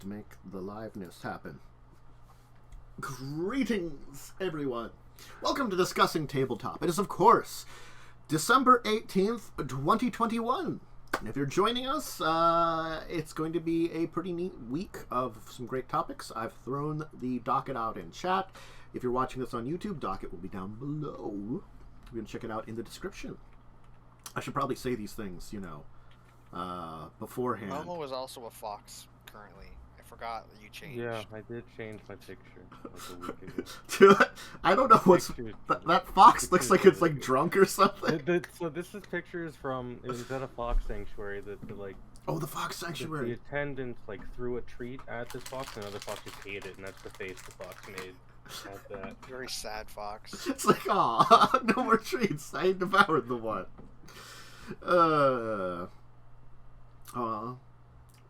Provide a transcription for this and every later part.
to make the liveness happen. Greetings, everyone. Welcome to Discussing Tabletop. It is, of course, December 18th, 2021. And if you're joining us, it's going to be a pretty neat week of some great topics. I've thrown the docket out in chat. If you're watching this on YouTube, docket will be down below. You can check it out in the description. I should probably say these things, beforehand. Momo is also a fox currently. I forgot that you changed. Yeah, I did change my picture like a week ago. Dude, I don't know what's... That fox looks like it's like drunk or something. So this is pictures from... It was at a fox sanctuary that Oh, the fox sanctuary. The attendant threw a treat at this fox and another fox just ate it, and that's the face the fox made at that. Very sad fox. It's like, aw, no more treats. I devoured the one.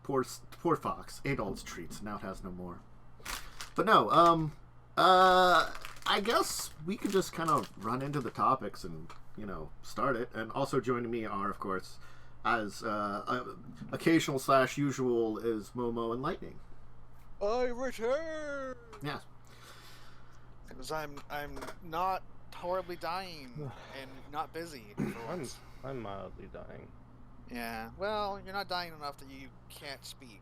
Poor fox. Ate all its treats. Now it has no more. But no, I guess we could just kind of run into the topics and, start it. And also joining me are, of course, as occasional / usual is Momo and Lightning. I return! Yes. Because I'm not horribly dying and not busy. I'm mildly dying. Yeah, well, you're not dying enough that you can't speak.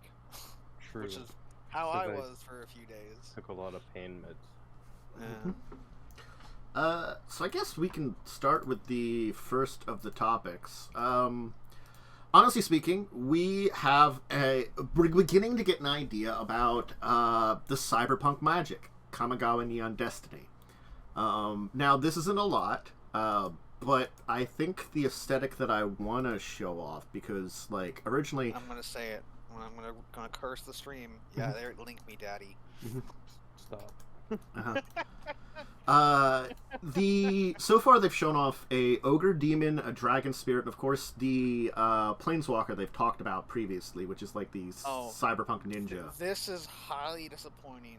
True. Which is how I was for a few days. Took a lot of pain meds. Yeah. So I guess we can start with the first of the topics. Honestly speaking, we're beginning to get an idea about the Cyberpunk magic, Kamigawa Neon Destiny. Now, this isn't a lot, but I think the aesthetic that I want to show off, because, originally... I'm going to say it. I'm gonna curse the stream. Yeah, there, link me, daddy. Stop. So far they've shown off a ogre demon, a dragon spirit, and of course the planeswalker they've talked about previously, which is like the cyberpunk ninja. This is highly disappointing.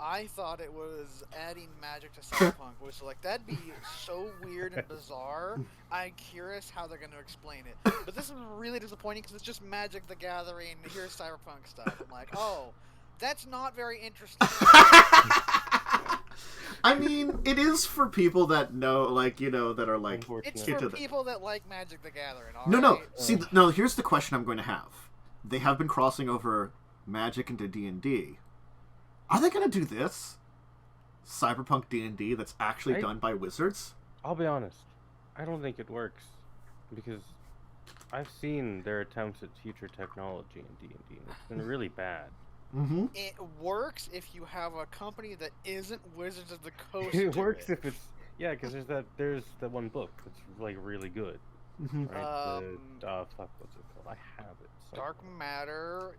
I thought it was adding magic to Cyberpunk, which is that'd be so weird and bizarre. I'm curious how they're going to explain it. But this is really disappointing because it's just Magic the Gathering, here's Cyberpunk stuff. I'm like, oh, that's not very interesting. I mean, it is for people that know, that are It's for people that like Magic the Gathering, No. See, here's the question I'm going to have. They have been crossing over Magic into D&D. Are they going to do this? Cyberpunk D&D that's actually done by wizards? I'll be honest. I don't think it works. Because I've seen their attempts at future technology in D&D, and it's been really bad. Mm-hmm. It works if you have a company that isn't Wizards of the Coast. It works if it's... Yeah, because there's that one book that's, really good. Mm-hmm. Right? Fuck, what's it called? I have it. Dark Matter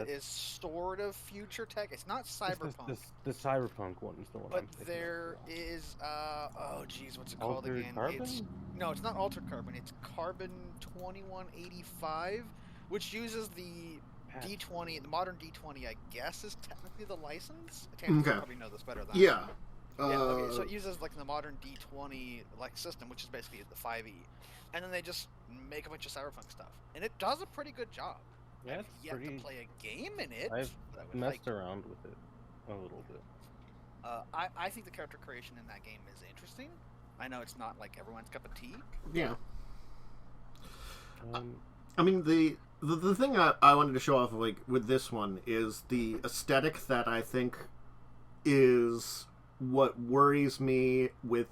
is sort of future tech. It's not Cyberpunk. The Cyberpunk one is the one. But I'm thinking there of. is what's it called Altered again? Carbon? It's not Altered Carbon. It's Carbon 2185, which uses the D20. The modern D20, I guess, is technically the license. Tam, you probably know this better than I do. Okay, so it uses the modern D20 system, which is basically the 5e, and then they just make a bunch of Cyberpunk stuff, and it does a pretty good job. Yeah, I've yet to play a game in it. I've messed around with it a little bit. I think the character creation in that game is interesting. I know it's not everyone's cup of tea. Yeah. I mean, the thing I wanted to show off with this one is the aesthetic that I think is what worries me with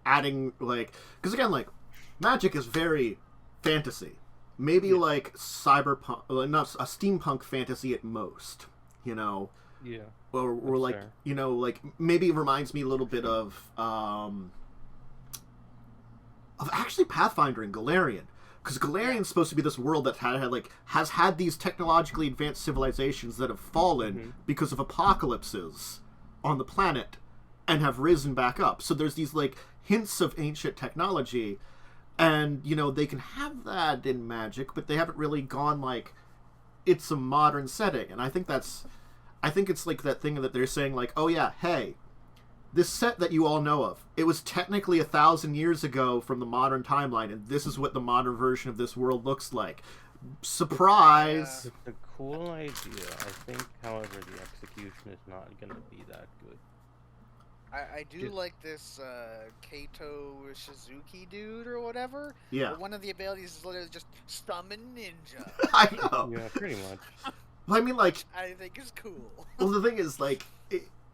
adding because again magic is very fantasy, maybe cyberpunk, not a steampunk fantasy at most, or maybe it reminds me a little bit of actually Pathfinder and Galarian. Because Galarian's supposed to be this world that has had these technologically advanced civilizations that have fallen because of apocalypses on the planet and have risen back up. So there's these hints of ancient technology, and they can have that in Magic, but they haven't really gone it's a modern setting. And I think it's that thing that they're saying oh yeah, hey, this set that you all know of, it was technically 1,000 years ago from the modern timeline, and this is what the modern version of this world looks like. Surprise! It's a cool idea. I think, however, the execution is not gonna be that good. I do like this Kato Shizuki dude or whatever. Yeah. But one of the abilities is literally just summon ninja. I know. Yeah, pretty much. Well, I mean, like, I think is cool. well, the thing is, like,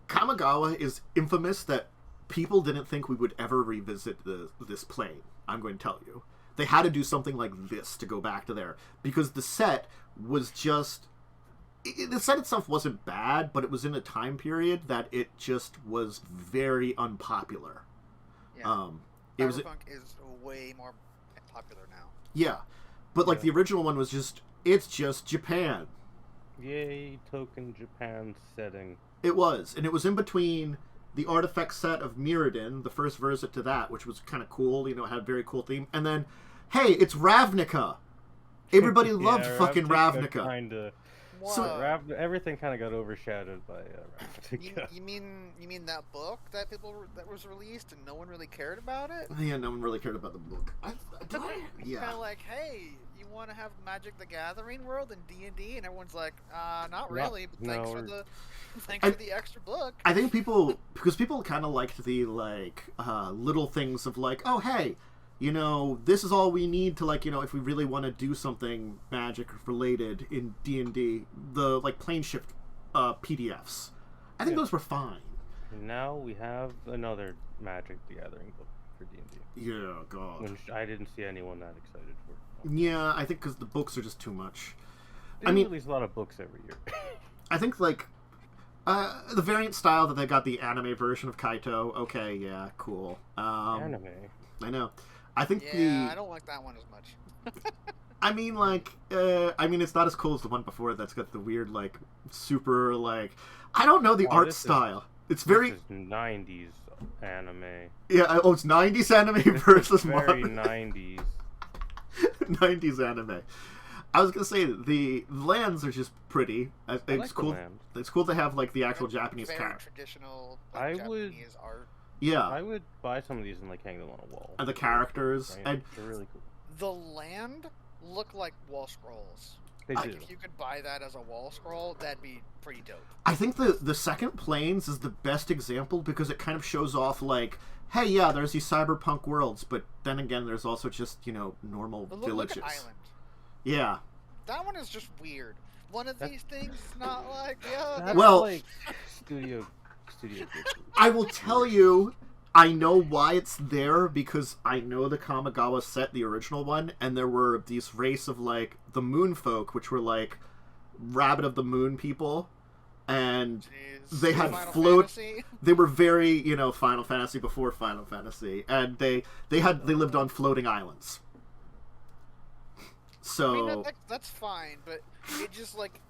Kamigawa is infamous that people didn't think we would ever revisit this plane. I'm going to tell you. They had to do something like this to go back to there. Because the set was just... The set itself wasn't bad, but it was in a time period that it just was very unpopular. Yeah. Cyberpunk is way more popular now. Yeah. But, like, the original one was just... It's just Japan. Yay, token Japan setting. It was. And it was in between the artifact set of Mirrodin, the first visit to that, which was kind of cool. You know, it had a very cool theme. And then, hey, it's Ravnica. Everybody loved fucking Ravnica. Kinda... So, everything kind of got overshadowed by Ravnica. You mean that book that was released and no one really cared about it? Yeah, no one really cared about the book. Yeah. Kind of like, hey, you want to have Magic the Gathering world and D&D, and everyone's like, not really. But thanks for the extra book. I think because people kind of liked the little things of like, oh hey, you know, this is all we need to, like, you know, if we really want to do something Magic related in D&D, the, like, plane shift PDFs. I think those were fine. And now we have another Magic the Gathering book for D&D. Yeah, God. Which I didn't see anyone that excited for. Yeah, I think because the books are just too much. They release a lot of books every year. I think, like, the variant style that they got the anime version of Kaito, okay, yeah, cool. Anime? I know. I think I don't like that one as much. I mean, like, it's not as cool as the one before that's got the weird, like, super, like, I don't know the art style. It's very... This is 90s anime. Yeah, it's 90s anime versus very 90s. 90s anime. I was gonna say, the lands are just pretty. It's cool. It's cool to have, like, the actual Japanese character. Very traditional Japanese art. Yeah. I would buy some of these and, like, hang them on a wall. And the characters. Right? And they're really cool. The land look like wall scrolls. They do. If you could buy that as a wall scroll, that'd be pretty dope. I think the second Plains is the best example because it kind of shows off, like, hey, yeah, there's these cyberpunk worlds, but then again, there's also just, you know, normal villages. Look at Island. Yeah. That one is just weird. One of these things, not like, well, like studio. I will tell you, I know why it's there because I know the Kamigawa set, the original one, and there were these race of, like, the moon folk, which were, like, Rabbit of the Moon people, and they had they were very, you know, Final Fantasy before Final Fantasy, and they lived on floating islands. So... I mean, that's fine, but it just, like,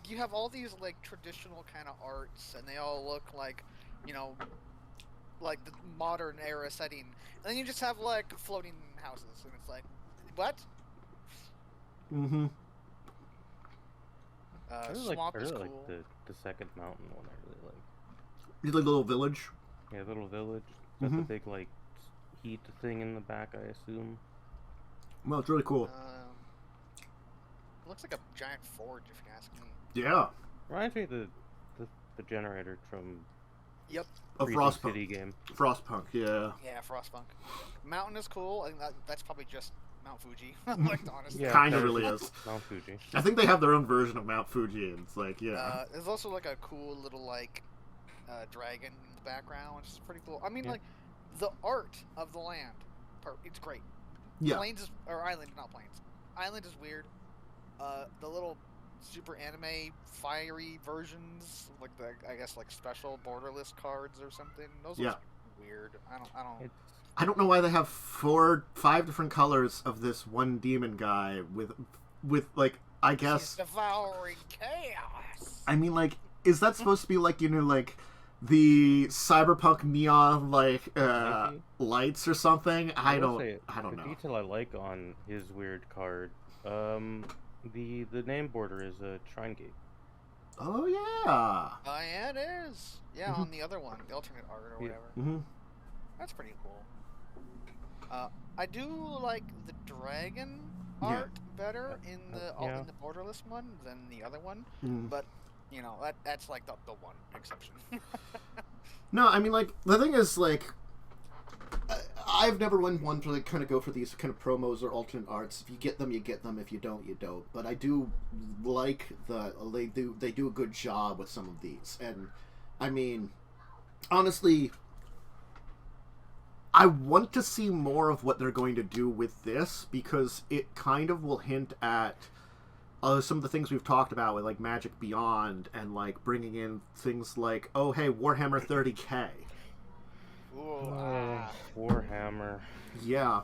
you have all these, like, traditional kind of arts, and they all look like, you know, like the modern era setting, and then you just have, like, floating houses, and it's like, what? Mm-hmm. Swamp is cool. Like the second mountain one. I really like. You like Little Village? Yeah, Little Village. Got the big, like, heat thing in the back, I assume. Well, it's really cool. Looks like a giant forge, if you ask me. Yeah. Reminds me of the generator from a Frostpunk City game. Frostpunk, yeah. Yeah, Frostpunk. Mountain is cool. I think that's probably just Mount Fuji. Like, honestly. Yeah, kind of really is. Mount Fuji. I think they have their own version of Mount Fuji, and it's like, yeah. There's also, like, a cool little, like, dragon in the background, which is pretty cool. I mean, like, the art of the land, it's great. Yeah. Plains or island, not plains. Island is weird. The little super anime fiery versions, like I guess like special borderless cards or something. Those are weird. I don't know why they have 5 different colors of this one demon guy with like, I guess, he's devouring chaos. I mean, like, is that supposed to be like, you know, like the cyberpunk neon, like, lights or something? I don't know. The detail I like on his weird card, the name border is a shrine gate. Oh yeah. Oh yeah, it is. Yeah, on the other one, the alternate art or whatever. Mm-hmm. That's pretty cool. I do like the dragon art, better in the Yeah. in the borderless one than the other one, Mm. but you know that's like the one exception. No, I mean, like, the thing is, like, I've never been one to, like, kind of go for these kind of promos or alternate arts. If you get them, you get them. If you don't, you don't. But I do like they do a good job with some of these. And, I mean, honestly, I want to see more of what they're going to do with this, because it kind of will hint at some of the things we've talked about with, like, Magic Beyond, and, like, bringing in things like, oh, hey, Warhammer 30K. Ooh, Warhammer. Yeah.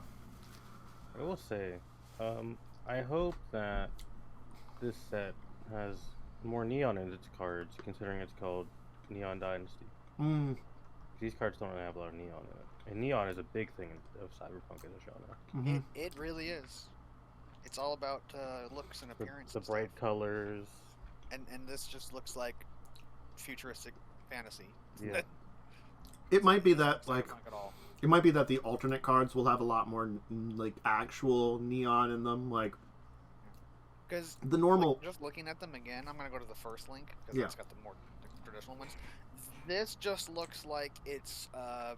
I will say, I hope that this set has more neon in its cards, considering it's called Neon Dynasty. Mm. These cards don't really have a lot of neon in it. And neon is a big thing of Cyberpunk as a genre. Mm-hmm. It really is. It's all about looks and appearance. The and bright stuff. colors. And this just looks like futuristic fantasy. Yeah. It might be that, like, Cyberpunk at all. it might be that the alternate cards will have a lot more, like, actual neon in them. Like, Because the normal... just looking at them again, I'm gonna go to the first link because Yeah. it's got the more traditional ones. This just looks like it's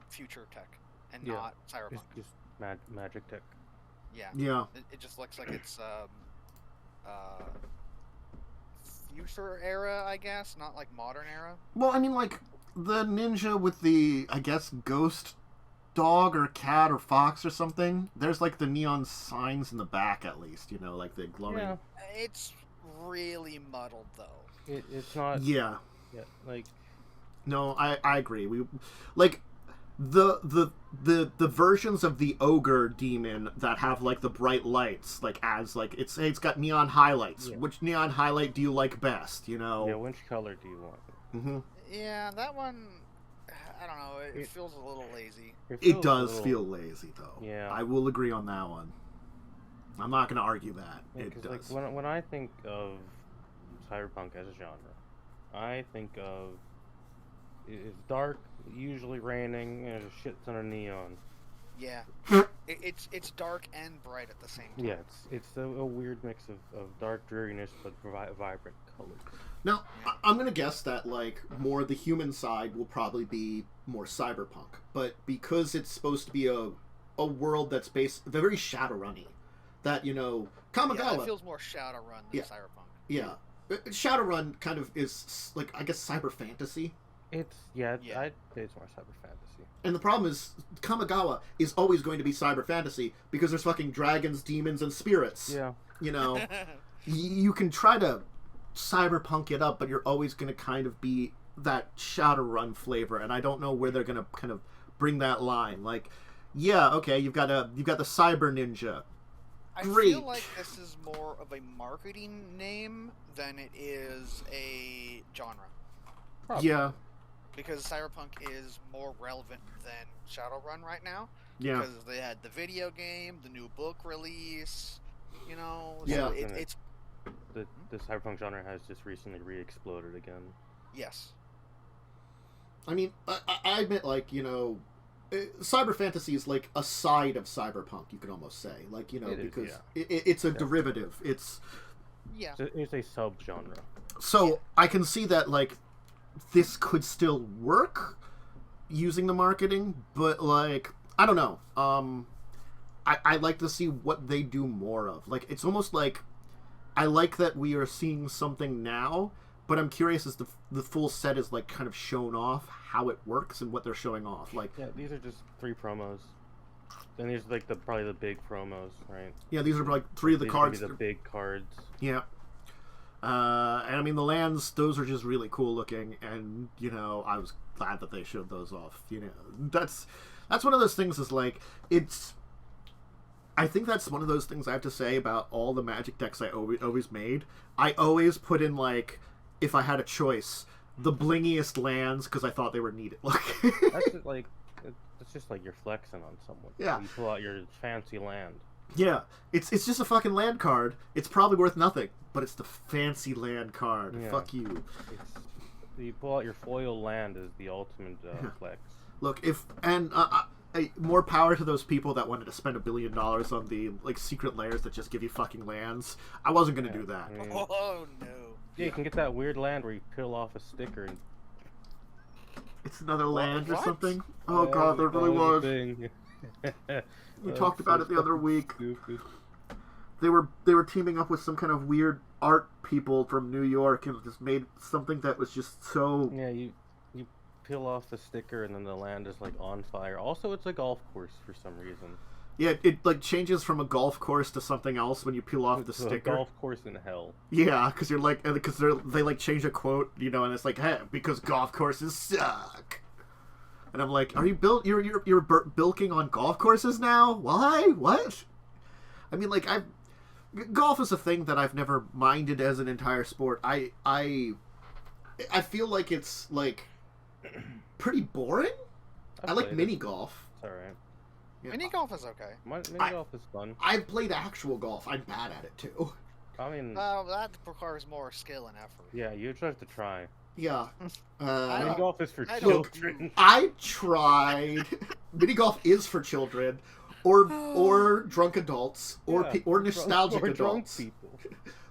future tech and Yeah. not cyberpunk. Just magic tech. Yeah. Yeah. It just looks like it's future era, I guess, not like modern era. Well, I mean, like, the ninja with the, I guess, ghost dog or cat or fox or something, there's, like, the neon signs in the back, at least, you know, like the glowing... Yeah. It's really muddled though. It's not... Yeah. Yeah, like... No, I agree. We, like, the versions of the ogre demon that have, like, the bright lights, like, as, like, it's got neon highlights. Yeah. Which neon highlight do you like best, you know? Yeah, which color do you want? Mm-hmm. Yeah, that one, I don't know, it feels a little lazy. It feels does a little- feel lazy, though. Yeah. I will agree on that one. I'm not going to argue that. Yeah, it 'cause, does. like, when I think of Cyberpunk as a genre, I think of... It's dark, usually raining, and there's a shit ton of neon. Yeah. It's dark and bright at the same time. Yeah, it's a weird mix of dark dreariness but vibrant colors. Now, I'm going to guess that, like, more the human side will probably be more cyberpunk. But because it's supposed to be a world that's very Shadowrun-y, that, you know, Kamigawa... Yeah, it feels more Shadowrun than Cyberpunk. Yeah. Shadowrun kind of is, like, I guess, cyber fantasy. I'd say it's more cyber fantasy. And the problem is, Kamigawa is always going to be cyber fantasy because there's fucking dragons, demons, and spirits. Yeah. You know? You can try to cyberpunk it up, but you're always going to kind of be that Shadowrun flavor, and I don't know where they're going to kind of bring that line. Like, yeah, okay, you've got the cyber ninja. Great. I feel like this is more of a marketing name than it is a genre. Probably. Yeah. Because Cyberpunk is more relevant than Shadowrun right now. Yeah. Because they had the video game, the new book release, you know. Yeah. So it's The cyberpunk genre has just recently re-exploded again. yes. I mean, I admit, like, you know, cyber fantasy is like a side of cyberpunk, you could almost say. Like, you know, It is, because yeah. it's a derivative. It's... Yeah. It's a sub-genre. So, I can see that, like, this could still work using the marketing, but, like, I don't know. I'd like to see what they do more of. Like, it's almost like I like that we are seeing something now, but I'm curious as the full set is, like, kind of shown off how it works and what they're showing off. Like, Yeah, these are just 3 promos. And these are like probably the big promos, right? yeah, these are like 3 of the These cards. are gonna be the big cards. Yeah. And I mean, the lands, those are just really cool looking, and, you know, I was glad that they showed those off. You know, that's one of those things is, like, I think that's one of those things I have to say about all the Magic decks I always made. I always put in, like, if I had a choice, the blingiest lands because I thought they were needed. That's just like you're flexing on someone. Yeah. You pull out your fancy land. Yeah, it's just a fucking land card. It's probably worth nothing, but it's the fancy land card. Yeah. Fuck you. You pull out your foil land as the ultimate flex. Look, more power to those people that wanted to spend $1 billion on the like secret layers that just give you fucking lands. I wasn't gonna do that. Oh no. Yeah, you can get that weird land where you peel off a sticker and... It's another land or what? something. Oh god, there really was. Thing. We talked about it the other week. Stupid. They were teaming up with some kind of weird art people from New York and just made something that was just so... Yeah, you peel off the sticker and then the land is like on fire. Also, it's a golf course for some reason. Yeah, it like changes from a golf course to something else when you peel off the It's sticker. a golf course in hell. Yeah, because you're like, because they like change a quote, you know, and it's like, hey, because golf courses suck. And I'm like, are you you're bilking on golf courses now? Why? What? I mean, like, golf is a thing that I've never minded as an entire sport. I feel like it's like pretty boring. I like mini golf. It's alright. Yeah. Mini golf is okay. Mini golf is fun. I've played actual golf. I'm bad at it too. I mean, that requires more skill and effort. yeah, you just have to try. Yeah. Mini golf is for Look, children. I tried. Mini golf is for children, or drunk adults, or nostalgic or adults. drunk people.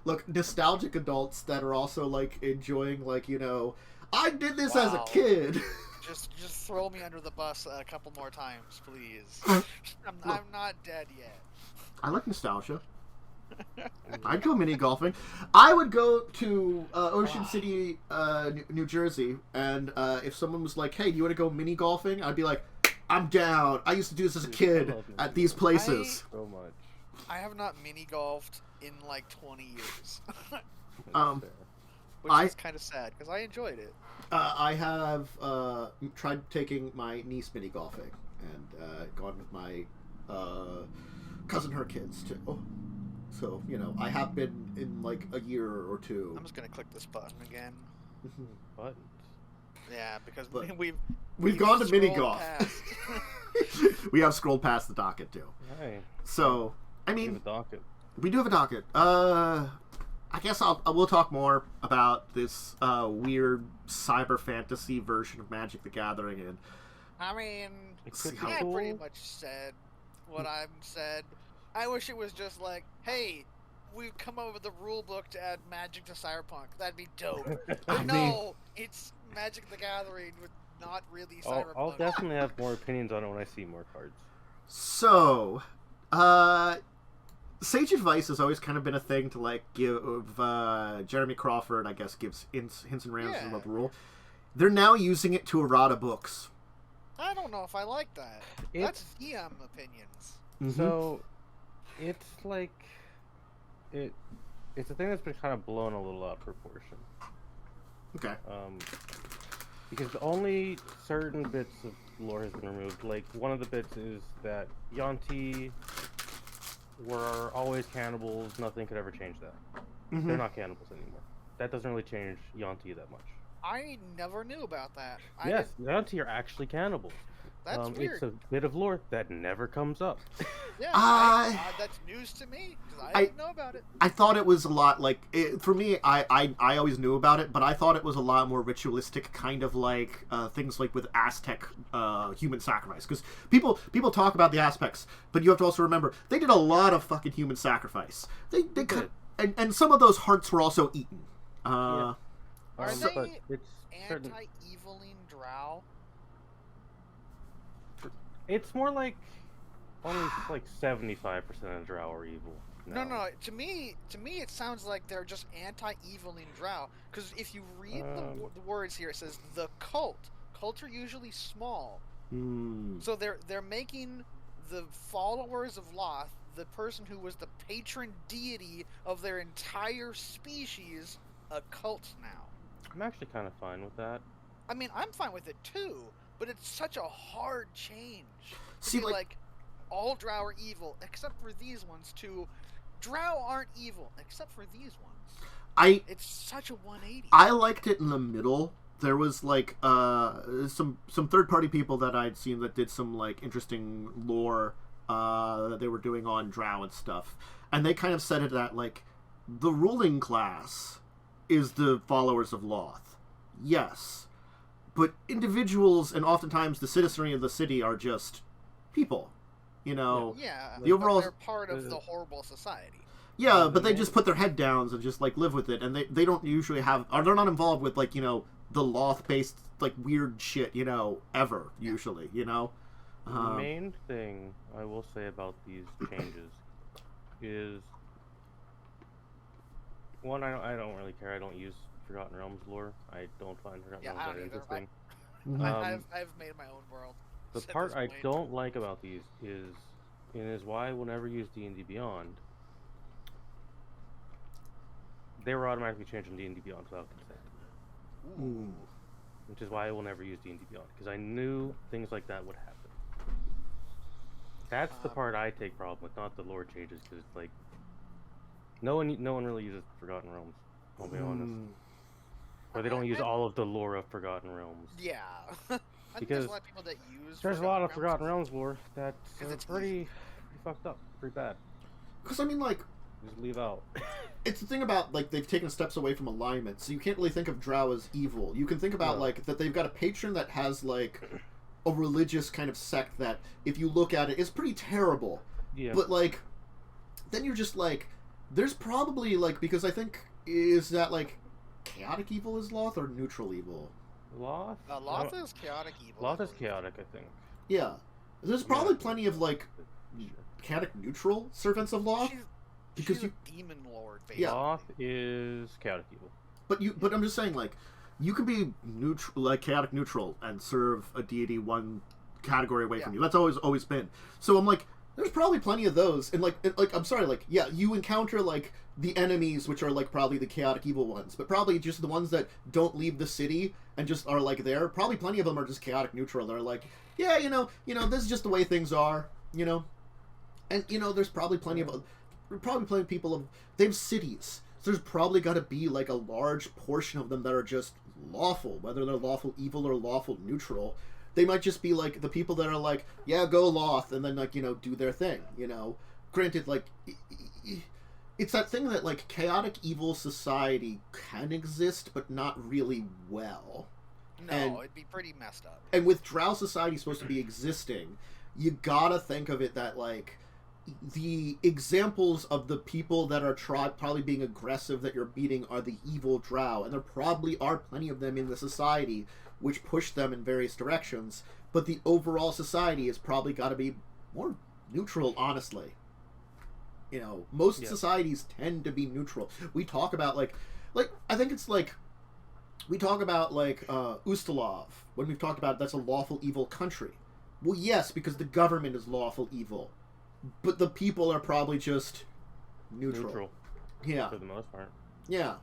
Look, nostalgic adults that are also like enjoying, like, you know, I did this as a Wow. kid. Just throw me under the bus a couple more times, please. I'm not dead yet. I like nostalgia. I'd go mini golfing. I would go to Ocean City, New Jersey, and if someone was like, "Hey, do you want to go mini golfing?" I'd be like, "I'm down. I used to do this as a kid at these places." So much. I have not mini golfed in like 20 years, which I- is kind of sad because I enjoyed it. I have tried taking my niece mini golfing and gone with my cousin, her kids too. So, you know, I have been in like a year or two. I'm just gonna click this button again. But Yeah, because But we've gone to mini scrolled golf. past. We have scrolled past the docket too. hey, So, I we have mean, a docket. we do have a docket. I guess we'll talk more about this weird cyber fantasy version of Magic the Gathering, and I mean, It could be I cool. pretty much said what I've said. I wish it was just like, hey, we've come up with a rule book to add Magic to Cyberpunk. That'd be dope. I But mean- no, it's Magic the Gathering with not really Cyberpunk. I'll definitely have more opinions on it when I see more cards. so, sage advice has always kind of been a thing to like give. Jeremy Crawford, I guess, gives hints and rants Yeah. about the rule. They're now using it to errata books. I don't know if I like that. It's- That's DM opinions. So, it's like it's a thing that's been kind of blown a little out of proportion. Okay. Because only certain bits of lore has been removed. Like, one of the bits is that Yanti were always cannibals. Nothing could ever change that. Mhm. They're not cannibals anymore. That doesn't really change Yanti that much. I never knew about that. Yes, Yanti are actually cannibals. That's weird. It's a bit of lore that never comes up. Yeah, that's news to me because I didn't know about it. I thought it was a lot like for me. I always knew about it, but I thought it was a lot more ritualistic, kind of like things like with Aztec human sacrifice. Because people talk about the Aztecs, but you have to also remember they did a lot of fucking human sacrifice. They cut, and some of those hearts were also eaten. Are but they it's certain. anti-eviling drow? It's more like only like 75% of Drow are evil. No. To me, it sounds like they're just anti-eviling drow. Because if you read the words here, it says the cult. Cults are usually small, so they're making the followers of Loth, the person who was the patron deity of their entire species, a cult now. I'm actually kind of fine with that. I mean, I'm fine with it too, but it's such a hard change. To See, be like- like, all drow are evil, except for these ones, to drow aren't evil, except for these ones. It's such a 180. I liked it in the middle. There was like some third party people that I'd seen that did some like interesting lore that they were doing on Drow and stuff, and they kind of said it that like the ruling class is the followers of Loth, yes, but individuals and oftentimes the citizenry of the city are just people. You know, Yeah, the overall they're part of the horrible society. Yeah, but they just put their head down and just like live with it, and they don't usually have, or they're not involved with like, you know, the Loth based like weird shit, you know, ever usually, you know. The main thing I will say about these changes is, one, I don't really care. I don't use Forgotten Realms lore. I don't find Forgotten Realms that interesting. I've made my own world. The part I don't like about these is why I will never use D&D Beyond. They were automatically changed in D&D Beyond without consent. Ooh. Which is why I will never use D&D Beyond, because I knew things like that would happen. That's the part I take problem with, not the lore changes, because like no one really uses Forgotten Realms. I'll be honest. Or they don't use all of the lore of Forgotten Realms. Yeah. Because there's a lot of people that use. There's a lot of Forgotten Realms lore that's pretty fucked up, pretty bad. Because I mean, like, just leave out. It's the thing about, like, they've taken steps away from alignment, so you can't really think of Drow as evil. You can think about, like, that they've got a patron that has, like, a religious kind of sect that, if you look at it, is pretty terrible. Yeah. But, like, then you're just, like, there's probably, like, because I think, is that, like, chaotic evil is Loth or neutral evil? Loth? Loth is chaotic evil. Loth is chaotic, I think. Yeah. There's probably plenty of, like, chaotic neutral servants of Loth. Because she's a demon lord, basically. Yeah. Loth is chaotic evil. But I'm just saying, like, you can be neutral, like chaotic neutral, and serve a deity one category away from you. That's always been. So I'm like, there's probably plenty of those, and like I'm sorry, like, yeah, you encounter like the enemies, which are like probably the chaotic evil ones, but probably just the ones that don't leave the city and just are like there. Probably plenty of them are just chaotic neutral. They're like, yeah, you know, this is just the way things are, you know, and you know, there's probably plenty of people of, they have cities. So there's probably got to be like a large portion of them that are just lawful, whether they're lawful evil or lawful neutral. They might just be like the people that are like, yeah, go Loth, and then like, you know, do their thing, you know. Granted, like, it's that thing that like chaotic evil society can exist, but not really well. No, it'd be pretty messed up. And with Drow society supposed to be existing, you gotta think of it that like, the examples of the people that are probably being aggressive that you're meeting are the evil Drow, and there probably are plenty of them in the society which push them in various directions, but the overall society has probably got to be more neutral, honestly. You know, most societies tend to be neutral. We talk about like I think it's like we talk about like Ustalov when we've talked about that's a lawful evil country. Well, yes, because the government is lawful evil. But the people are probably just neutral. Yeah. For the most part. Yeah.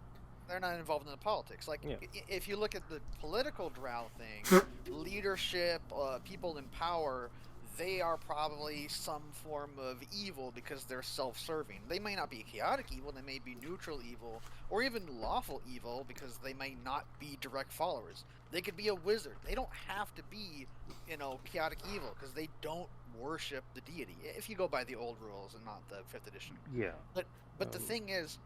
They're not involved in the politics. Like, if you look at the political Drow thing, leadership, people in power, they are probably some form of evil because they're self-serving. They may not be chaotic evil, they may be neutral evil, or even lawful evil because they may not be direct followers. They could be a wizard. They don't have to be, you know, chaotic evil because they don't worship the deity. If you go by the old rules and not the 5th edition. Yeah. But the thing is,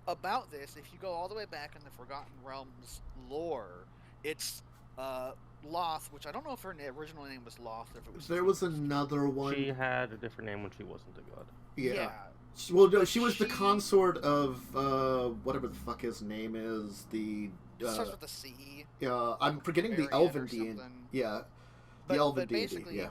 about this, if you go all the way back in the Forgotten Realms lore, it's Loth, which I don't know if her original name was Loth. If it was there was another one. She had a different name when she wasn't a god. Yeah. Well, no, she was the consort of whatever the fuck his name is. The starts with the C. I'm forgetting the elven deity. Yeah, the elven deity. Yeah.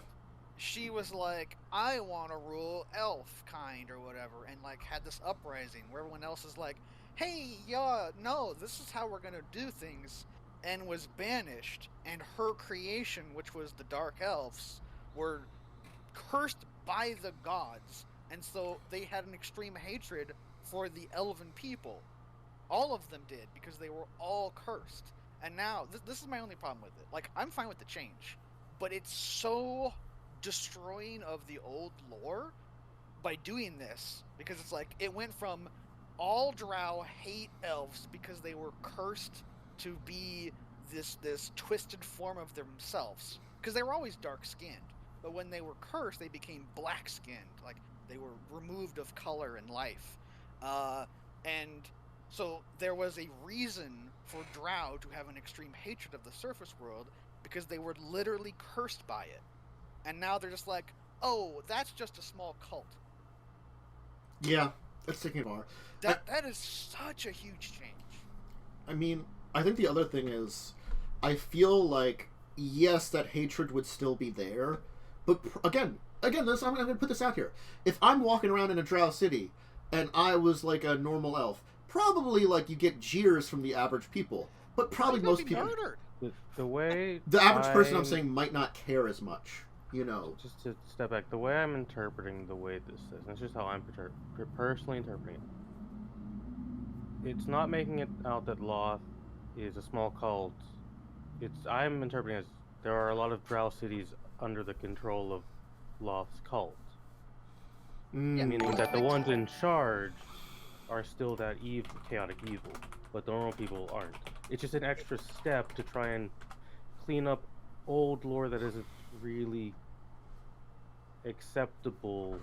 She was like, I want to rule elf kind or whatever, and like had this uprising where everyone else is like, hey, no, this is how we're gonna do things, and was banished, and her creation, which was the dark elves, were cursed by the gods, and so they had an extreme hatred for the elven people. All of them did, because they were all cursed. And now, this is my only problem with it. Like, I'm fine with the change, but it's so destroying of the old lore by doing this, because it's like it went from all Drow hate elves because they were cursed to be this twisted form of themselves, because they were always dark skinned, but when they were cursed they became black skinned, like they were removed of color and life, and so there was a reason for Drow to have an extreme hatred of the surface world, because they were literally cursed by it. And now they're just like, oh, that's just a small cult. Yeah, that's taking far. That is such a huge change. I mean, I think the other thing is, I feel like, yes, that hatred would still be there, but again, I'm going to put this out here. If I'm walking around in a Drow city, and I was like a normal elf, probably like you get jeers from the average people, but probably most people. Murdered. The average person I'm saying might not care as much, you know. Just to step back, the way I'm interpreting the way this is, and it's just how I'm personally interpreting it. It's not making it out that Loth is a small cult. I'm interpreting it as there are a lot of Drow cities under the control of Loth's cult. Meaning that the ones in charge are still that chaotic evil, but the normal people aren't. It's just an extra step to try and clean up old lore that isn't really acceptable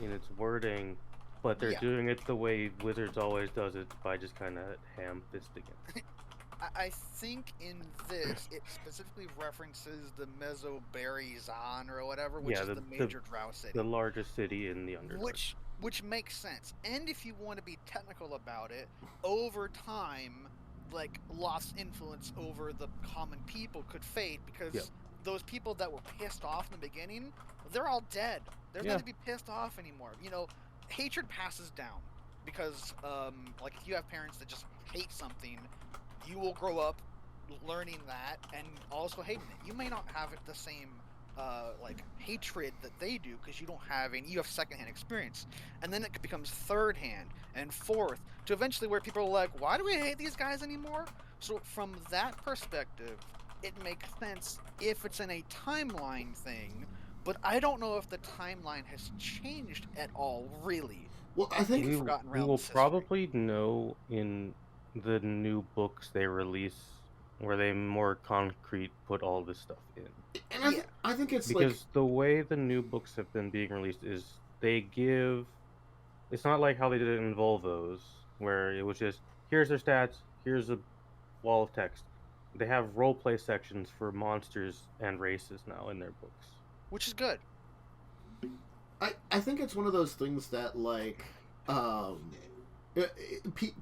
in its wording, but they're doing it the way Wizards always does it, by just kind of ham-fisting it. I think in this, it specifically references the Mesobarizan or whatever, which is the major Drow city. The largest city in the Underdark. Which makes sense. And if you want to be technical about it, over time, like, Loth's influence over the common people could fade, because those people that were pissed off in the beginning, they're all dead. They're not to be pissed off anymore. You know, hatred passes down, because, like, if you have parents that just hate something, you will grow up learning that and also hating it. You may not have it the same like hatred that they do, because you don't have any. You have secondhand experience, and then it becomes third hand and fourth, to eventually where people are like, "Why do we hate these guys anymore?" So from that perspective, it makes sense if it's in a timeline thing. But I don't know if the timeline has changed at all, really. Well, I think we will probably know in the new books they release, where they more concrete put all this stuff in. And I think it's because the way the new books have been being released is they give. It's not like how they did it in Volvos, where it was just, here's their stats, here's a wall of text. They have roleplay sections for monsters and races now in their books, which is good. I think it's one of those things that, like,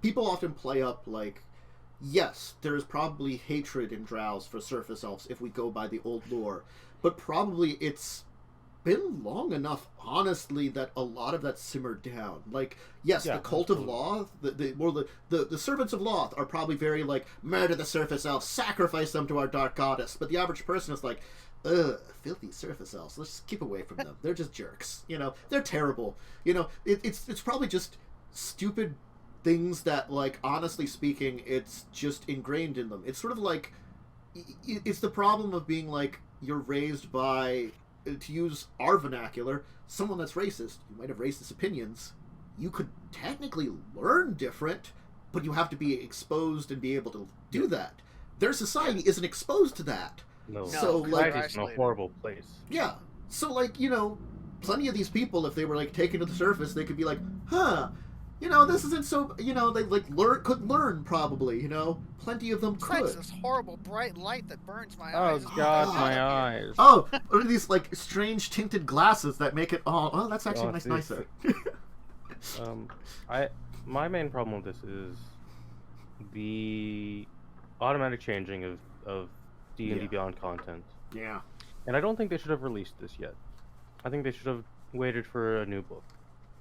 people often play up, like, yes, there is probably hatred in Drows for surface elves if we go by the old lore, but probably it's been long enough, honestly, that a lot of that simmered down. Like, yes, the cult of Loth, the servants of Loth are probably very, like, murder the surface elves, sacrifice them to our dark goddess, but the average person is like, ugh, filthy surface elves, let's just keep away from them. They're just jerks, you know, they're terrible. You know, it's probably just stupid things that, like, honestly speaking, it's just ingrained in them. It's sort of like, it's the problem of being, like, you're raised by, to use our vernacular, someone that's racist. You might have racist opinions. You could technically learn different, but you have to be exposed and be able to do that. Their society isn't exposed to that. No, so, like, it's a horrible place. Yeah. So, like, you know, plenty of these people, if they were, like, taken to the surface, they could be like, huh, you know, this isn't so, you know, they, like, could learn, probably, you know? Plenty of them could. It's this horrible bright light that burns my eyes. Oh, God, my eyes. Oh, what are these, like, strange tinted glasses that make it all... Oh, that's actually nicer. My main problem with this is the automatic changing of D&D Beyond content. Yeah. And I don't think they should have released this yet. I think they should have waited for a new book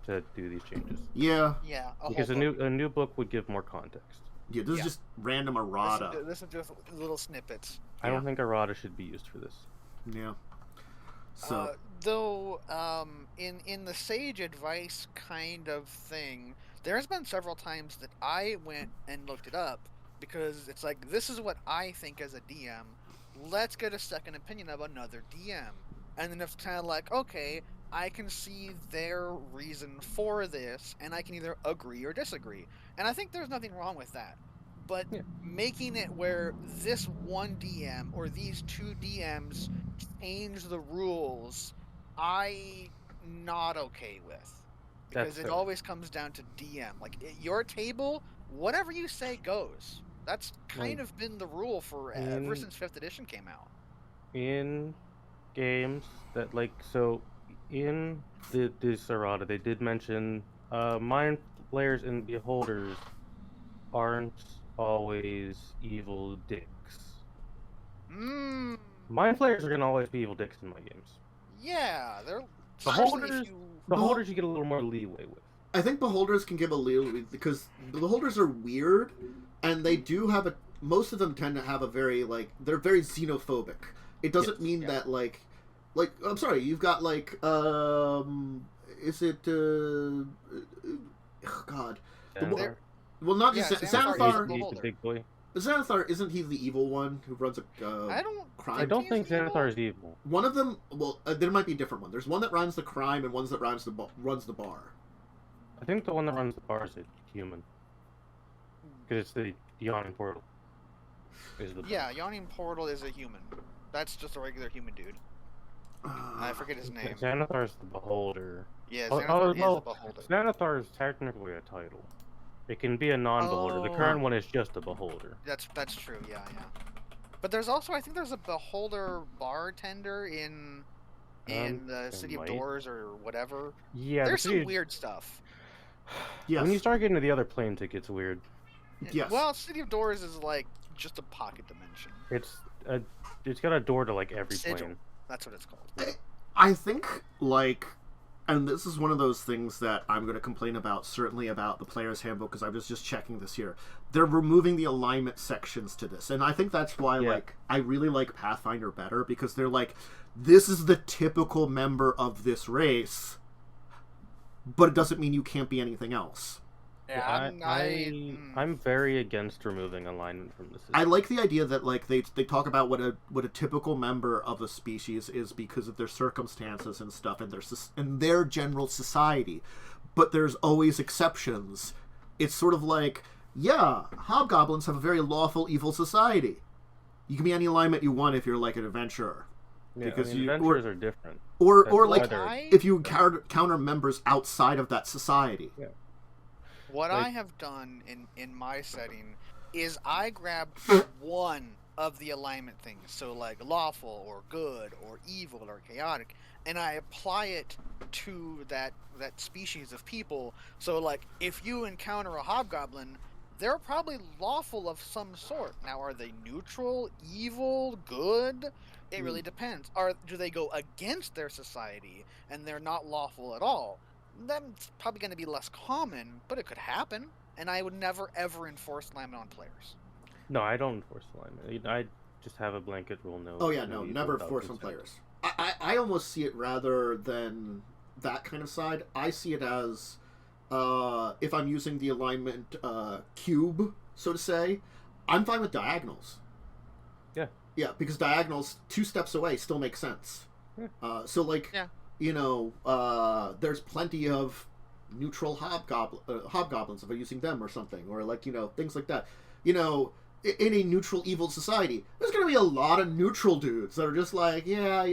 to do these changes. Yeah. Yeah. Because a new book would give more context. Yeah, this is just random errata. This is just little snippets. I don't think errata should be used for this. Yeah. So though, in the sage advice kind of thing, there's been several times that I went and looked it up, because it's like, this is what I think as a DM. Let's get a second opinion of another DM. And then it's kind of like, okay, I can see their reason for this, and I can either agree or disagree. And I think there's nothing wrong with that. But making it where this one DM or these two DMs change the rules, I'm not okay with. Because it always comes down to DM. Like, at your table, whatever you say goes. That's kind of been the rule for ever since 5th edition came out. In games that, like, so in this errata, they did mention mind flayers and beholders aren't always evil dicks. Mm, Mind flayers are gonna always be evil dicks in my games. yeah, they're Beholders, especially if you- beholders you get a little more leeway with. I think beholders can give a little because beholders are weird, and they do have a. Most of them tend to have a very they're very xenophobic. It doesn't Yes, mean yeah. that I'm sorry, you've got is it oh God. Xanathar? Well, not Yeah, just Xanathar Xanathar. is He's the big boy. Xanathar, isn't he the evil one who runs a I don't. crime? I don't think he's evil. Xanathar is evil. One of them. Well, there might be a different one. There's one that runs the crime and one that runs the bar. I think the one that runs the bar is a human. Because it's the yawning portal. Is the Yeah, Yawning Portal is a human. That's just a regular human dude. I forget his name. Xanathar is the beholder. Yeah, Oh, Xanathar is well, a beholder. Xanathar is technically a title. It can be a non-beholder. The Oh. current one is just a beholder. That's true. Yeah. But there's also, I think there's a beholder bartender in the there City of might. Doors or whatever. Yeah, There's the city- some weird stuff. Yes. When you start getting to the other planes, it gets weird. Yes. Well, City of Doors is like just a pocket dimension. It's got a door to like every Sigil. plane. That's what it's called. I think, and this is one of those things that I'm going to complain about, certainly about the Player's Handbook, because I was just checking this here. They're removing the alignment sections to this, and I think that's why, Yeah. I really like Pathfinder better, because they're like, this is the typical member of this race, but it doesn't mean you can't be anything else. Yeah, I'm very against removing alignment from the system. I like the idea that they talk about what a typical member of a species is because of their circumstances and stuff and their general society, but there's always exceptions. It's sort of like, yeah, hobgoblins have a very lawful evil society. You can be any alignment you want if you're like an adventurer, because adventurers are different. or That's like why if you counter members outside of that society. Yeah. What Like- I have done in my setting is I grab one of the alignment things, so like lawful or good or evil or chaotic, and I apply it to that species of people. So like if you encounter a hobgoblin, they're probably lawful of some sort. Now, are they neutral, evil, good? It really depends. Do they go against their society and they're not lawful at all? That's probably going to be less common, but it could happen. And I would never ever enforce alignment on players. No, I don't enforce alignment. I just have a blanket rule. No. Oh yeah, no, evil never without force on consent. players. I almost see it rather than that kind of side. I see it as if I'm using the alignment cube, so to say, I'm fine with diagonals. Yeah. Yeah, because diagonals 2 steps away still make sense. Yeah. So like, Yeah. there's plenty of neutral hobgoblins if I'm using them or something, or like, things like that. In a neutral evil society, there's going to be a lot of neutral dudes that are just like, yeah,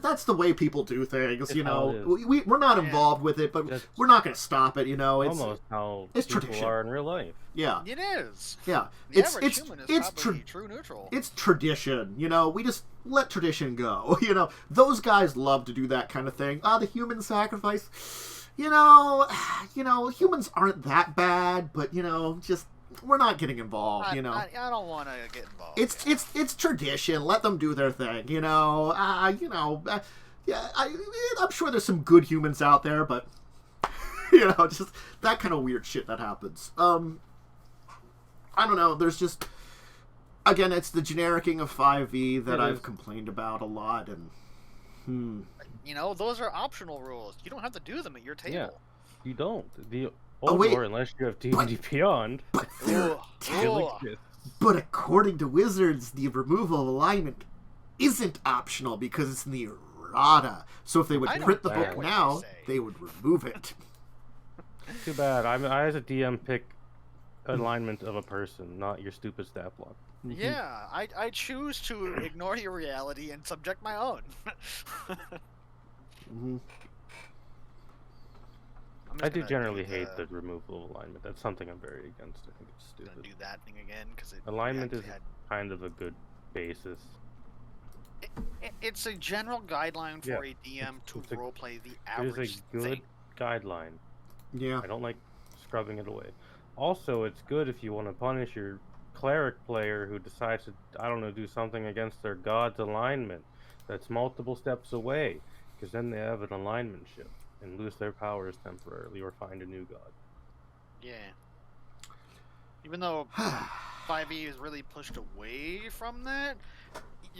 that's the way people do things, It's how it is. we're not involved with it, but That's we're not going to stop it, it's Almost how it's people tradition. are in real life. yeah, It is. yeah, The average human is probably true neutral. it's tradition, we just let tradition go. Those guys love to do that kind of thing. The human sacrifice, humans aren't that bad, but just we're not getting involved. I don't want to get involved. It's tradition. Let them do their thing. Yeah, I'm sure there's some good humans out there, but just that kind of weird shit that happens. I don't know. There's just, again, it's the genericing of 5e that I've complained about a lot, and those are optional rules. You don't have to do them at your table. Yeah, you don't. The wait. or unless you have D&D Beyond. but they're Ugh. But according to Wizards, the removal of alignment isn't optional because it's in the errata. So if they would I don't print the care book what now, you say. they would remove it. Too bad. I as a DM pick alignment of a person, not your stupid stat block. Yeah, I choose to ignore your reality and subject my own. Mhm. I'm just I do gonna generally do hate the removal of alignment. That's something I'm very against. I think it's Gonna stupid. do that thing again because Alignment is had, kind of a good basis. It's a general guideline for Yeah, a DM to it's a- roleplay the It average is a good thing. guideline. Yeah. I don't like scrubbing it away. Also, it's good if you want to punish your cleric player who decides to, I don't know, do something against their god's alignment that's multiple steps away, because then they have an alignment shift and lose their powers temporarily or find a new god. Yeah. Even though 5e is really pushed away from that,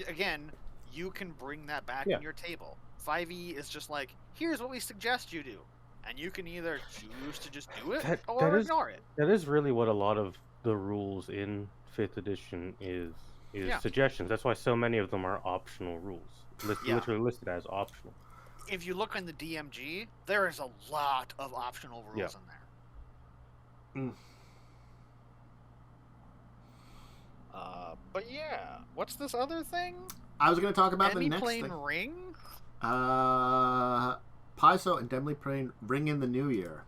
again, you can bring that back Yeah. in your table. 5e is just like, here's what we suggest you do. And you can either choose to just do it or ignore it. That is really what a lot of the rules in 5th edition is Yeah. suggestions. That's why so many of them are optional rules. Yeah. Literally listed as optional. If you look in the DMG, there is a lot of optional rules in there. Mm. But yeah, what's this other thing? I was going to talk about the next Demiplane thing. ring? Paizo and Demiplane ring in the new year.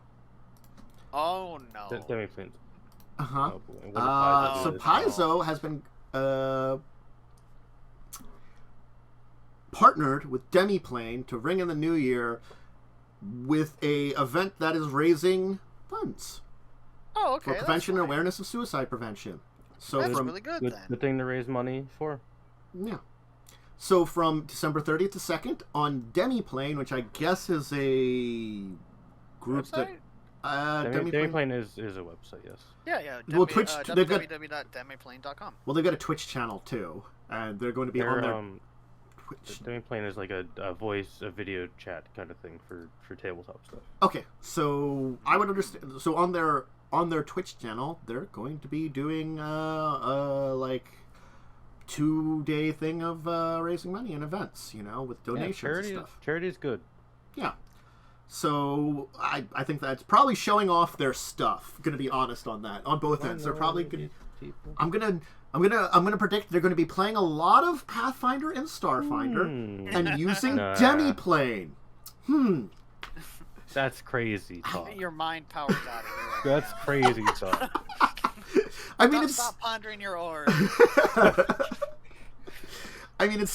Oh no. Demiplane. Uh-huh. Oh, boy. What did Paizo do So this Paizo has been partnered with Demiplane to ring in the new year with a event that is raising funds Oh, okay. for prevention and awareness of suicide prevention. So That's from really good Good, then. good thing to raise money for. yeah. So from December 30th to 2nd on Demiplane, which I guess is a group Website? that Demiplane is a website, yes. Yeah. Well, Twitch- they've got- www.demiplane.com. well, they've got a Twitch channel too, and they're going to be on their Twitch. Demiplane is like a video chat kind of thing for tabletop stuff. Okay, so I would understand. So on their Twitch channel, they're going to be doing like 2-day thing of raising money and events, with donations and stuff. Charity's good. Yeah. So I think that's probably showing off their stuff. Gonna be honest on that. On both ends, they're probably gonna. I'm gonna predict they're gonna be playing a lot of Pathfinder and Starfinder and using Nah. Demiplane. That's crazy talk. Your mind powers out of you. That's crazy talk. I mean, Stop pondering your oars. I mean, it's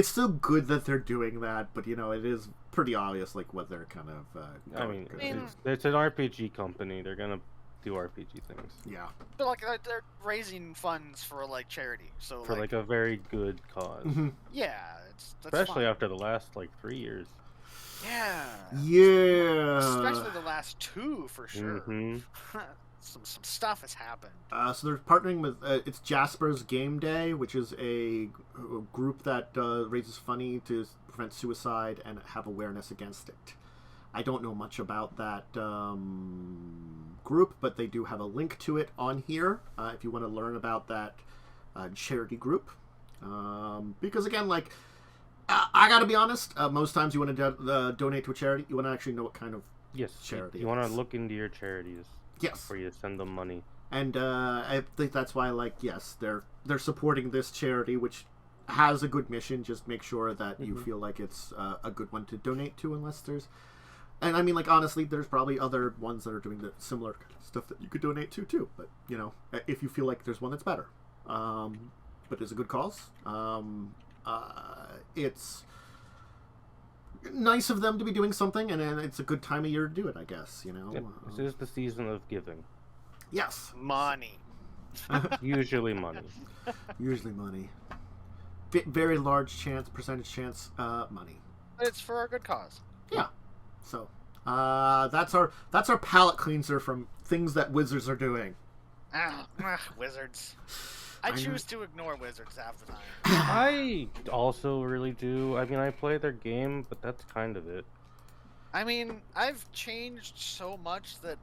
still good that they're doing that, but it is pretty obvious like what they're kind of. I mean, going it's an RPG company. They're gonna do RPG things yeah. But like they're raising funds for like charity, so for like a very good cause. Mhm. yeah, that's Especially fine. after the last 3 years. Yeah. Yeah. Especially the last 2 for sure. Mhm. some stuff has happened. So they're partnering with it's Jasper's Game Day, which is a group that raises money to prevent suicide and have awareness against it. I don't know much about that group, but they do have a link to it on here if you want to learn about that charity group. Because again, like I gotta be honest, most times you want to donate to a charity, you want to actually know what kind of Yes. charity You it want is. to look into your charities Yes. before you send them money. And I think that's why, yes, they're supporting this charity, which has a good mission. Just make sure that you feel like it's a good one to donate to, unless there's... And I mean, honestly, there's probably other ones that are doing the similar kind of stuff that you could donate to, too. But, if you feel like there's one that's better. But it's a good cause. It's nice of them to be doing something, and it's a good time of year to do it, I guess, Yep. This is the season of giving. Yes. Money. Usually money. Usually money. Very large percentage chance, money. But it's for a good cause. Yeah. So, that's our palate cleanser from things that wizards are doing. Wizards. I know. choose to ignore wizards half the time. I also really do. I mean, I play their game, but that's kind of it. I mean, I've changed so much that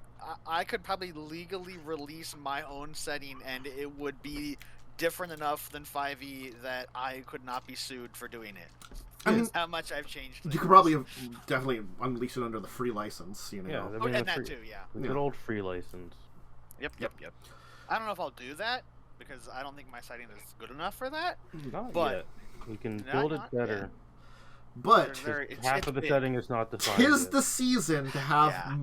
I could probably legally release my own setting and it would be different enough than 5e that I could not be sued for doing it. I mean, That's how much I've changed things. You could probably definitely unleash it under the free license, Yeah, I Oh, mean, and the that free- too, yeah. the good old free license. Yep. I don't know if I'll do that because I don't think my setting is good enough for that. Not But- yet. We can Not- build not it better. But Half of the big. setting is not defined. tis yet. the season to have Yeah.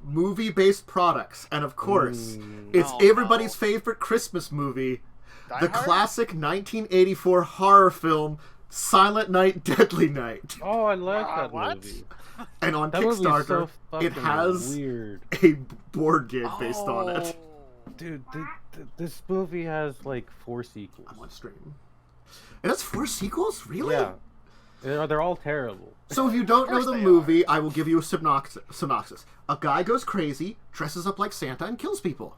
movie-based products, and of course, it's Oh, everybody's no. favorite Christmas movie, Die the Hard? classic 1984 horror film Silent Night, Deadly Night. Oh, I like that what? movie. And on That movie's Kickstarter, so it fucking has weird. a board game based on it. Dude, this movie has like 4 sequels. I'm on stream. It has 4 sequels? Really? Yeah. They're all terrible. So if you don't know Of the course they movie, I will give you a synopsis. A guy goes crazy, dresses up like Santa, and kills people.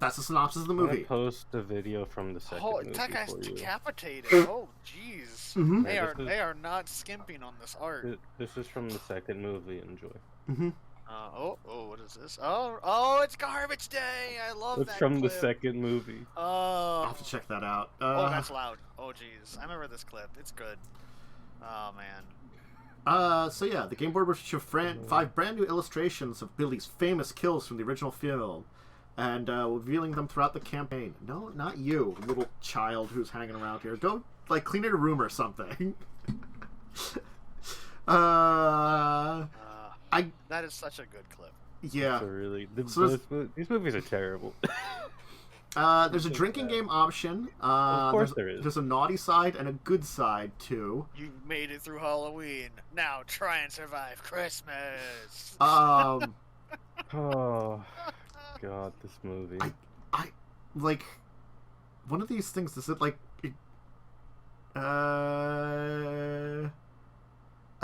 That's the synopsis of the I'm gonna movie. post a video from the second movie That guy's for you. decapitated. Oh, jeez. Mhm. Yeah, They are not skimping on this art. This is from the second movie. Enjoy. Mm-hmm. What is this? Oh, it's Garbage Day. I love It's that from the clip. second movie. Oh. I'll have to check that out. Oh, that's loud. Oh, jeez. I remember this clip. It's good. Oh, man. So yeah, the game board will show 5 brand new illustrations of Billy's famous kills from the original film, and revealing them throughout the campaign. No, not you, little child who's hanging around here. Go, like, clean out a room or something. That is such a good clip. Yeah. So really, So these movies are terrible. There's a drinking game option. Of course there is. There's a naughty side and a good side, too. You made it through Halloween. Now try and survive Christmas. Oh, God, this movie. I like, one of these things, is it like,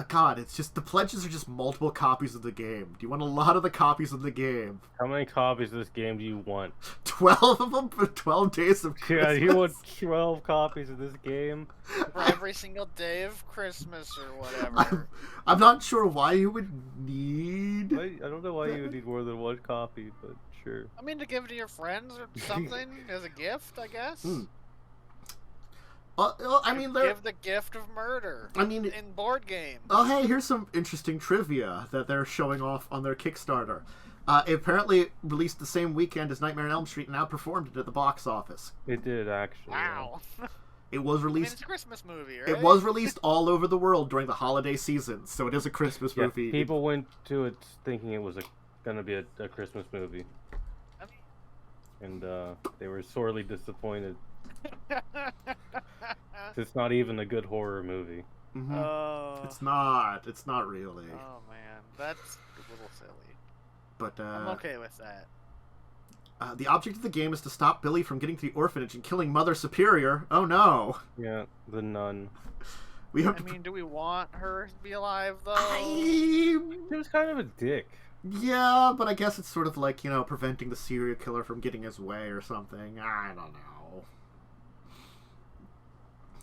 God, it's just, the pledges are just multiple copies of the game. Do you want a lot of the copies of the game? How many copies of this game do you want? 12 of them for 12 days of Christmas? Yeah, you want 12 copies of this game? For every single day of Christmas or whatever. I'm not sure why you would need... I don't know why you would need more than 1 copy, but sure. I mean, to give to your friends or something as a gift, I guess. I mean, Give the gift of murder. I mean, in board games. Oh, hey, here's some interesting trivia that they're showing off on their Kickstarter. It apparently released the same weekend as Nightmare on Elm Street and outperformed it at the box office. It did, actually. Wow. It was I mean, released... it's a Christmas movie, right? It was released all over the world during the holiday season, so it is a Christmas movie. People went to it thinking it was going to be a Christmas movie. I mean... And they were sorely disappointed. It's not even a good horror movie. Mm-hmm. Oh. It's not. It's not really. Oh man, that's a little silly. But I'm okay with that. The object of the game is to stop Billy from getting to the orphanage and killing Mother Superior. Oh no! Yeah, the nun. We have I to. mean, do we want her to be alive though? He was kind of a dick. Yeah, but I guess it's sort of like, preventing the serial killer from getting his way or something. I don't know.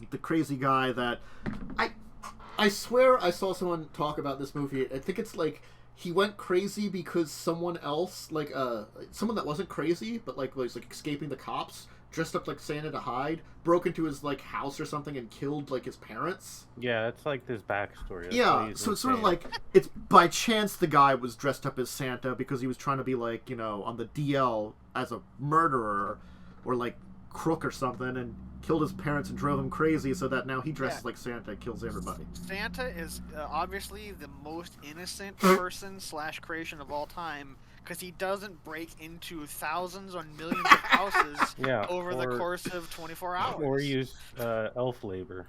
The crazy guy that... I swear I saw someone talk about this movie. I think it's like he went crazy because someone else, like, someone that wasn't crazy, but was escaping the cops, dressed up like Santa to hide, broke into his house or something and killed his parents. Yeah, it's like this backstory. That's Yeah, so it's sort of like it's by chance the guy was dressed up as Santa because he was trying to be on the DL as a murderer or crook or something, and killed his parents and drove him crazy, so that now he dresses like Santa and kills everybody. Santa is obviously the most innocent person / creation of all time, because he doesn't break into thousands or millions of houses over the course of 24 hours. Or use elf labor.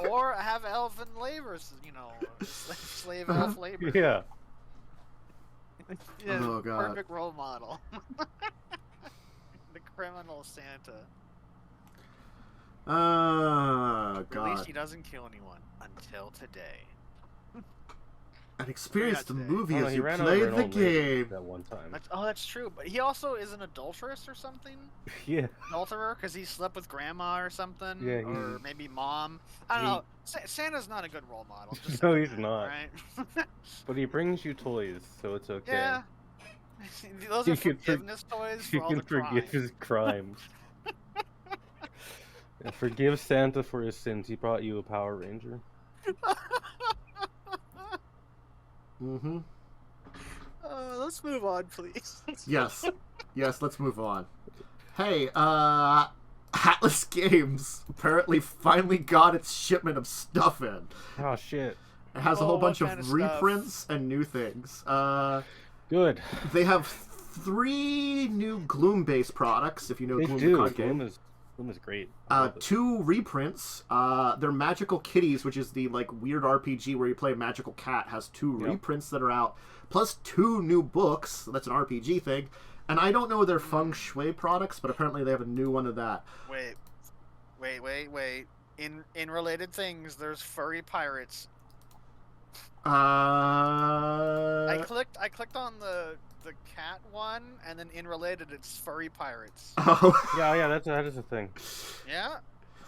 Or have elven labor, slave elf labor. Yeah. Oh, God. Perfect role model. The criminal Santa. Oh, At least God. he doesn't kill anyone until today. And experience the today. movie as He you ran play over an the old lady game. that one time. That's true. But he also is an adulteress or something? Yeah. Adulterer? Because he slept with grandma or something? Yeah, or maybe mom? I don't know. Santa's not a good role model. Just No, saying he's that, not. Right? But he brings you toys, so it's okay. Yeah. Those You are can forgiveness toys for You all can the forgive crimes. his crimes. Yeah, forgive Santa for his sins. He brought you a Power Ranger. Mm-hmm. Let's move on, please. Yes. Yes, let's move on. Hey, Atlas Games apparently finally got its shipment of stuff in. Oh, shit. It has a whole bunch what kind of of stuff? reprints and new things. Good. They have 3 new Gloom-based products, if you know They Gloom do. the card Gloom game. is Gloom is great. I love it. 2 reprints. They're Magical Kitties, which is the like weird RPG where you play a magical cat, has 2 reprints that are out, plus 2 new books. That's an RPG thing. And I don't know their feng shui products, but apparently they have a new one of that. Wait. In related things, there's furry pirates. I clicked on the cat one, and then in related, it's furry pirates. Oh. Yeah, that is a thing. Yeah.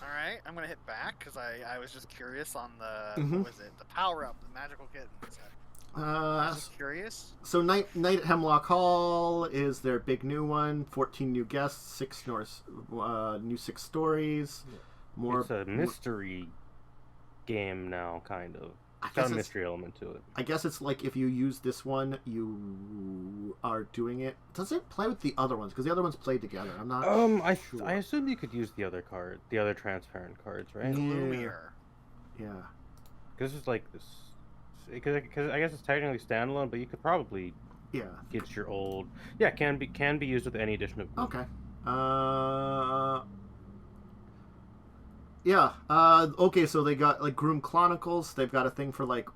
All right, I'm gonna hit back because I was just curious on the what was it? The power up, the magical kitten. I was just curious. So Night at Hemlock Hall is their big new one. 14 new guests, 6 new 6 stories. More. It's a mystery game now, kind of. I It's got a mystery element to it. I guess it's like if you use this one, you are doing it. Does it play with the other ones? Because the other ones play together. I'm not. Sure. I assume you could use the other card, the other transparent cards, right? Yeah. Because it's like this. Because I guess it's technically standalone, but you could probably get your old. Yeah, can be used with any edition of. Okay. Yeah. Okay, so they got like Groom Chronicles. They've got a thing for like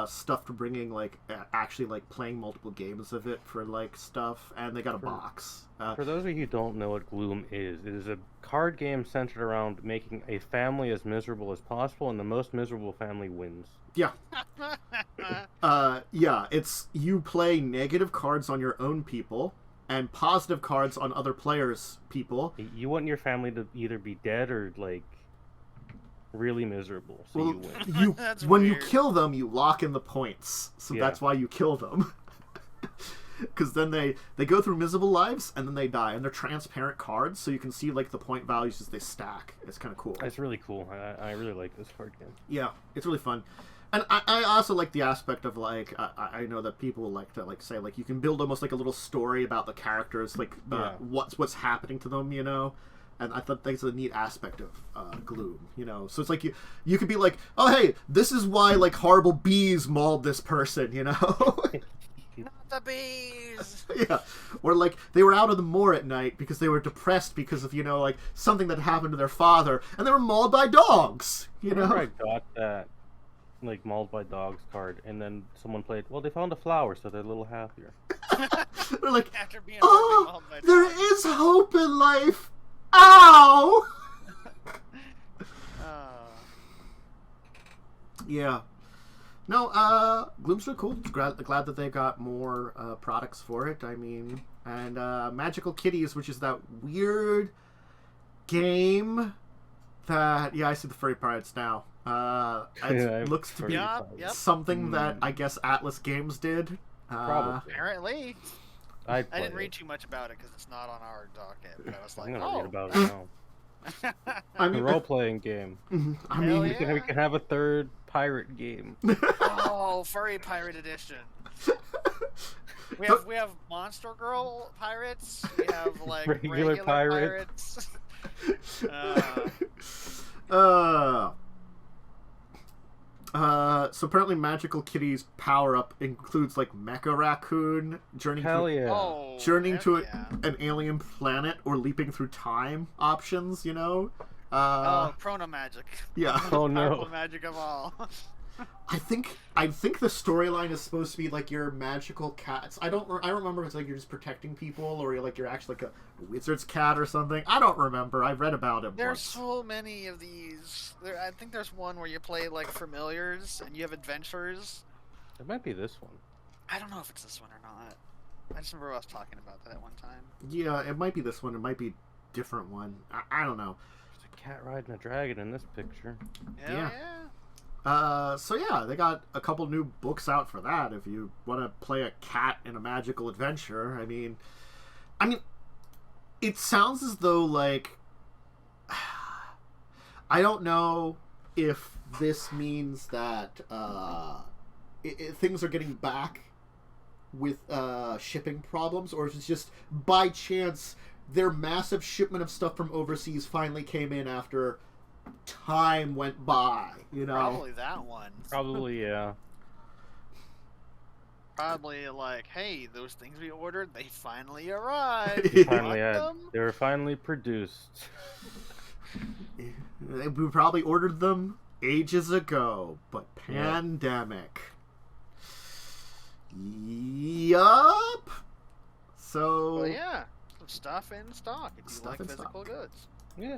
stuff for bringing like actually like playing multiple games of it for like stuff, and they got a box. For those of you who don't know what Gloom is, it is a card game centered around making a family as miserable as possible, and the most miserable family wins. Yeah. Yeah. It's you play negative cards on your own people and positive cards on other players' people. You want your family to either be dead or like really miserable, so you win. When you kill them, you lock in the points, so that's why you kill them. Because then they go through miserable lives and then they die, and they're transparent cards, so you can see like the point values as they stack. It's kind of cool. It's really cool. I really like this card game. Yeah, it's really fun. And I also like the aspect of like I know that people like to like say like you can build almost like a little story about the characters, like what's happening to them, you know. And I thought that's a neat aspect of Gloom, you know. So it's like you could be like, oh hey, this is why like horrible bees mauled this person, you know. Not the bees. Yeah, or like they were out on the moor at night because they were depressed because of like something that happened to their father, and they were mauled by dogs, you know. I got that. Like mauled by dogs card, and then someone played. Well, they found a flower, so they're a little happier. They're like, oh, there is hope in life. Ow! Yeah. No, Gloom's really cool. Glad that they got more products for it. I mean, and Magical Kitties, which is that weird game that I see the furry pirates now. It looks to be something that I guess Atlas Games did. Probably. Apparently. I didn't read too much about it because it's not on our docket. But I was like, I'm gonna read about it now. I mean, a role-playing game. I mean, we can have a third pirate game. Oh, furry pirate edition. We have Monster Girl pirates. We have like regular pirates. So apparently Magical Kitties power-up includes like Mecha Raccoon journeying to an alien planet or leaping through time options, you know? Chrono Magic. Yeah. Oh no. Powerful magic of all. I think the storyline is supposed to be like your magical cats. I don't remember if it's like you're just protecting people or you're actually like a wizard's cat or something. I don't remember. I've read about it. There's so many of these. I think there's one where you play like familiars and you have adventures. It might be this one. I don't know if it's this one or not. I just remember us talking about that at one time. Yeah, it might be this one. It might be a different one. I don't know. There's a cat riding a dragon in this picture. Yeah. So yeah, they got a couple new books out for that. If you want to play a cat in a magical adventure, I mean, it sounds as though like I don't know if this means that things are getting back with shipping problems, or if it's just by chance their massive shipment of stuff from overseas finally came in after time went by, you know. Probably that one. Probably, yeah. Probably like, hey, those things we ordered, they finally arrived. They were finally produced. We probably ordered them ages ago, but pandemic. Yup. So. Well, yeah, some stuff in stock if you Stuff like in physical stock. goods. Yeah.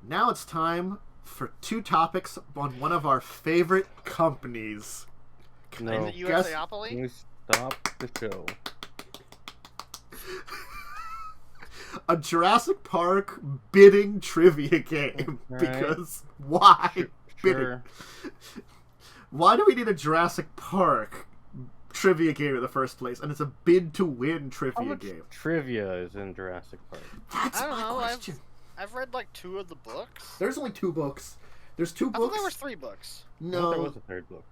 Now it's time for 2 topics on one of our favorite companies. No. Is it Guess- USAopoly? Can we stop the show? A Jurassic Park bidding trivia game. Right. Because why? Bidding. Sure. Why do we need a Jurassic Park trivia game in the first place? And it's a bid to win How trivia much game. trivia is in Jurassic Park? That's I don't my know. question. I've read like 2 of the books. There's only 2 books. There's 2 I thought books. there was 3 books. I thought there No. was a third book.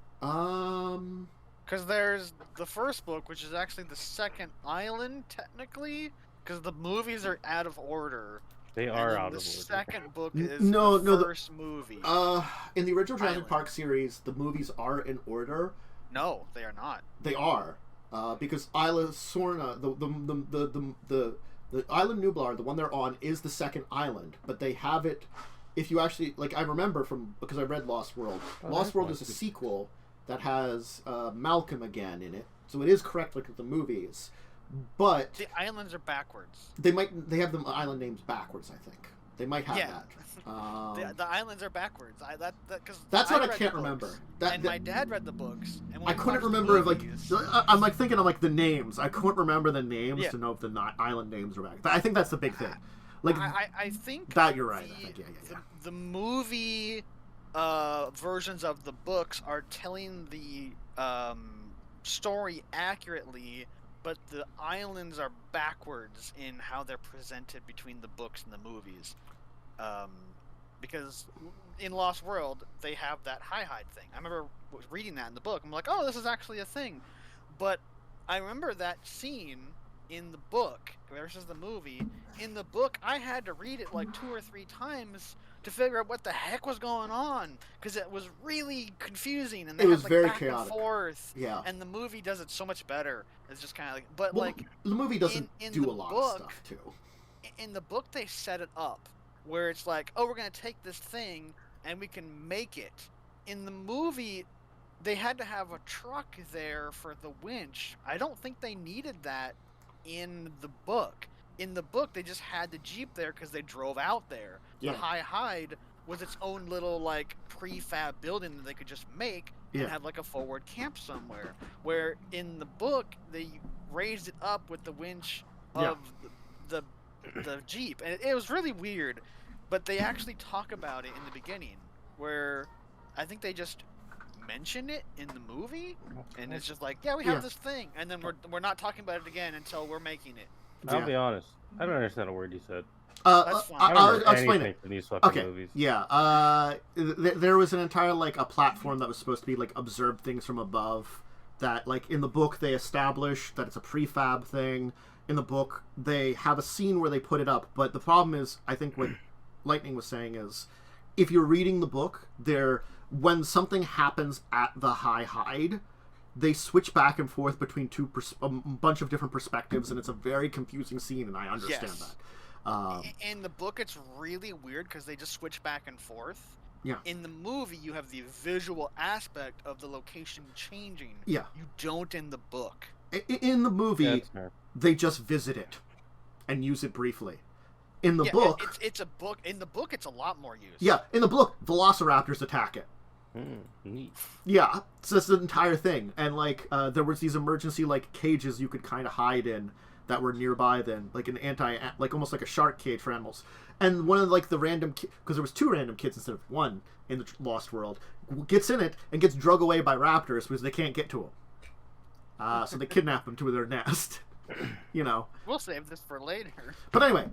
Because there's the first book, which is actually the second island, technically. Because the movies are out of order. They And are then out of the order. second book N- is no, the no, the- first movie. In the original Jurassic Island. Park series, the movies are in order. No, they are not. They are, because Isla Sorna, the island Nublar, the one they're on, is the second island. But they have it. If you actually like, I remember because I read Lost World. Oh, Lost that's World is a nice. sequel that has Malcolm again in it, so it is correct like the movies. But The islands are backwards. they have the island names backwards. I think they might have Yeah. that. The islands are backwards. Cause That's I what I read can't the books, remember. That- and that- my dad read the books. And when I we couldn't watched the remember if like movies- I'm like thinking of like the names. I couldn't remember the names Yeah. to know if the island names are back. I think that's the big thing. Like I think that you're right. I think yeah. The movie versions of the books are telling the story accurately, but the islands are backwards in how they're presented between the books and the movies. Because in Lost World, they have that hide thing. I remember reading that in the book. I'm like, oh, this is actually a thing. But I remember that scene in the book versus the movie. In the book, I had to read it like 2 or 3 times to figure out what the heck was going on, because it was really confusing, and they It had was like very back chaotic. and forth. Yeah. And the movie does it so much better. It's just kind of like, but Well, like the movie doesn't in do the a lot book- of stuff too. in the book they set it up where it's like, oh, we're gonna take this thing and we can make it. In the movie, they had to have a truck there for the winch. I don't think they needed that in the book. In the book, they just had the Jeep there because they drove out there. Yeah. The High Hide was its own little like prefab building that they could just make Yeah. and have like a forward camp somewhere. Where in the book, they raised it up with the winch Yeah. of the Jeep, and it was really weird. But they actually talk about it in the beginning, where I think they just mention it in the movie, and it's just like, yeah, we have Yeah. this thing, and then we're not talking about it again until we're making it. I'll be honest. I don't understand a word you said. That's fine. I don't I'll remember explain anything it. from these fucking Okay. movies. Yeah. There was an entire like a platform that was supposed to be like observe things from above. That like in the book they establish that it's a prefab thing. In the book they have a scene where they put it up, but the problem is, I think what Lightning was saying is, if you're reading the book, when something happens at the High Hide, they switch back and forth between a bunch of different perspectives, and it's a very confusing scene, and I understand Yes. that. In the book, it's really weird because they just switch back and forth. Yeah. In the movie, you have the visual aspect of the location changing. Yeah. You don't in the book. In the movie, Yeah, that's fair. they just visit it and use it briefly. In the Yeah, book, it's a book. In the book, it's a lot more used. yeah, in the book, velociraptors attack it. Neat. Yeah, so that's the entire thing. And like, there was these emergency like cages you could kind of hide in that were nearby. Then, like like almost like a shark cage for animals. And one of like the random because there was 2 random kids instead of 1 in the Lost World, gets in it and gets drug away by raptors because they can't get to him. So they kidnap him to their nest. You know. We'll save this for later. But anyway,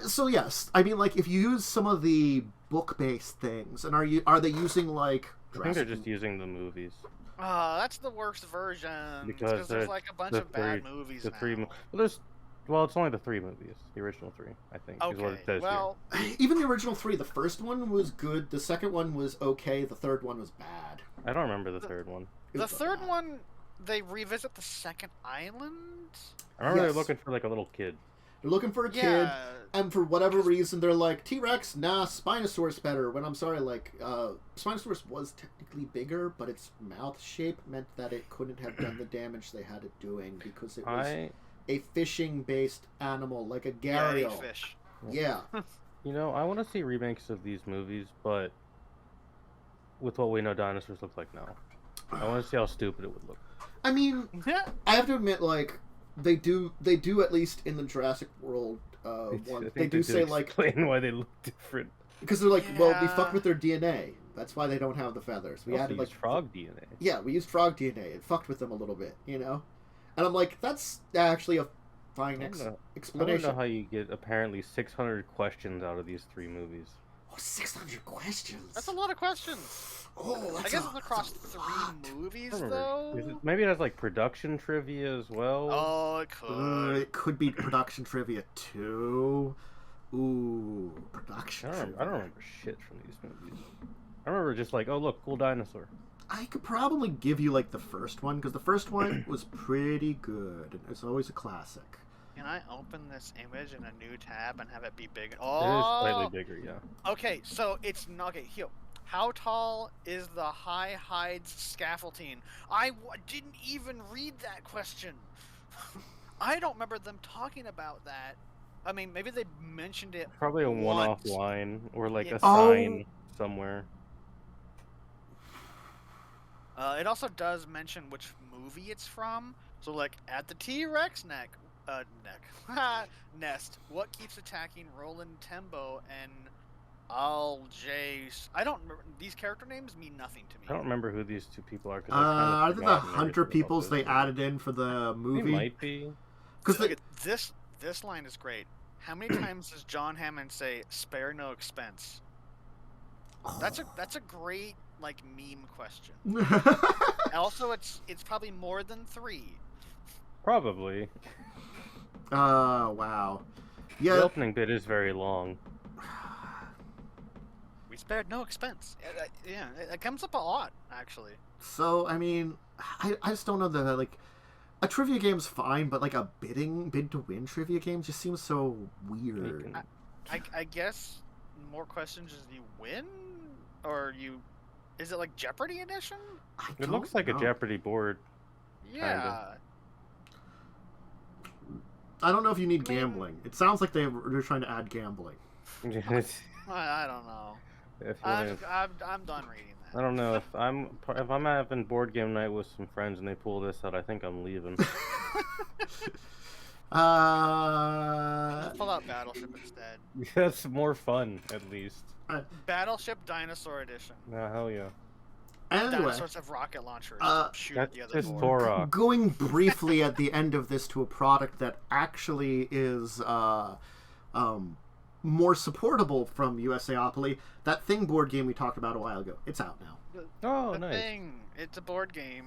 so yes, I mean, like, if you use some of the book-based things, and are they using like? I think they're just using the movies. That's the worst version. Because there's like a bunch the of bad three- movies The now. 3 well, it's only the 3 movies. The original 3, I think, is what Okay, it says well, Even the original 3, the first one was good, the second one was okay, the third one was bad. here. I don't remember the 3rd one. It the was third bad. one, they revisit the second island. I remember Yes. they're looking for like a little kid. They're looking for a kid, Yeah. and for whatever reason, they're like, T-Rex, nah, Spinosaurus better. When I'm sorry, like, Spinosaurus was technically bigger, but its mouth shape meant that it couldn't have done the damage they had it doing because it was a fishing-based animal, like a gharial. Yeah, fish. Yeah. You know, I want to see remakes of these movies, but with what we know dinosaurs look like now. I want to see how stupid it would look. I mean, I have to admit, like, they do at least in the Jurassic World one. They do say, like... explain why they look different. Because they're like, well, we fucked with their DNA. That's why they don't have the feathers. We added, like... frog DNA. Yeah, we used frog DNA. It fucked with them a little bit, you know? And I'm like, that's actually a fine explanation. I don't know how you get apparently 600 questions out of these 3 movies. Oh, 600 questions? That's a lot of questions. Oh, I guess it's across 3 movies, though. Maybe it has like production trivia as well. Oh, it could. It could be production trivia too. Ooh, production trivia. I don't remember shit from these movies. I remember just like, oh look, cool dinosaur. I could probably give you like the first one, because the first one was pretty good. And it's always a classic. Can I open this image in a new tab and have it be big? It is Oh! slightly bigger, yeah. Okay, so it's not... Okay, here. How tall is the high hides scaffolding? I didn't even read that question. I don't remember them talking about that. I mean, maybe they mentioned it Probably a one-off once. line, or like Yeah. a sign somewhere. It also does mention which movie it's from. So, like, at the T-Rex nest, what keeps attacking Roland Tembo and Aljace? I don't remember. These character names mean nothing to me. I don't remember who these 2 people are. Are they the hunter peoples they added in for the movie? They might be. Because this line is great. How many times does John Hammond say "spare no expense"? That's a great like meme question. Also, it's probably more than 3. Probably. Wow. Yeah. The opening bit is very long. We spared no expense. Yeah, it comes up a lot actually. So I mean, I just don't know that like a trivia game's fine, but like a bid to win trivia game just seems so weird. I guess more questions as you win, or you. Is it like Jeopardy edition? It looks like a Jeopardy board. Yeah. Kinda. I don't know if you need gambling. It sounds like they're trying to add gambling. I don't know. I'm done reading that. I don't know if I'm having board game night with some friends and they pull this out. I think I'm leaving. Just pull out Battleship instead. That's more fun, at least. Battleship Dinosaur Edition. Oh, hell yeah. Anyway, dinosaurs have rocket launchers. Shoot that's the other just board. Torah. Going briefly at the end of this to a product that actually is more supportable from USAopoly, that Thing board game we talked about a while ago. It's out now. Oh, The nice. Thing. It's a board game.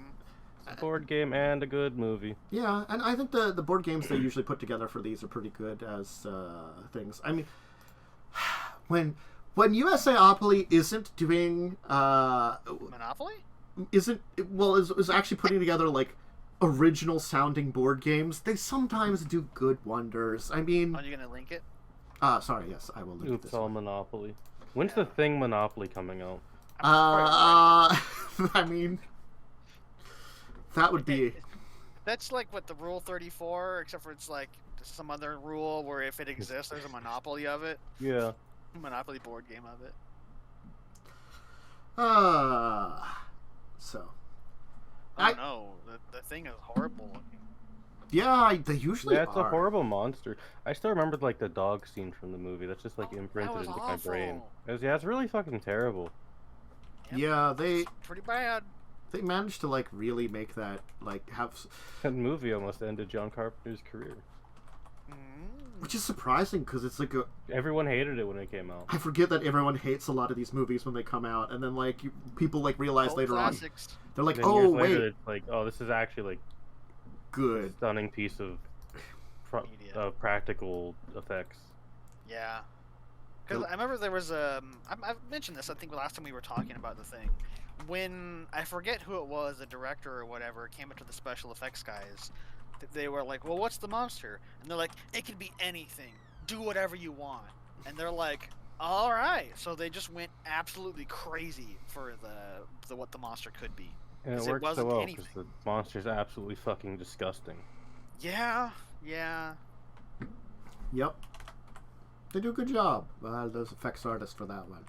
It's a board game and a good movie. Yeah, and I think the board games they usually put together for these are pretty good as things. I mean, when USAopoly isn't doing Monopoly? is actually putting together like original sounding board games, they sometimes do good wonders. I mean, Are you gonna link it? Sorry, yes, I will link Oops, this all one. Monopoly. When's the Thing Monopoly coming out? I mean, that would be. That's like what the Rule 34, except for it's like some other rule where if it exists, there's a monopoly of it. Yeah. Monopoly board game of it. So. I don't know. The Thing is horrible looking. Yeah, they usually Yeah, it's are. a horrible monster. I still remember like the dog scene from the movie. That's just like imprinted was into my brain. awful. It's really fucking terrible. Yeah, they It's pretty bad. managed to like really make that like have, That movie almost ended John Carpenter's career. which is surprising because it's like Everyone hated it when it came out. I forget that everyone hates a lot of these movies when they come out, and then like people like realize Cult later classics. on they're like, Then oh years wait, later, it's like, oh, this is actually like a good. stunning piece of Media. practical effects. Yeah. Because I remember there was I've mentioned this, I think, the last time we were talking about the Thing. When, I forget who it was, the director or whatever, came up to the special effects guys, they were like, well, what's the monster? And they're like, it can be anything. Do whatever you want. And they're like, all right. So they just went absolutely crazy for the what the monster could be. And it works so well because the monster's absolutely fucking disgusting. Yeah. Yep. They do a good job. Those effects artists for that one.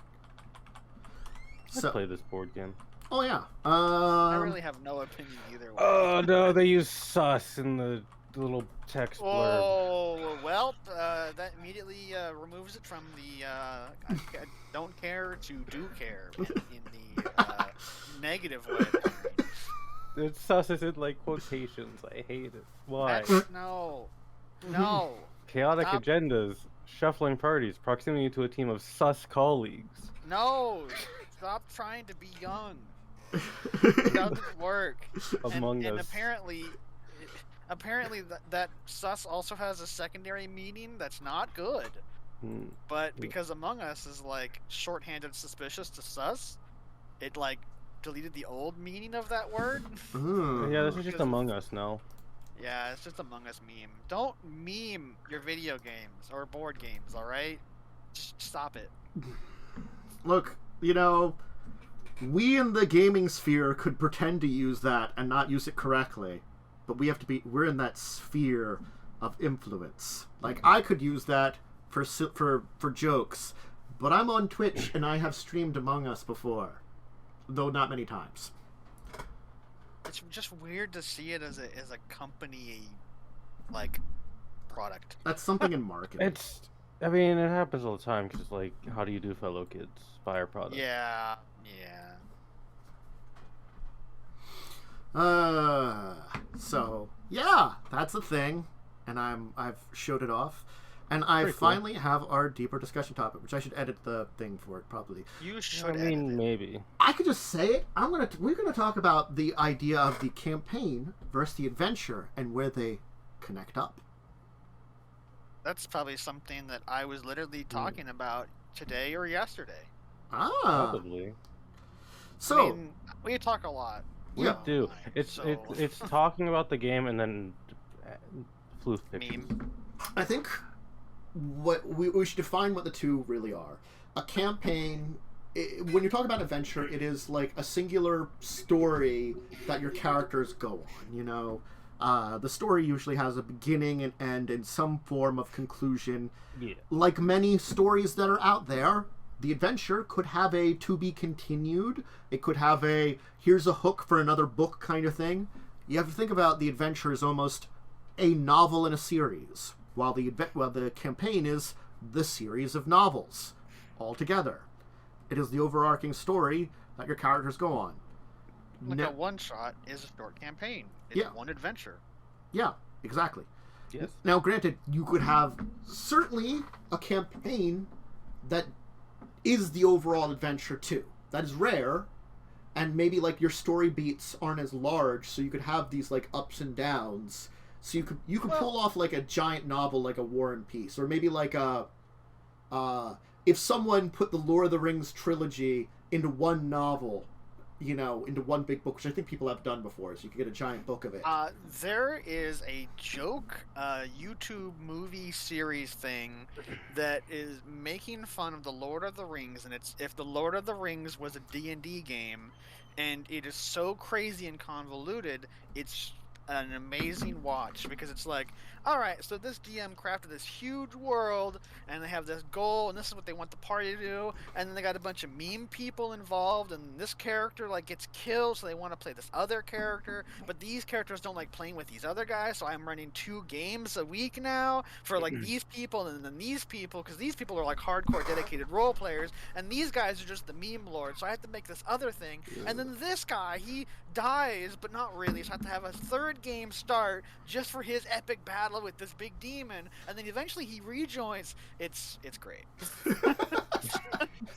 I'd play this board game. Oh yeah. I really have no opinion either way. Oh no, they use sus in the little text blurb. Oh well, that immediately removes it from the I don't care to do care in the negative way. It's sus is in like quotations. I hate it. Why? No. Chaotic Stop. agendas, shuffling parties, proximity to a team of sus colleagues. No. Stop trying to be young. It doesn't work. Among and Us. apparently that sus also has a secondary meaning that's not good. But because Among Us is like shorthanded suspicious to sus, it like deleted the old meaning of that word. Yeah, this is just Among Us now. Yeah, it's just Among Us meme. Don't meme your video games or board games, alright? Just stop it. Look, we in the gaming sphere could pretend to use that and not use it correctly, but we're in that sphere of influence. Like, I could use that for jokes, but I'm on Twitch and I have streamed Among Us before, though not many times. It's just weird to see it as a company, like, product. That's something in marketing. It happens all the time because, like, how do you do fellow kids? Buy our product. Yeah. So yeah, that's a thing, and I've showed it off, and I finally have our deeper discussion topic, which I should edit the thing for it probably. You should. Maybe. I could just say it. We're gonna talk about the idea of the campaign versus the adventure and where they connect up. That's probably something that I was literally talking about today or yesterday. Probably. So I mean, we talk a lot. We do. It's talking about the game and then floof pictures. I think what we should define what the two really are. A campaign, when you're talking about adventure, it is like a singular story that your characters go on. The story usually has a beginning and end and some form of conclusion. Yeah. Like many stories that are out there, the adventure could have a to be continued. It could have a here's a hook for another book kind of thing. You have to think about the adventure as almost a novel in a series, while the campaign is the series of novels all together. It is the overarching story that your characters go on. Like a one-shot is a short campaign. It's one adventure. Yeah, exactly. Yes. Now, granted, you could have certainly a campaign that is the overall adventure too. That is rare, and maybe like your story beats aren't as large, so you could have these like ups and downs. So you could pull off like a giant novel like a War and Peace, or maybe like if someone put the Lord of the Rings trilogy into one novel, into one big book, which I think people have done before, so you could get a giant book of it. There is a joke YouTube movie series thing that is making fun of the Lord of the Rings, and it's if the Lord of the Rings was a D&D game, and it is so crazy and convoluted, it's an amazing watch, because it's like, alright, so this DM crafted this huge world, and they have this goal, and this is what they want the party to do, and then they got a bunch of meme people involved, and this character like gets killed, so they want to play this other character, but these characters don't like playing with these other guys, so I'm running 2 games a week now for like these people, and then these people, because these people are like hardcore dedicated role players, and these guys are just the meme lords, so I have to make this other thing, and then this guy, he dies, but not really, so I have to have a 3rd game start just for his epic battle with this big demon, and then eventually he rejoins. It's great.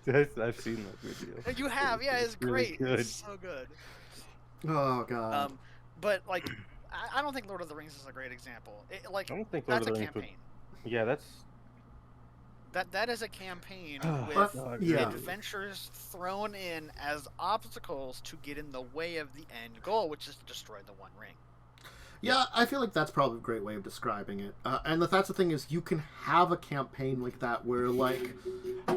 I've seen that video. You have, yeah, it's really great. Good. It's so good. Oh god. But like, I don't think Lord of the Rings is a great example. I don't think that's Lord of a the Rings campaign. Yeah, that's. That is a campaign But, with yeah. adventures thrown in as obstacles to get in the way of the end goal, which is to destroy the One Ring. Yeah, I feel like that's probably a great way of describing it. And that's the thing is, you can have a campaign like that where, like,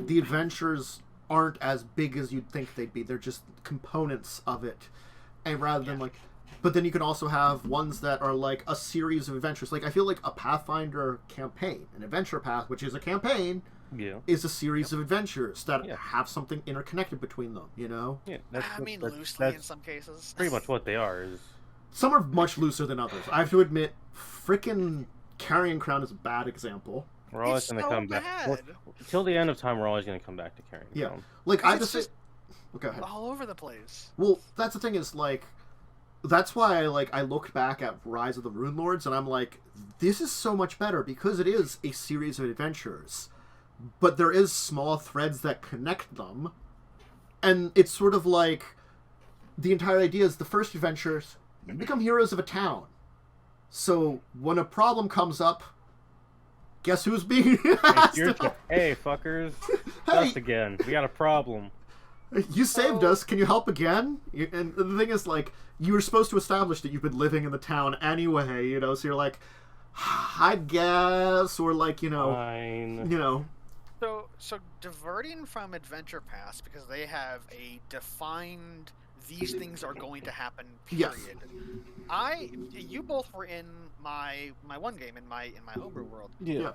the adventures aren't as big as you'd think they'd be. They're just components of it. And rather than, like... But then you can also have ones that are, like, a series of adventures. Like, I feel like a Pathfinder campaign, an adventure path, which is a campaign, is a series of adventures that have something interconnected between them, you know? Yeah, loosely in some cases. Pretty much what they are is... Some are much looser than others. I have to admit, frickin' Carrion Crown is a bad example. We're always going to come back. Till the end of time, we're always going to come back to Carrion Crown. Yeah. Like, I just... Go ahead. All over the place. Well, that's the thing is, like... That's why I looked back at Rise of the Rune Lords, and I'm like, this is so much better, because it is a series of adventures. But there is small threads that connect them. And it's sort of like... The entire idea is the first adventures... You become heroes of a town. So, when a problem comes up, guess who's being asked? Hey, fuckers. Us again. We got a problem. You saved us. Can you help again? And the thing is, like, you were supposed to establish that you've been living in the town anyway, you know, so you're like, I guess, or like, you know... Fine. You know... So diverting from adventure paths, because they have a defined... These things are going to happen. Period. Yes. You both were in my one game in my homebrew world. Yeah.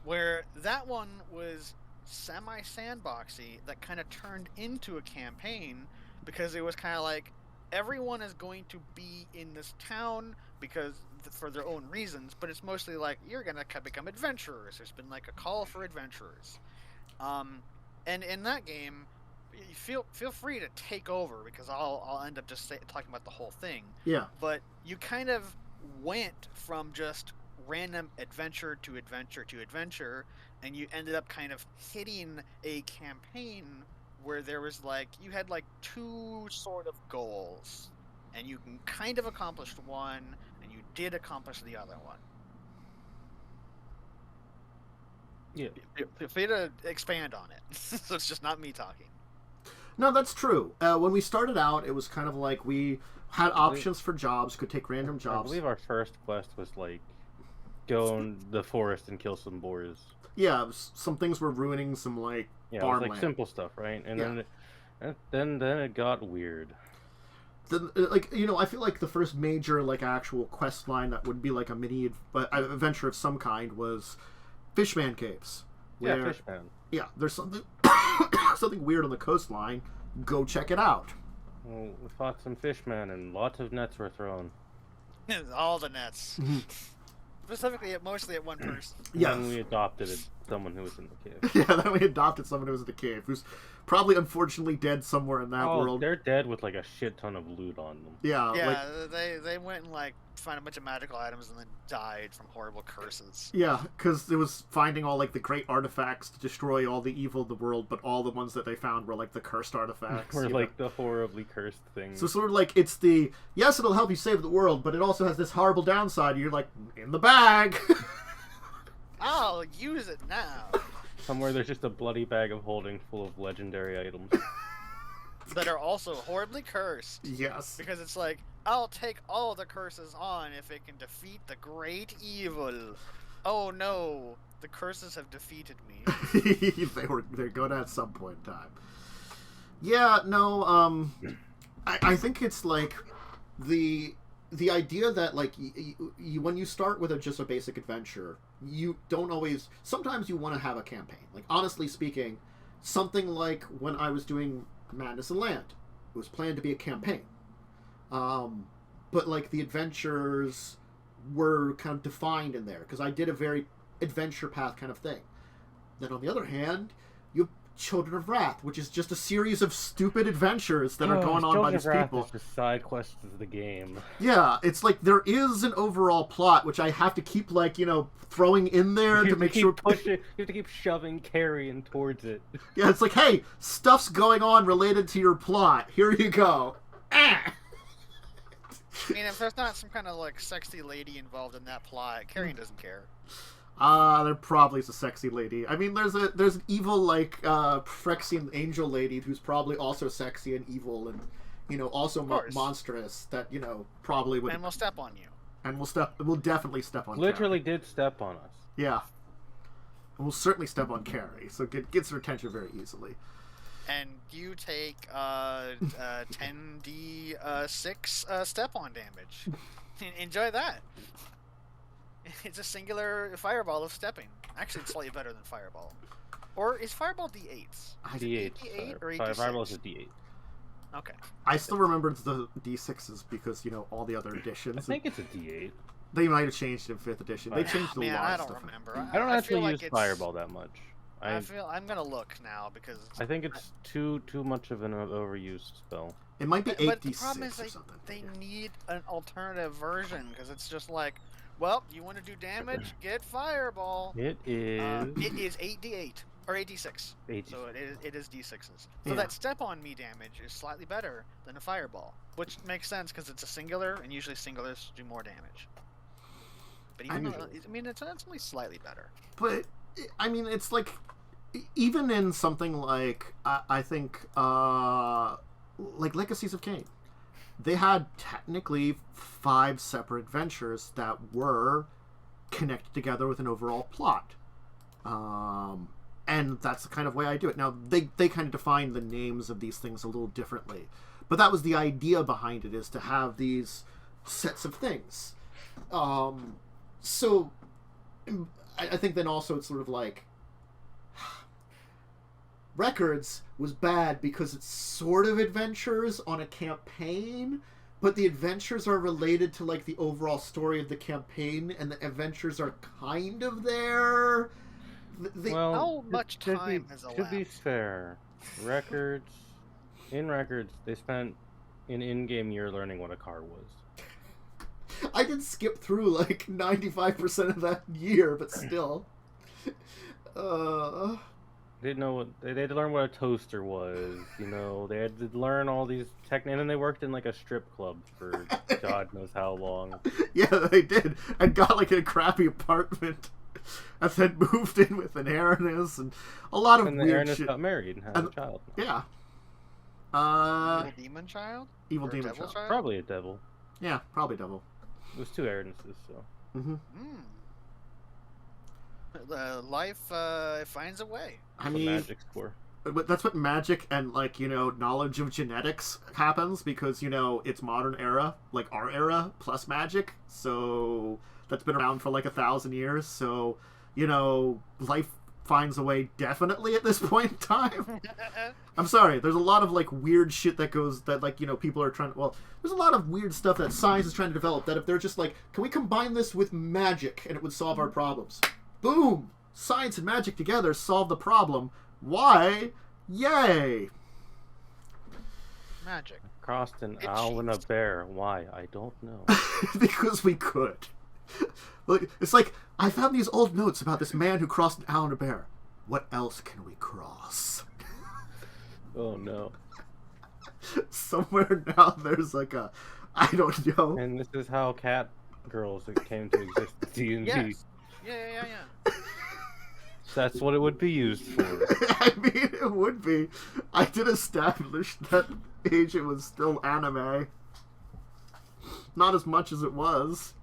Where that one was semi-sandboxy that kind of turned into a campaign because it was kind of like everyone is going to be in this town because for their own reasons, but it's mostly like you're gonna become adventurers. There's been like a call for adventurers, and in that game. Feel free to take over because I'll end up just talking about the whole thing. Yeah. But you kind of went from just random adventure to adventure to adventure, and you ended up kind of hitting a campaign where there was like you had like two sort of goals, and you kind of accomplished one, and you did accomplish the other one. Yeah. Feel free to expand on it. So it's just not me talking. No, that's true. When we started out, it was kind of like we had options for jobs, could take random jobs. I believe our first quest was like go in the forest and kill some boars. Yeah, some things were ruining some like farmland. Like simple stuff, right? And then it got weird. Then, like, you know, I feel like the first major like actual quest line that would be like a mini adventure of some kind was Fishman Caves. Where, Fishman. Yeah, there's something something weird on the coastline. Go check it out. Well, we fought some fishmen and lots of nets were thrown. All the nets. Specifically, mostly at one person. Yeah. And we adopted someone who was in the cave. Yeah, then we adopted someone who was in the cave, who's probably unfortunately dead somewhere in that world. They're dead with like a shit ton of loot on them. Yeah. Yeah, like, they went and like found a bunch of magical items and then died from horrible curses. Yeah, because it was finding all like the great artifacts to destroy all the evil of the world, but all the ones that they found were like the cursed artifacts. Were like the horribly cursed things. So sort of like it's the yes, it'll help you save the world, but it also has this horrible downside. You're like in the bag. I'll use it now. Somewhere there's just a bloody bag of holding full of legendary items. That are also horribly cursed. Yes. Because it's like, I'll take all the curses on if it can defeat the great evil. Oh no, the curses have defeated me. They're gonna at some point in time. Yeah, no, I think it's like the idea that like you when you start with just a basic adventure, you don't always. Sometimes you want to have a campaign. Like honestly speaking, something like when I was doing Madness and Land, it was planned to be a campaign, but like the adventures were kind of defined in there because I did a very adventure path kind of thing. Then on the other hand, you have Children of Wrath, which is just a series of stupid adventures that are going on by these people. Is the side quests of the game. Yeah, it's like there is an overall plot which I have to keep like throwing in there to make sure. You have to keep shoving Carrion towards it. Yeah, it's like, hey, stuff's going on related to your plot. Here you go. Ah! I mean, if there's not some kind of like sexy lady involved in that plot, Carrion doesn't care. There probably is a sexy lady. I mean, there's an evil like Phyrexian angel lady who's probably also sexy and evil and also monstrous that probably would. And will step on you. And we'll definitely step on Literally Carrie. did step on us. Yeah. And we'll certainly step on Carrie, so it gets her attention very easily. And you take 10d6 step-on damage. Enjoy that. It's a singular fireball of stepping. Actually, it's slightly better than fireball. Or is fireball d8s? D8. D8 or d6? Fireball is a D8. Okay. I still remember the D6s because, all the other editions. I think it's a D8. They might have changed in 5th edition. They changed a lot I of don't stuff. remember. I don't actually feel use like fireball that much. I'm gonna look now because I think it's too much of an overused spell. It might be But 8d6 the problem is or something. they need an alternative version because it's just like, well, you want to do damage? Get fireball. It is. It is 8d8 or 8d6. 8d6. So it is d6s. So Yeah. that step on me damage is slightly better than a fireball, which makes sense because it's a singular, and usually singulars do more damage. But even though, it's only slightly better. But, it's like, even in something like, I think, like Legacies of Kain, they had technically 5 separate adventures that were connected together with an overall plot. And that's the kind of way I do it. Now, they kind of define the names of these things a little differently. But that was the idea behind it, is to have these sets of things. So, I think then also it's sort of like, Records was bad because it's sort of adventures on a campaign, but the adventures are related to, like, the overall story of the campaign, and the adventures are kind of there. How much time has elapsed? To be fair, in Records, they spent an in-game year learning what a car was. I did skip through, like, 95% of that year, but still. They didn't know what they had to learn what a toaster was. They had to learn all these and then they worked in like a strip club for God knows how long. Yeah, they did, and got like a crappy apartment, and then moved in with an Aranus and a lot of and weird Aranus shit. got married and had a child. Yeah. Evil demon child? Evil Or demon devil child. Probably a devil. Yeah, probably devil. It was 2 Aranuses, so. Mm-hmm. Life finds a way. I It's a mean, magic score. but that's what magic and, like, knowledge of genetics happens, because, it's modern era, like our era, plus magic, so that's been around for like 1,000 years, so, life finds a way definitely at this point in time. I'm sorry, there's a lot of, like, weird shit that goes, that, like, people are trying to, there's a lot of weird stuff that science is trying to develop, that if they're just like, can we combine this with magic and it would solve our problems? Boom! Science and magic together solve the problem. Why? Yay! Magic. Crossed an owl and a bear. Why? I don't know. Because we could. Look, it's like, I found these old notes about this man who crossed an owl and a bear. What else can we cross? Oh no. Somewhere now there's like a, I don't know. And this is how cat girls came to exist in D&D. Yes. Yeah. That's what it would be used for. I mean, it would be. I did establish that Agent was still anime. Not as much as it was.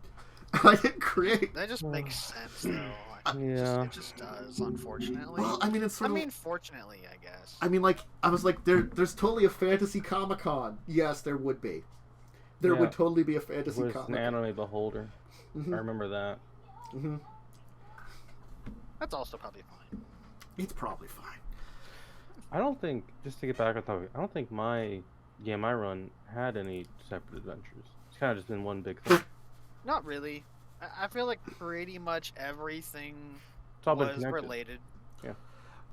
I didn't create. That just makes sense, though. Yeah. It just does, unfortunately. Well, I mean, it's sort of. Fortunately, I guess. I mean, like, I was like, there's totally a fantasy Comic-Con. Yes, there would be. There would totally be a fantasy It was Comic-Con. an anime beholder. Mm-hmm. I remember that. Mm-hmm. That's also probably fine. It's probably fine. I don't think, just to get back on topic, I don't think my run had any separate adventures. It's kind of just been one big thing. Not really. I feel like pretty much everything It's all been was connected. related. Yeah.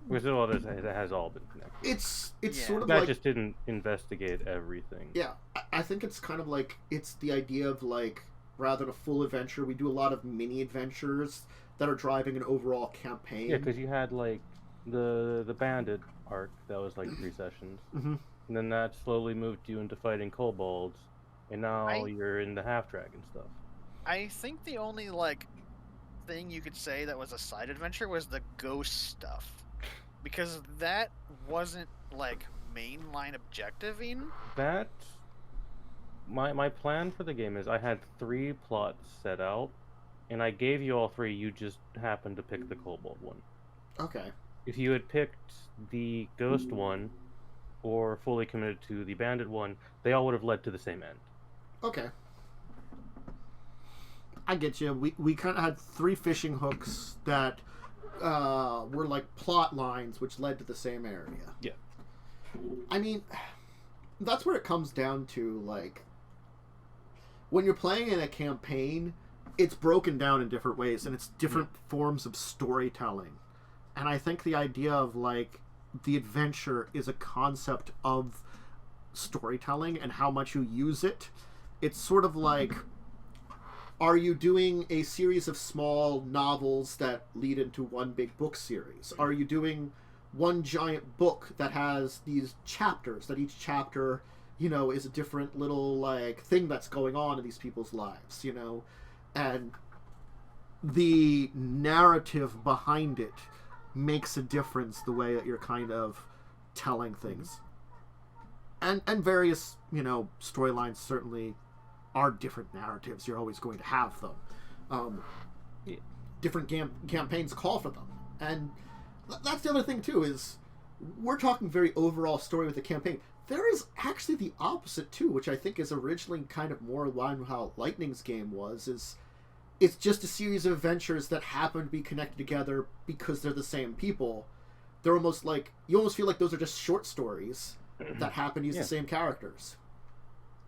Because it has all been connected. It's Yeah. sort of That like. just didn't investigate everything. Yeah, I think it's kind of like, it's the idea of, like, rather than a full adventure, we do a lot of mini adventures that are driving an overall campaign. Yeah, because you had, like, the bandit arc that was, like, 3 sessions. Mm-hmm. And then that slowly moved you into fighting kobolds. And now you're in the half-dragon stuff. I think the only, like, thing you could say that was a side adventure was the ghost stuff. Because that wasn't, like, mainline objectiving. That my plan for the game is I had 3 plots set out, and I gave you all 3. You just happened to pick the kobold one. Okay. If you had picked the ghost one, or fully committed to the bandit one, they all would have led to the same end. Okay. I get you. We kind of had 3 fishing hooks that were like plot lines which led to the same area. Yeah. I mean, that's where it comes down to, like, when you're playing in a campaign, it's broken down in different ways, and it's different forms of storytelling. And I think the idea of, like, the adventure is a concept of storytelling and how much you use it. It's sort of like, are you doing a series of small novels that lead into one big book series? Are you doing one giant book that has these chapters, that each chapter, you know, is a different little, like, thing that's going on in these people's lives, you know? And the narrative behind it makes a difference the way that you're kind of telling things. And various, you know, storylines certainly are different narratives. You're always going to have them. Different campaigns call for them. And that's the other thing, too, is we're talking very overall story with the campaign. There is actually the opposite, too, which I think is originally kind of more in line with how Lightning's game was, is it's just a series of adventures that happen to be connected together because they're the same people. They're almost like, you almost feel like those are just short stories that happen to use the same characters.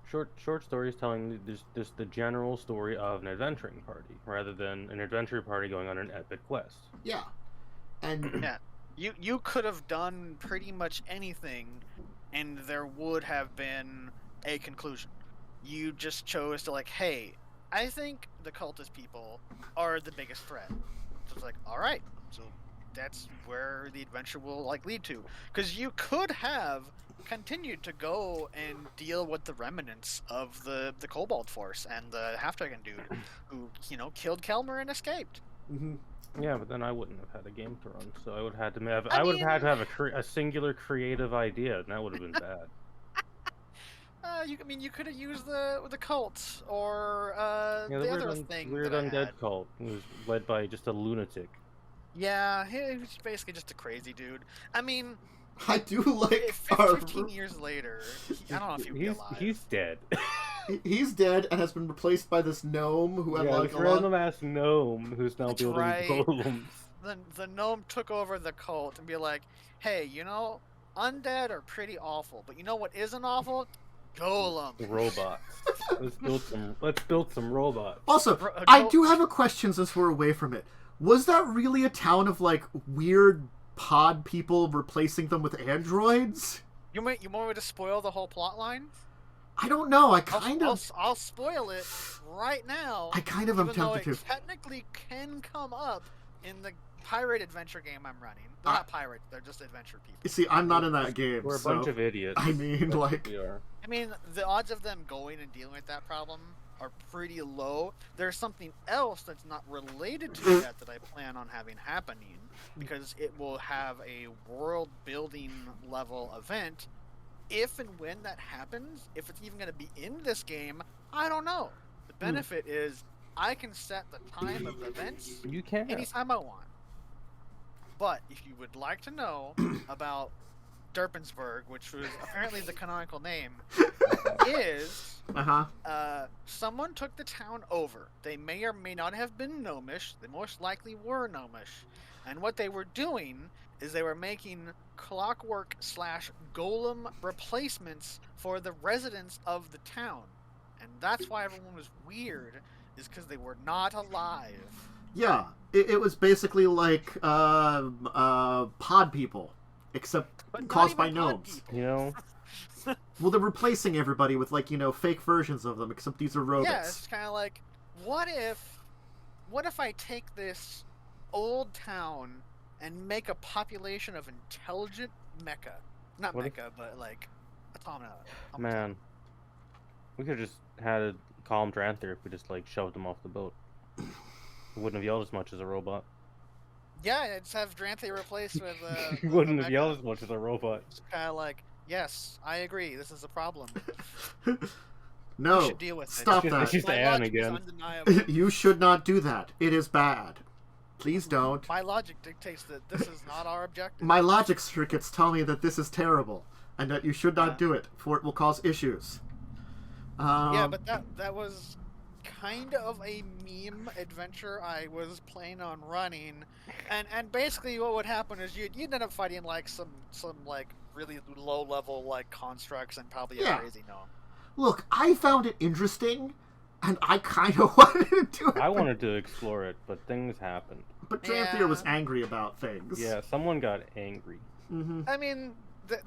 Short stories telling just the general story of an adventuring party, rather than an adventuring party going on an epic quest. Yeah. And yeah, you could have done pretty much anything, and there would have been a conclusion. You just chose to, like, hey, I think the cultist people are the biggest threat. So it's like, all right, so that's where the adventure will, like, lead to. Because you could have continued to go and deal with the remnants of the Kobold Force and the Half-Dragon dude who, you know, killed Kelmer and escaped. mm-hmm. Yeah, but then I wouldn't have had a game to run, so I would have had to have a singular creative idea, and that would have been bad. You could have used the cult or the other thing. Weird undead cult. It was led by just a lunatic. Yeah, he was basically just a crazy dude. I mean, I do like 15 years later. I don't know if he'd be alive. He's dead. He's dead and has been replaced by this gnome who had like a random ass gnome who's now building golems. The gnome took over the cult and be like, hey, you know, undead are pretty awful, but you know what isn't awful? Golem. Robots. Let's build some robots. Also, I do have a question since we're away from it. Was that really a town of, like, weird pod people replacing them with androids? You want me to spoil the whole plot line? I don't know. I'll spoil it right now. I kind of am tempted to. It technically can come up in the pirate adventure game I'm running. They're not pirates. They're just adventure people. You see, I'm not in that game. We're a bunch of idiots. I mean, like... We are. I mean, the odds of them going and dealing with that problem are pretty low. There's something else that's not related to that I plan on having happening, because it will have a world-building level event. If and when that happens, if it's even going to be in this game, I don't know. The benefit is I can set the time of events anytime I want. But if you would like to know about Derpensburg, which was apparently the canonical name, is someone took the town over. They may or may not have been gnomish. They most likely were gnomish. And what they were doing is they were making clockwork / golem replacements for the residents of the town. And that's why everyone was weird, is because they were not alive. Yeah, it was basically like pod people, except caused by gnomes. You know? Well, they're replacing everybody with, like, you know, fake versions of them, except these are robots. Yeah, it's kind of like, what if I take this old town and make a population of intelligent mecha? Not mecha, but, like, automata. Man, we could have just had a calm Dranther if we just, like, shoved them off the boat. It wouldn't have yelled as much as a robot. Yeah, just have Dranthe replaced with He wouldn't have yelled as much as a robot. It's kind of like, yes, I agree, this is a problem. No. You should deal with it. Stop that. It's just My Anne logic is again. undeniable. You should not do that. It is bad. Please don't. My logic dictates that this is not our objective. My logic circuits tell me that this is terrible and that you should not do it, for it will cause issues. Yeah, but that was kind of a meme adventure I was planning on running, and basically what would happen is you'd end up fighting like some like really low level like constructs and probably a crazy gnome. Look, I found it interesting, and I kind of wanted to do it. I wanted to explore it, but things happened. But Dramthir was angry about things. Yeah, someone got angry. Mm-hmm. I mean,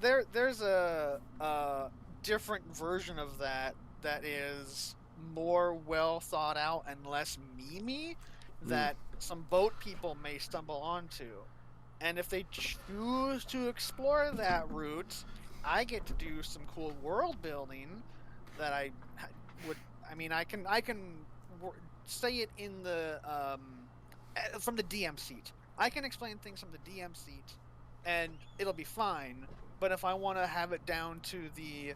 there's a different version of that is more well thought out and less memey that some boat people may stumble onto. And if they choose to explore that route, I get to do some cool world building that I can say it in the from the DM seat. I can explain things from the DM seat, and it'll be fine. But if I want to have it down to the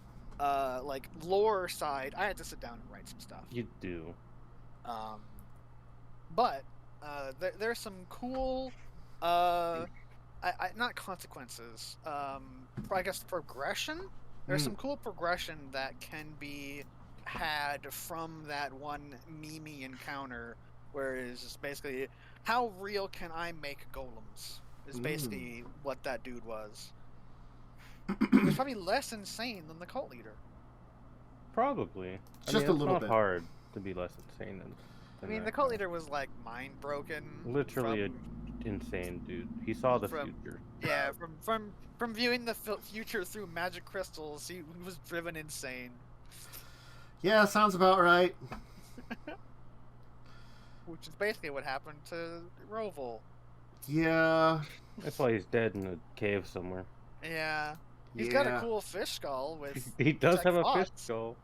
like lore side, I have to sit down and write some stuff. You do. But there's some cool, not consequences. I guess progression. There's some cool progression that can be had from that one memey encounter, where it's just basically how real can I make golems? Is basically what that dude was. He was probably less insane than the cult leader. Probably. Just a little it's bit. not hard to be less insane than I mean, the cult leader was like mind broken. Literally an insane dude. He saw the future. Yeah, from viewing the future through magic crystals, he was driven insane. Yeah, sounds about right. Which is basically what happened to Roval. Yeah. That's why he's dead in a cave somewhere. Yeah. He's got a cool fish skull with... He does have a fish thoughts. skull.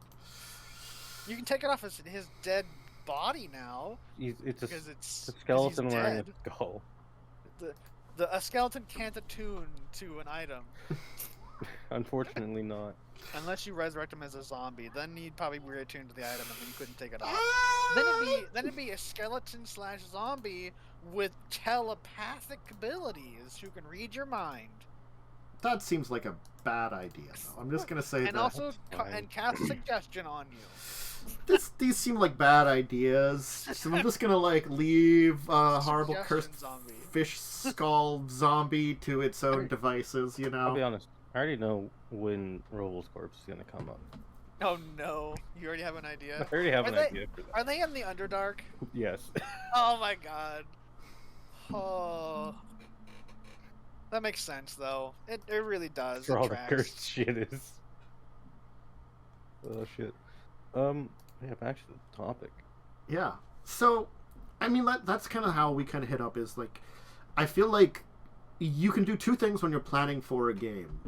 You can take it off his dead body now. It's a it's skeleton he's wearing dead. a skull. A skeleton can't attune to an item. Unfortunately not. Unless you resurrect him as a zombie, then he'd probably be reattuned to the item, and then you couldn't take it off. Then it'd be a skeleton/zombie with telepathic abilities who can read your mind. That seems like a bad idea, though. I'm just gonna say and that. also and cast suggestion on you. These seem like bad ideas. So I'm just gonna like leave horrible cursed zombie. fish skull zombie to its own devices. You know. I'll be honest. I already know when Roval's corpse is gonna come up. Oh no! You already have an idea. I already have an idea for that. Are they in the Underdark? Yes. Oh my god. Oh. That makes sense, though. It really does. For all tracks. the cursed shit is. Oh shit. Yeah, back to the topic. Yeah. So, I mean, that's kind of how we kind of hit up. Is like, I feel like you can do two things when you're planning for a game,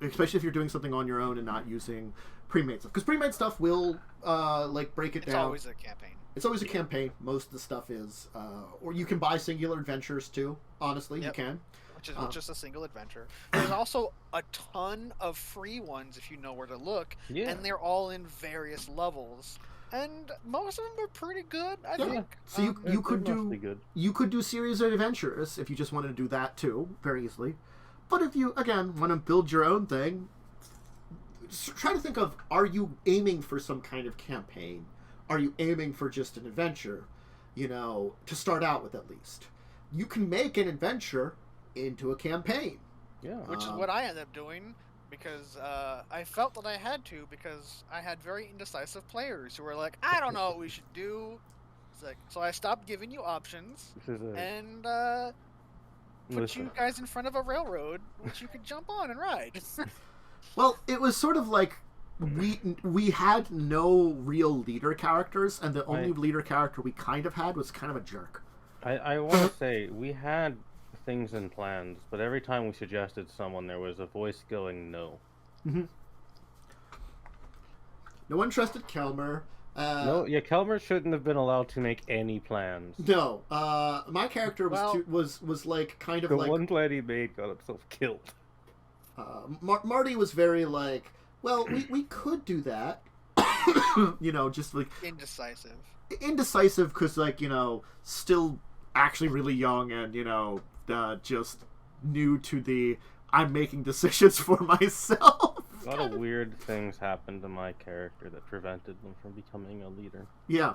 especially if you're doing something on your own and not using pre-made stuff. Because pre-made stuff will like break it down. It's always a campaign. It's always a campaign. Most of the stuff is, or you can buy singular adventures too. Honestly, you can. Which is just a single adventure. There's also a ton of free ones if you know where to look, and they're all in various levels. And most of them are pretty good, I think. So you could do series of adventures if you just wanted to do that too, very easily. But if you again want to build your own thing, try to think of: are you aiming for some kind of campaign? Are you aiming for just an adventure? You know, to start out with at least. You can make an adventure into a campaign. Yeah. Which is what I ended up doing. Because I felt that I had to, because I had very indecisive players who were like, I don't know what we should do. It's like, so I stopped giving you options and put you guys in front of a railroad, which you could jump on and ride. Well, it was sort of like we had no real leader characters, and the only leader character we kind of had was kind of a jerk. I want to say we had things and plans, but every time we suggested someone, there was a voice going no. Mm-hmm. No one trusted Kelmer. Kelmer shouldn't have been allowed to make any plans. No, my character was like kind of the like one plan he made got himself killed. Marty was very like, well, we could do that, just like Indecisive because like still actually really young and just new to the I'm making decisions for myself. A lot of weird things happened to my character that prevented them from becoming a leader. Yeah.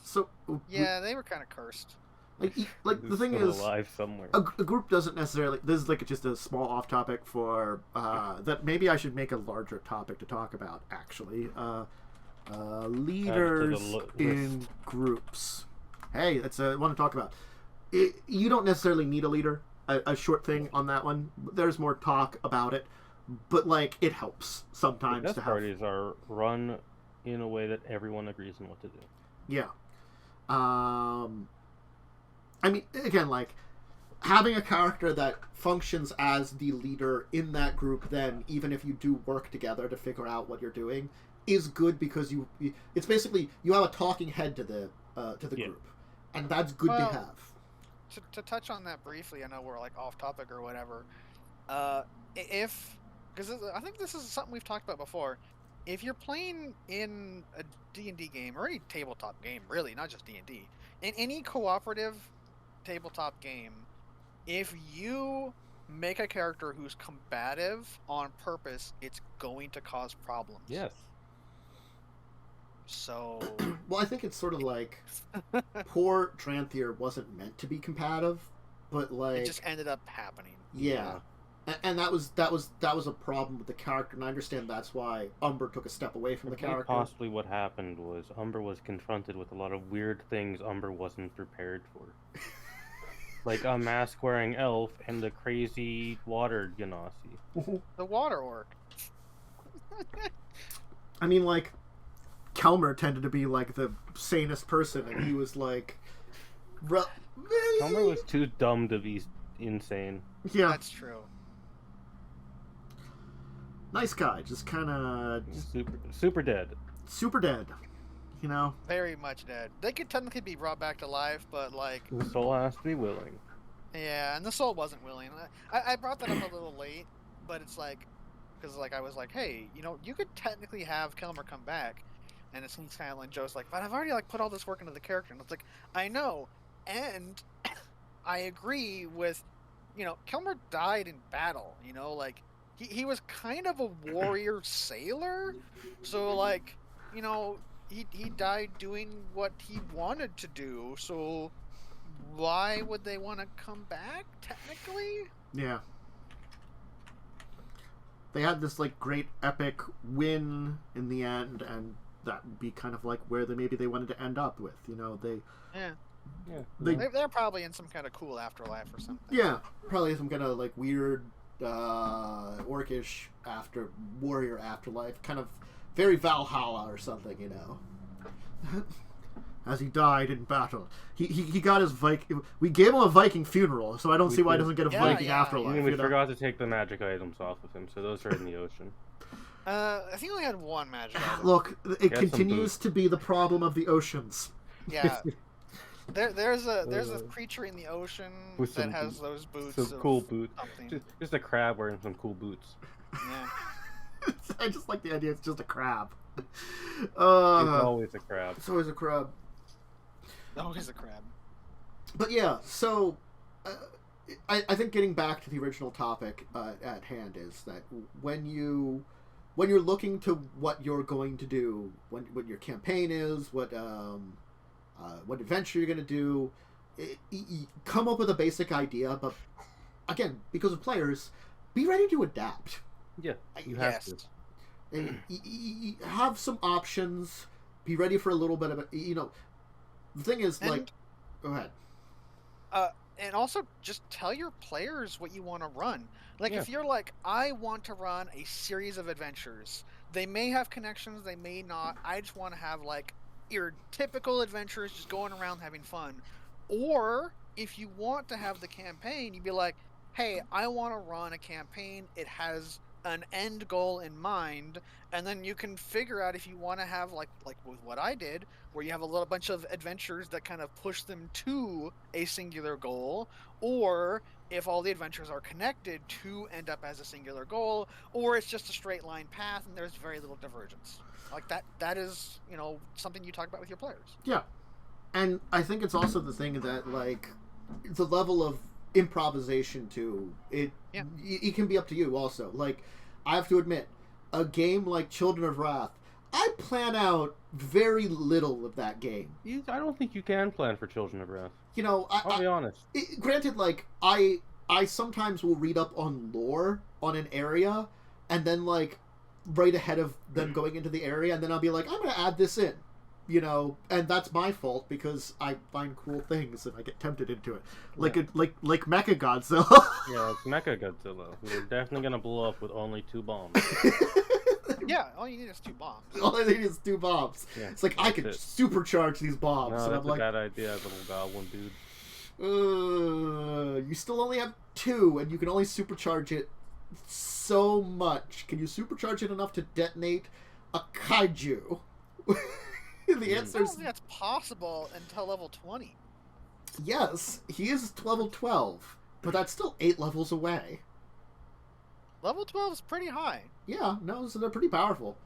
So they were kind of cursed. Like the thing still is, alive somewhere. a group doesn't necessarily. This is like just a small off topic for that. Maybe I should make a larger topic to talk about. Actually, leaders in groups. Hey, that's what I want to talk about. You don't necessarily need a leader. A short thing on that one. There's more talk about it, but like it helps sometimes. The best to have parties are run in a way that everyone agrees on what to do. Yeah. I mean, again, like having a character that functions as the leader in that group, then even if you do work together to figure out what you're doing, is good because it's basically you have a talking head to the group, and that's good to have. To touch on that briefly, I know we're like off topic or whatever. Because I think this is something we've talked about before. If you're playing in a D&D game or any tabletop game, really, not just D&D, in any cooperative tabletop game, if you make a character who's combative on purpose, it's going to cause problems. Yes. So... Well, I think it's sort of like poor Dranthier wasn't meant to be combative, but like... It just ended up happening. Yeah. And that was a problem with the character, and I understand that's why Umber took a step away from the character. Possibly what happened was Umber was confronted with a lot of weird things Umber wasn't prepared for. Like a mask-wearing elf and the crazy water Genasi. The water orc. I mean, like, Kelmer tended to be, like, the sanest person, and he was, like... Kelmer was too dumb to be insane. Yeah. That's true. Nice guy, just kind of... Super dead. Super dead, Very much dead. They could technically be brought back to life, but, like... The soul has to be willing. Yeah, and the soul wasn't willing. I brought that up a little late, but it's like... Because, like, I was like, hey, you could technically have Kelmer come back. And it seems kind of like Joe's like, but I've already, like, put all this work into the character. And it's like, I know. And I agree with, Kelmer died in battle, like... He was kind of a warrior sailor, so like, he died doing what he wanted to do, so why would they want to come back, technically? Yeah. They had this, like, great epic win in the end, and that would be kind of like where maybe they wanted to end up with, They're probably in some kind of cool afterlife or something. Yeah, probably some kind of, like, weird... orcish warrior afterlife, kind of very Valhalla or something, As he died in battle, he got his Viking. We gave him a Viking funeral, so I don't see why he doesn't get a Viking afterlife. And we forgot to take the magic items off of him, so those are in the ocean. I think we only had one magic item. Look, it continues to be the problem of the oceans. Yeah. There's a creature in the ocean that has those boots. Some cool boots. Just a crab wearing some cool boots. Yeah. I just like the idea. It's just a crab. It's always a crab. It's always a crab. Always a crab. But yeah, so I think getting back to the original topic at hand is that when you're looking to what you're going to do, what your campaign is, what adventure you're going to do, come up with a basic idea, but again, because of players, be ready to adapt. Yeah, you have to. And have some options, be ready for a little bit of it, the thing is, like, go ahead. And also, just tell your players what you want to run. Like, if you're like, I want to run a series of adventures, they may have connections, they may not, I just want to have, like, your typical adventurers just going around having fun. Or if you want to have the campaign, you'd be like, hey, I want to run a campaign. It has an end goal in mind, and then you can figure out if you want to have like with what I did, where you have a little bunch of adventures that kind of push them to a singular goal, or if all the adventures are connected to end up as a singular goal, or it's just a straight line path and there's very little divergence. Like that is, something you talk about with your players. Yeah. And I think it's also the thing that, like, the level of improvisation too, it can be up to you also. Like, I have to admit, a game like Children of Wrath, I plan out very little of that game. I don't think you can plan for Children of Wrath. I'll be honest. Granted, like, I sometimes will read up on lore on an area, and then, like, right ahead of them going into the area, and then I'll be like, I'm going to add this in. And that's my fault because I find cool things and I get tempted into it. Like Mecha Godzilla. Yeah, it's Mecha Godzilla. You're definitely gonna blow up with only 2 bombs. Yeah, all you need is 2 bombs. All I need is 2 bombs. Yeah, it's like I can supercharge these bombs. No, and that's I'm like, a bad idea, little goblin dude. You still only have 2, and you can only supercharge it so much. Can you supercharge it enough to detonate a kaiju? The answer I is don't think that's possible until level 20. yes. He is level 12, but that's still 8 levels away. Level 12 is pretty high. Yeah, no, so they're pretty powerful.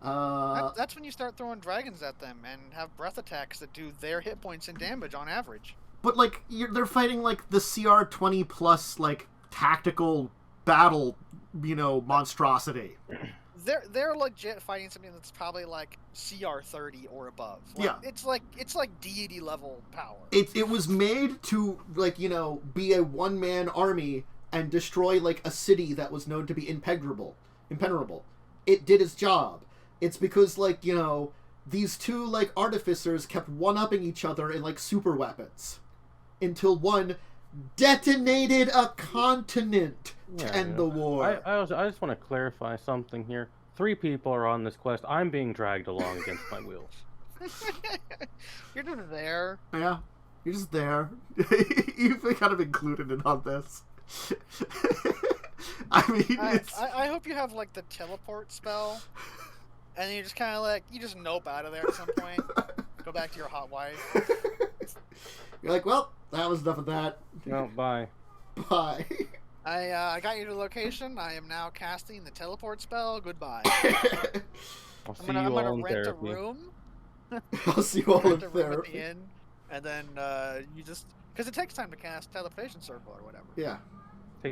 That's when you start throwing dragons at them and have breath attacks that do their hit points and damage on average. But like they're fighting like the CR-20 plus like tactical battle, monstrosity. They're legit fighting something that's probably like CR-30 or above. Like, yeah, it's like deity level power. It was made to be a one-man army and destroy like a city that was known to be impenetrable. It did its job. It's because these 2 like artificers kept one-upping each other in like super weapons until one detonated a continent to end the war. I just want to clarify something here. 3 people are on this quest. I'm being dragged along against my will. You're just there. Yeah, you're just there. You've been kind of included in on this. I mean, I hope you have like the teleport spell, and you just kind of like you just nope out of there at some point. Go back to your hot wife. You're like, well, that was enough of that. No, bye. Bye. I got you to the location. I am now casting the teleport spell. Goodbye. I'm gonna rent a room. I'll see you all in therapy. At the inn, and then you just because it takes time to cast teleportation circle or whatever. Yeah.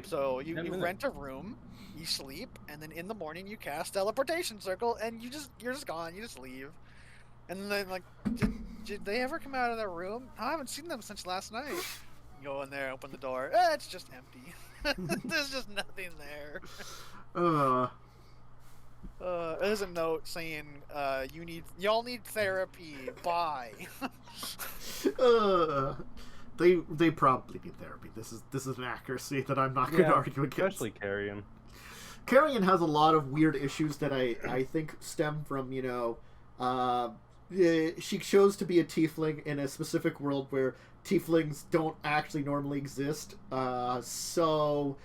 So you rent a room, you sleep, and then in the morning you cast teleportation circle, and you're just gone. You just leave, and then like, did they ever come out of their room? I haven't seen them since last night. You go in there, open the door. It's just empty. There's just nothing there. There's a note saying y'all need therapy. Bye. They probably need therapy. This is an accuracy that I'm not going to argue against. Especially Carrion. Carrion has a lot of weird issues that I think stem from she chose to be a tiefling in a specific world where tieflings don't actually normally exist. So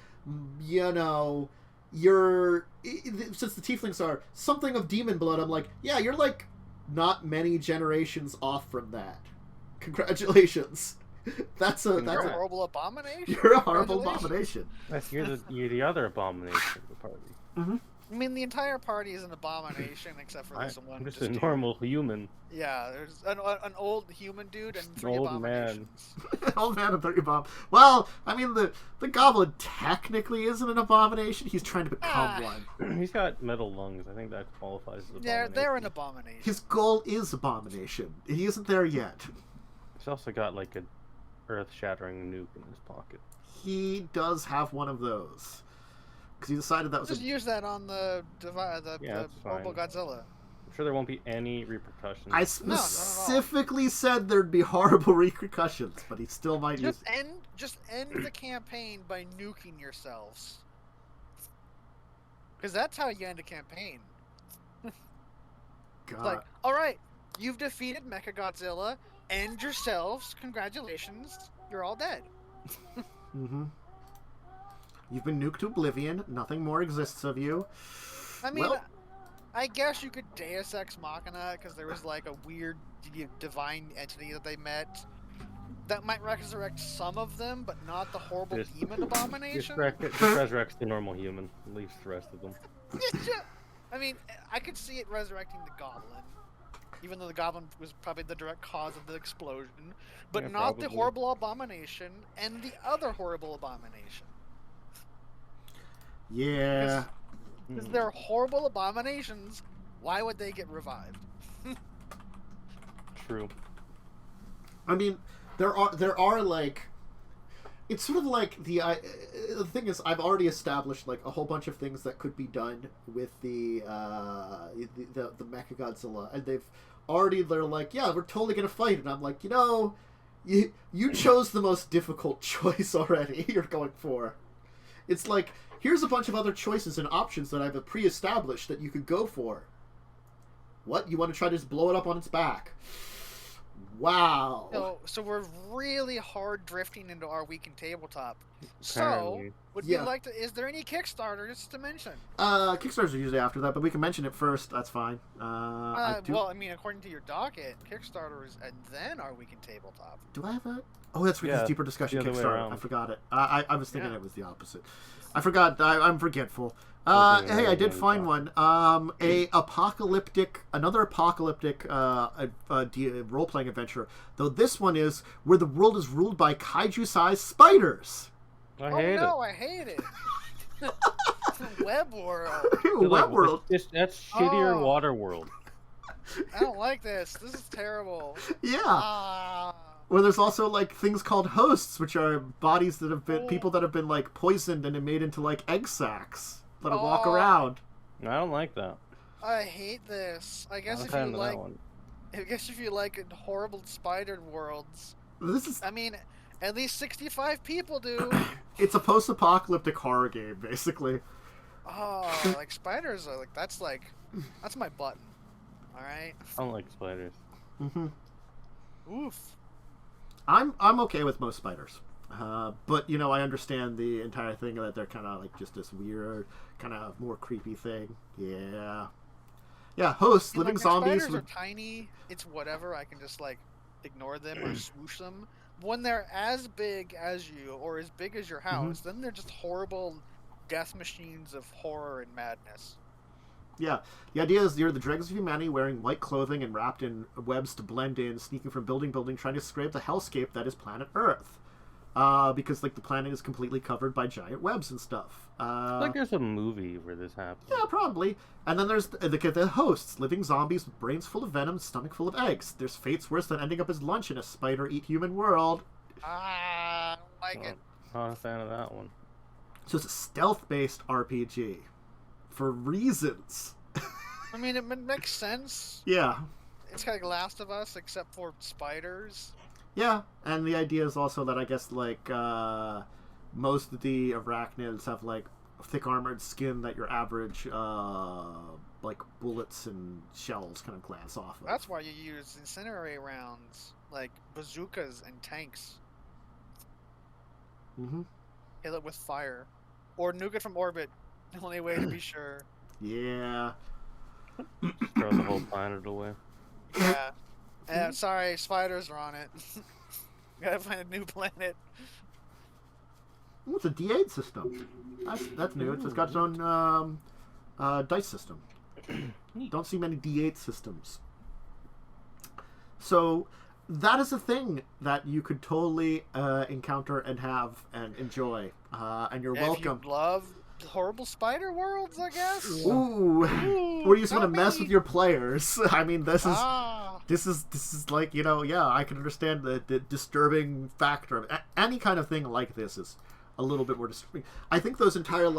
you're since the tieflings are something of demon blood. I'm like, yeah, you're like not many generations off from that. Congratulations. That's a horrible abomination. You're a horrible abomination. You're the other abomination of the party. Mm-hmm. I mean, the entire party is an abomination except for this one. I'm just a normal human. Yeah, there's an old human dude and 3 old abominations. An old man and 3 abominations. Well, I mean, the goblin technically isn't an abomination. He's trying to become one. He's got metal lungs. I think that qualifies as abomination. They're an abomination. His goal is abomination. He isn't there yet. He's also got like a earth-shattering nuke in his pocket. He does have one of those. Because he decided that was just use that on the Mobile Godzilla. I'm sure there won't be any repercussions. I specifically said there'd be horrible repercussions, but he still might just end the campaign by nuking yourselves. Because that's how you end a campaign. God. Like, alright, you've defeated Mechagodzilla, end yourselves, congratulations, you're all dead. Mm-hmm. You've been nuked to oblivion. Nothing more exists of you. I mean, Well, I guess you could Deus Ex Machina because there was like a weird divine entity that they met that might resurrect some of them, but not the horrible demon abomination. Just resurrects the normal human, leaves the rest of them. I mean, I could see it resurrecting the goblin, even though the goblin was probably the direct cause of the explosion, but not probably. the horrible abomination and the other horrible abomination. yeah. Because they're horrible abominations. Why would they get revived? True. I mean, there are like, it's sort of like the thing is, I've already established like a whole bunch of things that could be done with the Mechagodzilla, and they're like, yeah, we're totally gonna fight, and I'm like, you chose the most difficult choice already. You're going for. It's like, here's a bunch of other choices and options that I've pre-established that you could go for. What? You want to try to just blow it up on its back? Wow. So we're really hard drifting into our week in tabletop. Apparently. So, would you like to? Is there any Kickstarters to mention? Kickstarters are usually after that, but we can mention it first. That's fine. Well, I mean, according to your docket, Kickstarters and then our week in tabletop. Do I have that? Oh, that's right. Yeah, Deeper Discussion the other way Kickstarter. around. I forgot it. I was thinking it was the opposite. I forgot. I'm forgetful. Hey, I did find one. Another apocalyptic role-playing adventure. Though this one is where the world is ruled by kaiju-sized spiders. I hate it. I hate it. Webworld. Webworld. That's shittier Waterworld. I don't like this. This is terrible. Yeah. Where there's also like things called hosts, which are bodies that have been people that have been like poisoned and made into like egg sacs that walk around. I don't like that. I hate this. I guess if you like horrible spider worlds. This is. I mean, at least 65 people do. It's a post-apocalyptic horror game, basically. Oh, like spiders are that's my button. All right. I don't like spiders. Mm-hmm. Oof. I'm okay with most spiders, but I understand the entire thing that they're kind of like just this weird, kind of more creepy thing. Yeah. Hosts, living zombies. Spiders are tiny. It's whatever. I can just like ignore them or swoosh them. When they're as big as you or as big as your house, then they're just horrible death machines of horror and madness. Yeah, the idea is you're the dregs of humanity wearing white clothing and wrapped in webs to blend in, sneaking from building to building, trying to scrape the hellscape that is planet Earth. Because like the planet is completely covered by giant webs and stuff. Like there's a movie where this happens. Yeah, probably. And then there's the hosts, living zombies with brains full of venom, stomach full of eggs. There's fates worse than ending up as lunch in a spider-eat-human world. I don't like it. Not a fan of that one. So it's a stealth-based RPG. For reasons. I mean, it makes sense. Yeah. It's kind of like Last of Us, except for spiders. Yeah, and the idea is also that I guess like most of the arachnids have like thick armored skin that your average like bullets and shells kind of glance off of. That's why you use incendiary rounds, like bazookas and tanks. Mm-hmm. Kill it with fire, or nuke it from orbit. The only way to be sure. Yeah. Throw the whole planet away. Yeah. Sorry, spiders are on it. Gotta find a new planet. Ooh, it's a D8 system. That's new. It's got its own dice system. Don't see many D8 systems. So that is a thing that you could totally encounter and have and enjoy. And you're welcome. If you love horrible spider worlds, I guess. Ooh, where you just want to mess with your players. I mean, this is like I can understand the disturbing factor of any kind of thing like this is a little bit more disturbing. I think those entire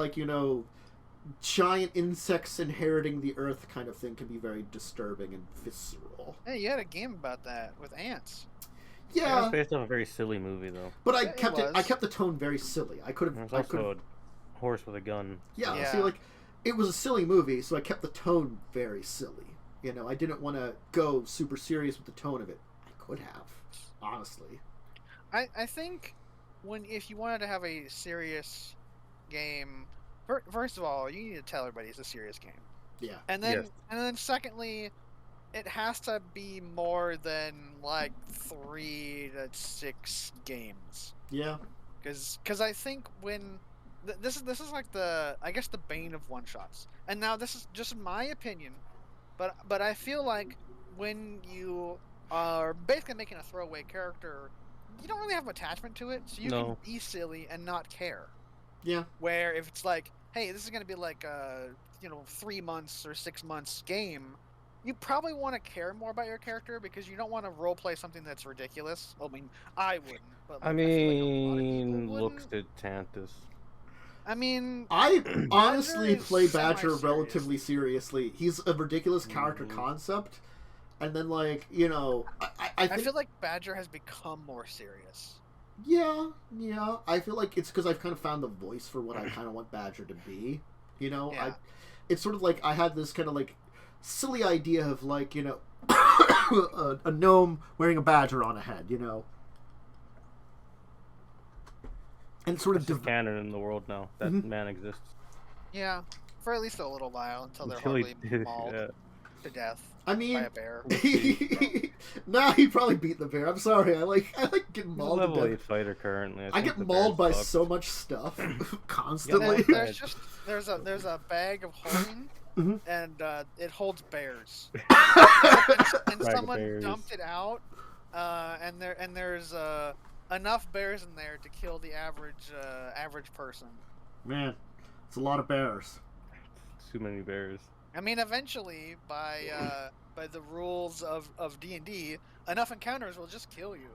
giant insects inheriting the earth kind of thing can be very disturbing and visceral. Hey, you had a game about that with ants. Yeah, It's based on a very silly movie though. but I kept the tone very silly. I could have. There's also a horse with a gun. Yeah, see, it was a silly movie, so I kept the tone very silly. I didn't want to go super serious with the tone of it. I could have, honestly. I think if you wanted to have a serious game, first of all, you need to tell everybody it's a serious game. Yeah. And then secondly, it has to be more than like 3 to 6 games. Yeah. Because I think when this is like the bane of one shots. And now this is just my opinion, but I feel like when you are basically making a throwaway character, you don't really have attachment to it, so you can be silly and not care. Yeah. Where if it's like, hey, this is gonna be like a 3 months or 6 months game, you probably want to care more about your character because you don't want to roleplay something that's ridiculous. I mean, I wouldn't. But like, I mean, looks at Tantus. I mean, I honestly Badger play is Badger semi-serious. relatively seriously. He's a ridiculous character concept, and then like I feel like Badger has become more serious. Yeah. I feel like it's because I've kind of found the voice for what I kind of want Badger to be. Yeah. It's sort of like I had this kind of like silly idea of like a gnome wearing a badger on a head, and sort of canon in the world now that man exists. Yeah, for at least a little while until they're Until he horribly mauled to death. I mean, by a bear. Nah, he probably beat the bear. I'm sorry. I like getting mauled to Level death. 8 fighter currently. I get mauled by so much stuff constantly. There's a bag of holding, and it holds bears. and someone dumped it out, and there's enough bears in there to kill the average person. Man, it's a lot of bears. Too many bears. I mean, eventually, by the rules of D&D, enough encounters will just kill you.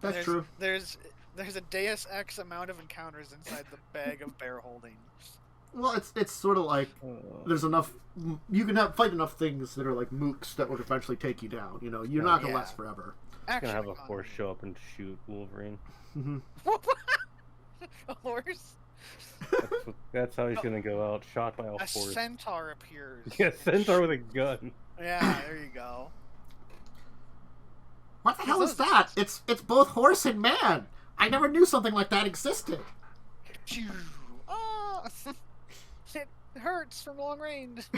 That's true. There's a Deus Ex amount of encounters inside the bag of bear holding. Well, it's sort of like there's enough. You can fight enough things that are like mooks that would eventually take you down. You're not gonna last forever. Actually, gonna have a horse show up and shoot Wolverine. A horse? That's how he's gonna go out, shot by a horse. A centaur appears. Yeah, centaur with a gun. Yeah, there you go. What the hell is that? It's both horse and man. I never knew something like that existed. Oh, it hurts from long range.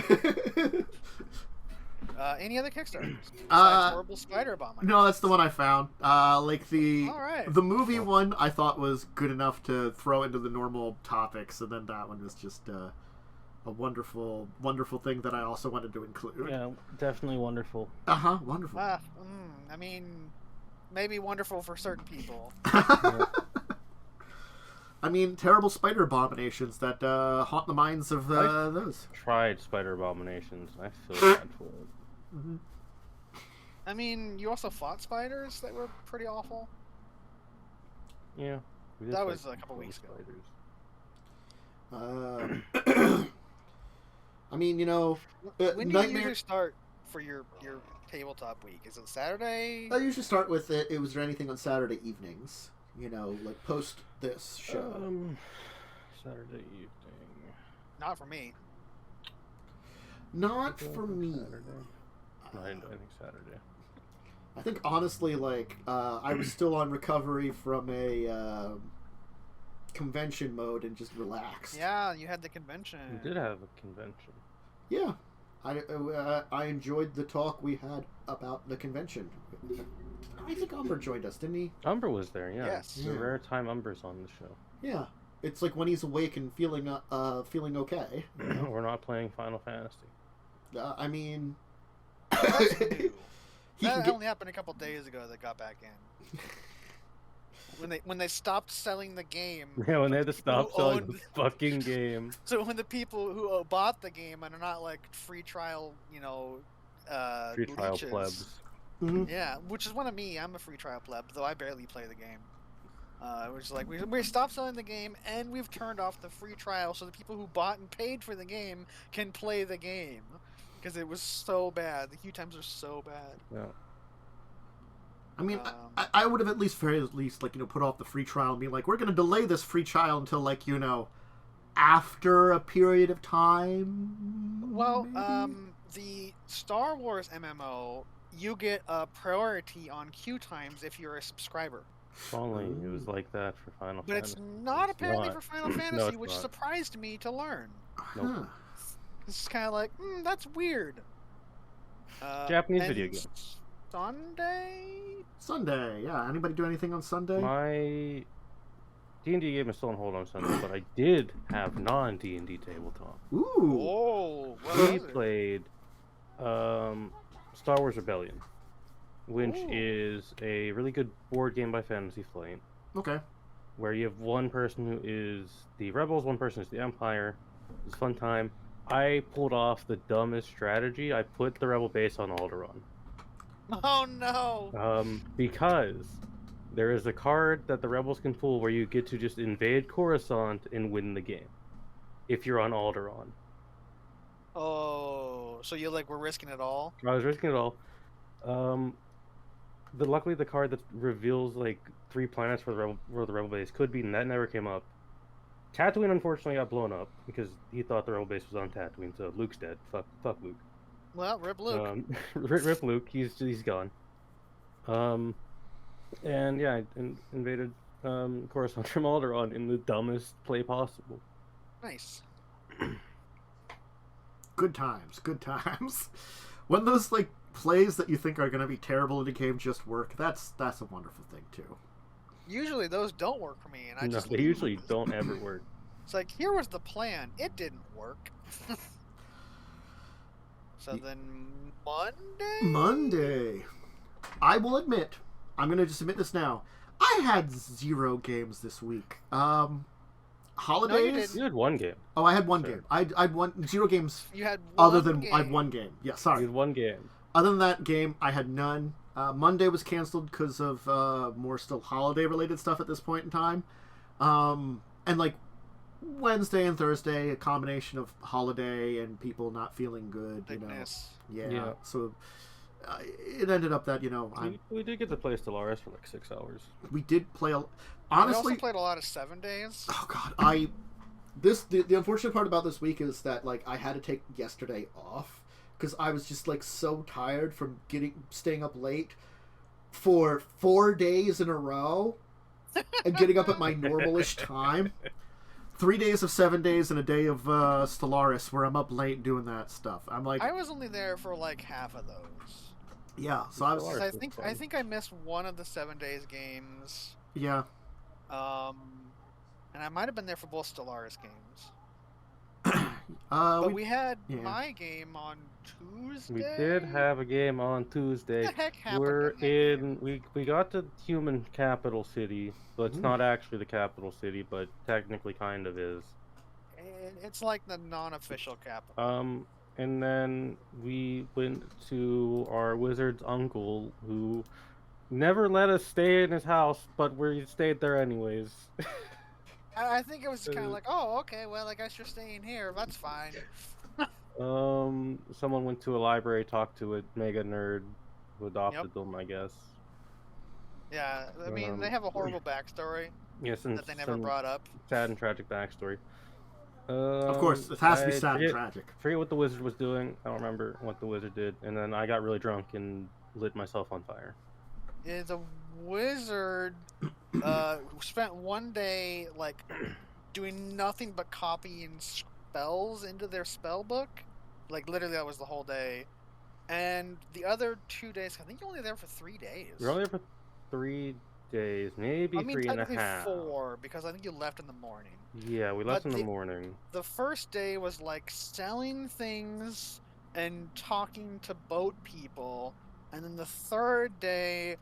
Any other Kickstarters? Besides Horrible Spider Bomb? No, that's the one I found. Like the right. the movie one, I thought was good enough to throw into the normal topics, and then that one was just a wonderful, wonderful thing that I also wanted to include. Yeah, definitely wonderful. Wonderful. I mean, maybe wonderful for certain people. I mean, terrible spider abominations that haunt the minds of those. Tried spider abominations. I feel bad for it. Mm-hmm. I mean, you also fought spiders that were pretty awful. Yeah. That was a couple weeks ago. I mean, when do you usually start for your tabletop week? Is it Saturday? I usually start with it. Is there anything on Saturday evenings? Like post this show. Saturday evening. Not for me. Not for me. I think Saturday. I think honestly, like I was still on recovery from a convention mode and just relaxed. Yeah, you had the convention. You did have a convention. Yeah, I enjoyed the talk we had about the convention. I think Umber joined us, didn't he? Umber was there, yeah. Yes. It's a rare time Umber's on the show. Yeah. It's like when he's awake and feeling okay. We're not playing Final Fantasy. I mean... That only happened a couple days ago that got back in. When they stopped selling the game. Yeah, when they had to stop selling the fucking game. So when the people who bought the game and are not like free trial, free trial leeches. plebs. Mm-hmm. Yeah, which is one of me. I'm a free trial pleb, though I barely play the game. Which is like we stopped selling the game and we've turned off the free trial so the people who bought and paid for the game can play the game because it was so bad. The queue times are so bad. Yeah. I mean, I would have at least put off the free trial and be like, we're going to delay this free trial until after a period of time. Well, maybe? the Star Wars MMO, you get a priority on queue times if you're a subscriber. If only it was like that for Final But Fantasy. it's not apparently not. for Final No, Fantasy, it's which not. surprised me to learn. Nope. Huh. It's kind of like, that's weird. Japanese and video game. Sunday? Yeah. Anybody do anything on Sunday? My D&D game is still on hold on Sunday, but I did have non-D&D tabletop. Ooh. Oh, what We was it? played Star Wars Rebellion, which Ooh. is a really good board game by Fantasy Flight, Okay. where you have one person who is the Rebels, one person is the Empire. It's a fun time. I pulled off the dumbest strategy. I put the Rebel base on Alderaan. Oh no! Because there is a card that the Rebels can pull where you get to just invade Coruscant and win the game. If you're on Alderaan. Oh, so you were risking it all? I was risking it all. Luckily the card that reveals 3 planets where the Rebel base could be, and that never came up. Tatooine unfortunately got blown up because he thought the Rebel base was on Tatooine, so Luke's dead. Fuck Luke. Well, rip Luke. Rip Luke. He's gone. And yeah, I invaded Coruscant from Alderaan in the dumbest play possible. Nice. Good times. When those plays that you think are going to be terrible in a game just work, that's a wonderful thing too. Usually those don't work for me, and I No, just they usually don't ever work. It's like, here was the plan. It didn't work. So then Monday. I will admit, I'm going to just admit this now. I had 0 games this week. Holidays? You had one game. Oh, I had one Sure. game. I'd won 0 games. You had one Other than game. I had one game. Yeah, You sorry. had one game. Other than that game, I had none. Monday was canceled because of more still holiday-related stuff at this point in time. And Wednesday and Thursday, a combination of holiday and people not feeling good, Thickness. Yeah. So it ended up that, We did get to play Stellaris for 6 hours. we did play I honestly. also played a lot of 7 days. Oh God, the unfortunate part about this week is that I had to take yesterday off because I was just so tired from staying up late for 4 days in a row and getting up at my normalish time. 3 days of 7 days and a day of Stellaris where I'm up late doing that stuff. I'm I was only there for half of those. yeah. So I was Stellaris. I think I missed one of the 7 days games. yeah. And I might have been there for both Stellaris games. But we had my game on Tuesday. We did have a game on Tuesday. What the heck happened? We're on that in. We got to human capital city, but it's Ooh. not actually the capital city, but technically kind of is. It's like the non-official capital. And then we went to our wizard's uncle, who never let us stay in his house, but we stayed there anyways. I think it was just kind of oh, okay, well, I guess you're staying here. That's fine. Someone went to a library, talked to a mega nerd who adopted them, I guess. Yeah, I mean, they have a horrible backstory Yes, and that they never some brought up. sad and tragic backstory. Of course, it has to be sad and tragic. Forget what the wizard was doing. I don't remember what the wizard did. And then I got really drunk and lit myself on fire. Yeah, the wizard spent one day doing nothing but copying spells into their spell book. Literally, that was the whole day. And the other 2 days, I think you're only there for 3 days. You're only there for 3 days, maybe 3 and a half. 4, because I think you left in the morning. Yeah, we left But in the morning. The first day was selling things and talking to boat people. And then the third day,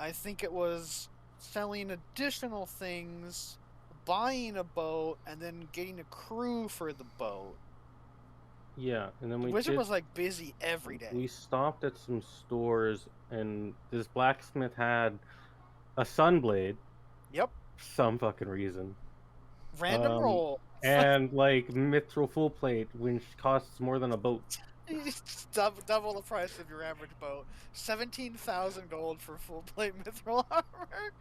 I think it was selling additional things, buying a boat, and then getting a crew for the boat. Yeah, and then The wizard was busy every day. We stopped at some stores, and this blacksmith had a sunblade. Yep. Some fucking reason. Random roll. And mithril full plate, which costs more than a boat. Double the price of your average boat. 17,000 gold for full plate mithril armor.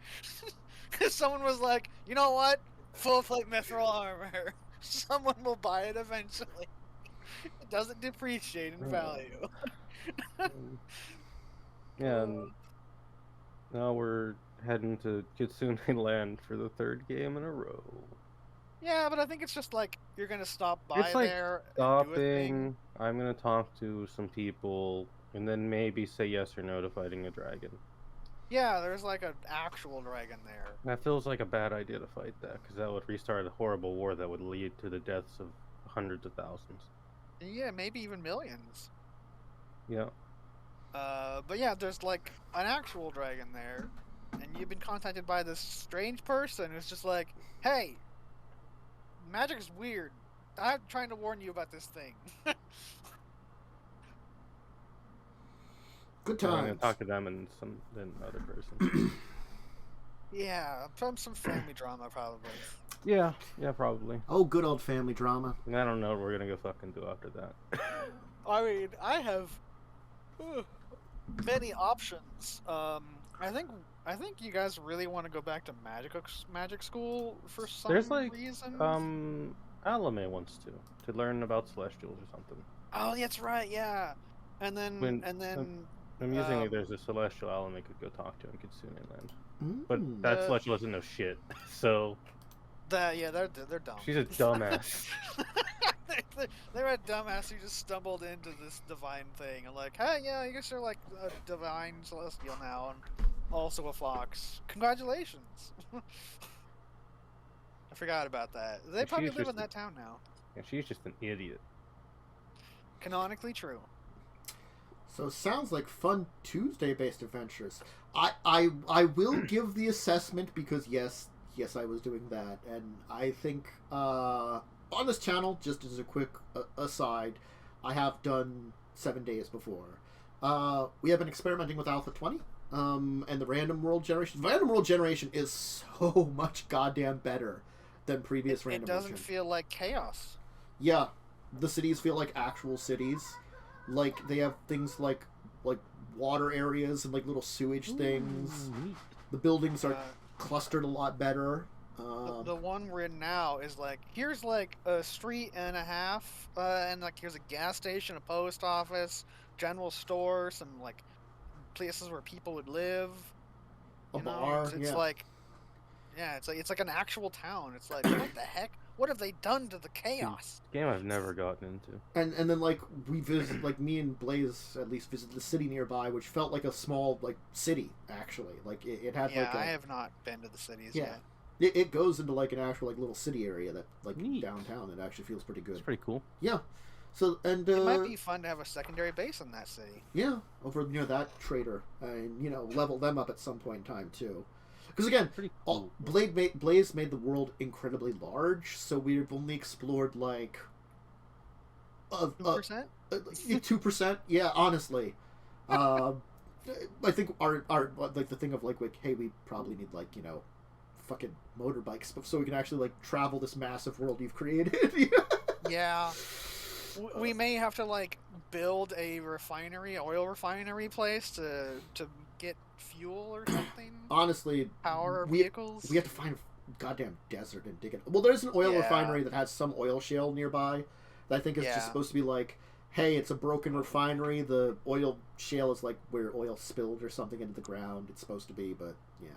Someone was like, you know what? Full plate mithril armor. Someone will buy it eventually. It doesn't depreciate in value. Yeah, and now we're heading to Kitsune Land for the 3rd game in a row. Yeah, but I think it's just like you're gonna stop by It's like there and do a thing. stopping. I'm gonna talk to some people, and then maybe say yes or no to fighting a dragon. Yeah, there's like an actual dragon there. That feels like a bad idea to fight that, because that would restart a horrible war that would lead to the deaths of hundreds of thousands. Yeah, maybe even millions. Yeah. But yeah, there's like an actual dragon there, and you've been contacted by this strange person who's just like, "Hey, magic is weird. I'm trying to warn you about this thing." Good I'm gonna times. talk to them and then other person. Yeah, from some family drama probably. Yeah, probably. Oh, good old family drama. And I don't know what we're gonna go fucking do after that. I mean, I have many options. I think you guys really want to go back to magic school for some There's like reason. Alame wants to learn about celestials or something. Oh, that's right. Yeah, and then Amusingly, there's a celestial Alame could go talk to in Kitsune Land, Mm. but that celestial doesn't know shit. So they're dumb. she's a dumbass. They're a dumbass who just stumbled into this divine thing and like, hey, yeah, I guess you're like a divine celestial now and also a fox. Congratulations. I forgot about that. They probably live in that town now. Yeah, she's just an idiot. Canonically true. So it sounds like fun Tuesday-based adventures. I will give the assessment because yes, I was doing that, and I think on this channel, just as a quick aside, I have done 7 days before. We have been experimenting with Alpha 20 and the random world generation. Random world generation is so much goddamn better than previous random. It doesn't feel like chaos. Yeah, the cities feel like actual cities. Like they have things like water areas and like little sewage things. The buildings are clustered a lot better. The one we're in now is like, here's like a street and a half, and like here's a gas station, a post office, general store, some like places where people would live. A bar. It's like, yeah, it's like an actual town. It's like, what the heck? What have they done to the chaos? Game I've never gotten into. And then like we visit, like me and Blaze at least visited the city nearby, which felt like a small like city actually. Like it had like I have not been to the cities yet. It goes into like an actual like little city area that like Neat. Downtown. It actually feels pretty good. It's pretty cool. Yeah. So and it might be fun to have a secondary base in that city. Yeah, over near that trader, and level them up at some point in time too. Because again, cool. Blaze made the world incredibly large, so we've only explored like 2%. 2%. Yeah, honestly, I think our like the thing of like hey, we probably need like fucking motorbikes so we can actually like travel this massive world you've created. Yeah. We may have to like build a oil refinery place to get fuel or something. Honestly, power our vehicles. We have to find a goddamn desert and dig it. Well, there's an oil refinery that has some oil shale nearby that I think is just supposed to be like, hey, it's a broken refinery. The oil shale is like where oil spilled or something into the ground. It's supposed to be, but yeah.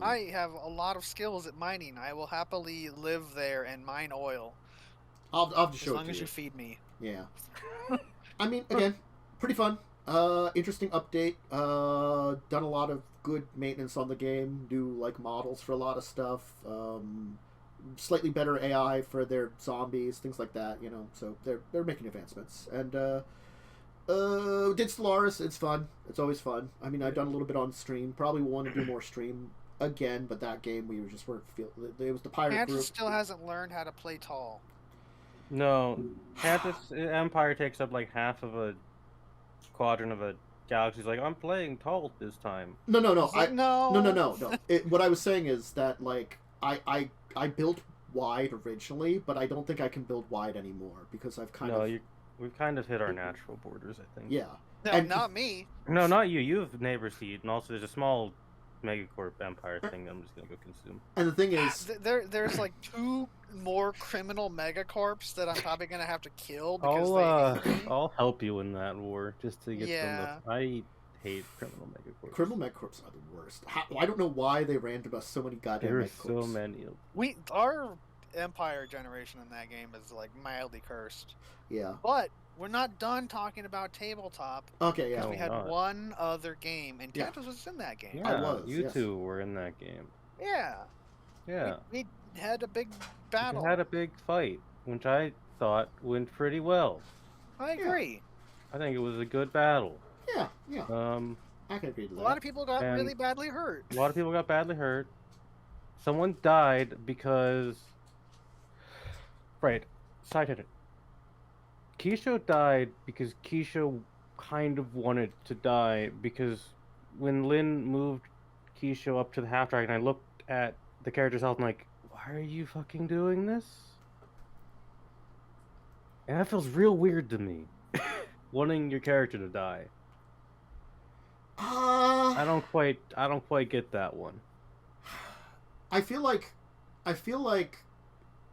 I have a lot of skills at mining. I will happily live there and mine oil. I'll just show it to you. As long as you feed me. Yeah. I mean, again, pretty fun. Interesting update. Done a lot of good maintenance on the game. New like models for a lot of stuff. Slightly better AI for their zombies, things like that. So they're making advancements. And did Stellaris. It's fun. It's always fun. I mean, I've done a little bit on stream. Probably want to do more stream again, but that game we weren't feeling. It was the pirate group. Still hasn't learned how to play tall. No, Cantus Empire takes up like half of a quadrant of a galaxy. He's like, I'm playing tall this time. No. No. What I was saying is that like I built wide originally, but I don't think I can build wide anymore because I've we've kind of hit our natural borders, I think. Yeah. No, and not me. No, not you. You have neighbor seed, and also there's a small Megacorp Empire thing that I'm just gonna go consume. And the thing is, there's like 2 more criminal megacorps that I'm probably gonna have to kill because I'll help you in that war just to get them. I hate Criminal Megacorps. Criminal Megacorps are the worst. I don't know why they randomed us so many goddamn There are Megacorps. so many of Our Empire generation in that game is like mildly cursed. Yeah. But we're not done talking about tabletop. Okay, yeah. Because we had not. one other game, and Yeah. Tetris was in that game. Yeah, I was, you yes. two were in that game. Yeah. Yeah. We had a big battle. We had a big fight, which I thought went pretty well. I agree. I think it was a good battle. Yeah, I can agree to A that. lot of people got And really badly hurt. A lot of people got badly hurt. Someone died because... Right. Side tangent. Keisho died because Keisho kind of wanted to die, because when Lynn moved Keisho up to the half dragon, I looked at the character's health and like, why are you fucking doing this? And that feels real weird to me. Wanting your character to die. I don't quite get that one. I feel like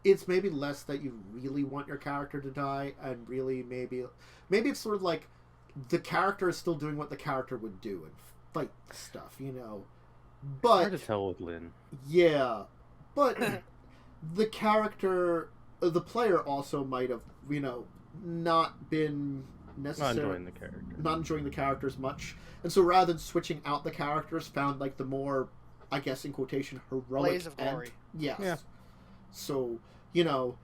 it's maybe less that you really want your character to die, and really maybe it's sort of like the character is still doing what the character would do and fight stuff, you know. But Hard to tell with Lynn. Yeah, but the character, the player also might have, you know, not been necessarily not enjoying the character as much, and so rather than switching out the characters, found like the more, I guess in quotation, heroic Blaze of end. glory. Yes. Yeah. So, you know,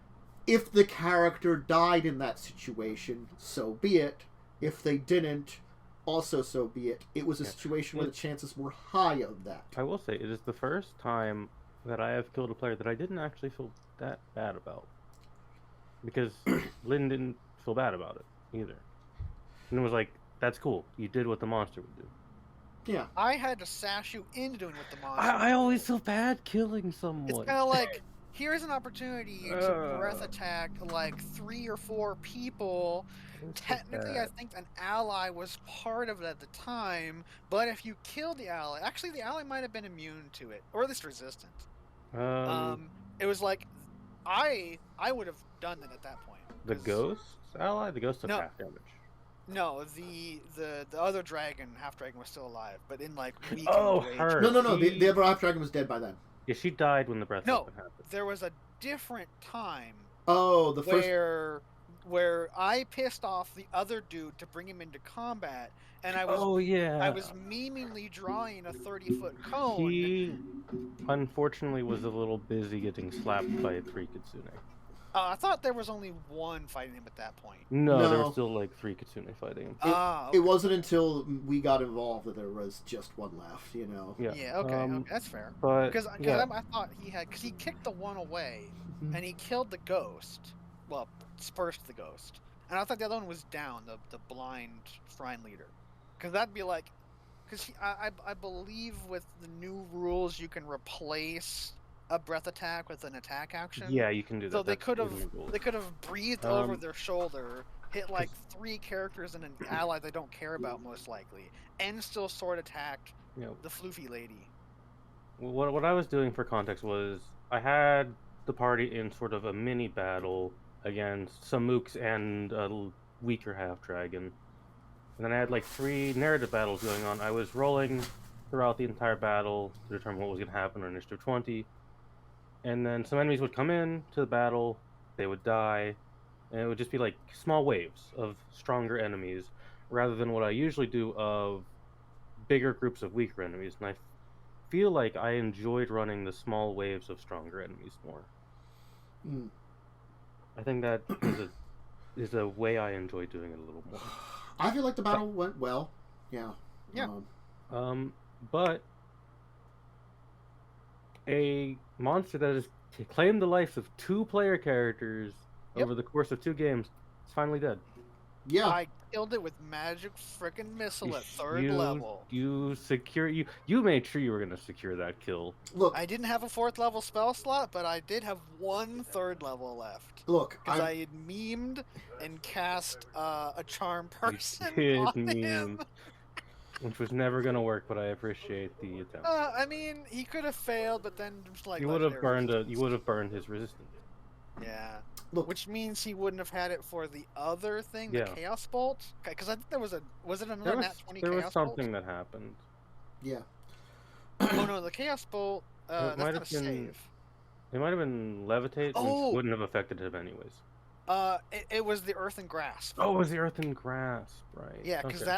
if the character died in that situation, so be it. If they didn't, also so be it. It was a situation where the chances were high of that. I will say, it is the first time that I have killed a player that I didn't actually feel that bad about. Because Lynn didn't feel bad about it, either. And it was like, that's cool. You did what the monster would do. Yeah. I had to sash you into doing what the monster I always feel bad killing someone. It's kind of like, here's an opportunity to breath attack like 3 or 4 people. Technically, I think an ally was part of it at the time, but if you killed the ally, actually the ally might have been immune to it, or at least resistant. It was like, I would have done it at that point. The ghost ally? The ghost took half damage. No, the other dragon, half dragon, was still alive, but in like weakened rage. Her. No. The other half dragon was dead by then. Yeah, she died when the breath weapon happened. There was a different time. Oh, the first where I pissed off the other dude to bring him into combat, and I was I was memeingly drawing a 30-foot cone. He unfortunately was a little busy getting slapped by 3 Kitsune. I thought there was only one fighting him at that point. No, there were still like 3 Kitsune fighting him. It wasn't until we got involved that there was just one left, you know. Yeah, okay, that's fair. But because I thought because he kicked the one away, and he killed the ghost. Well, dispersed the ghost, and I thought the other one was down, the blind shrine leader, because that'd be like, because I believe with the new rules you can replace a breath attack with an attack action. Yeah, you can do that. So they could have breathed over their shoulder, hit like 3 characters and an ally they don't care about most likely, and still sword attacked the floofy lady. What I was doing for context was I had the party in sort of a mini battle against some mooks and a weaker half dragon, and then I had like 3 narrative battles going on. I was rolling throughout the entire battle to determine what was going to happen on initiative 20. And then some enemies would come in to the battle, they would die, and it would just be like small waves of stronger enemies, rather than what I usually do of bigger groups of weaker enemies. And I feel like I enjoyed running the small waves of stronger enemies more. I think that is a way I enjoy doing it a little more. I feel like the battle went well. Yeah. But a monster that has claimed the lives of 2 player characters over the course of 2 games is finally dead. Yeah. I killed it with magic frickin' missile at 3rd level. You made sure you were gonna secure that kill. Look, I didn't have a 4th level spell slot, but I did have 1 3rd level left. Look, because I had memed and cast a charm person on him. Which was never gonna work, but I appreciate the attempt. I mean, he could have failed, but then just like you would have burned his resistance. Yeah. Look, Which means he wouldn't have had it for the other thing, the Yeah. Chaos Bolt. Because I think there was a... Was it There another was, Nat 20 there Chaos was something Bolt? that happened. yeah. Oh no, the Chaos Bolt, that's might not a have been- save. It might have been Levitate, Oh! which wouldn't have affected him anyways. It was the Earth and Grasp. Oh, it was the Earth and Grasp, right? Yeah, because Okay.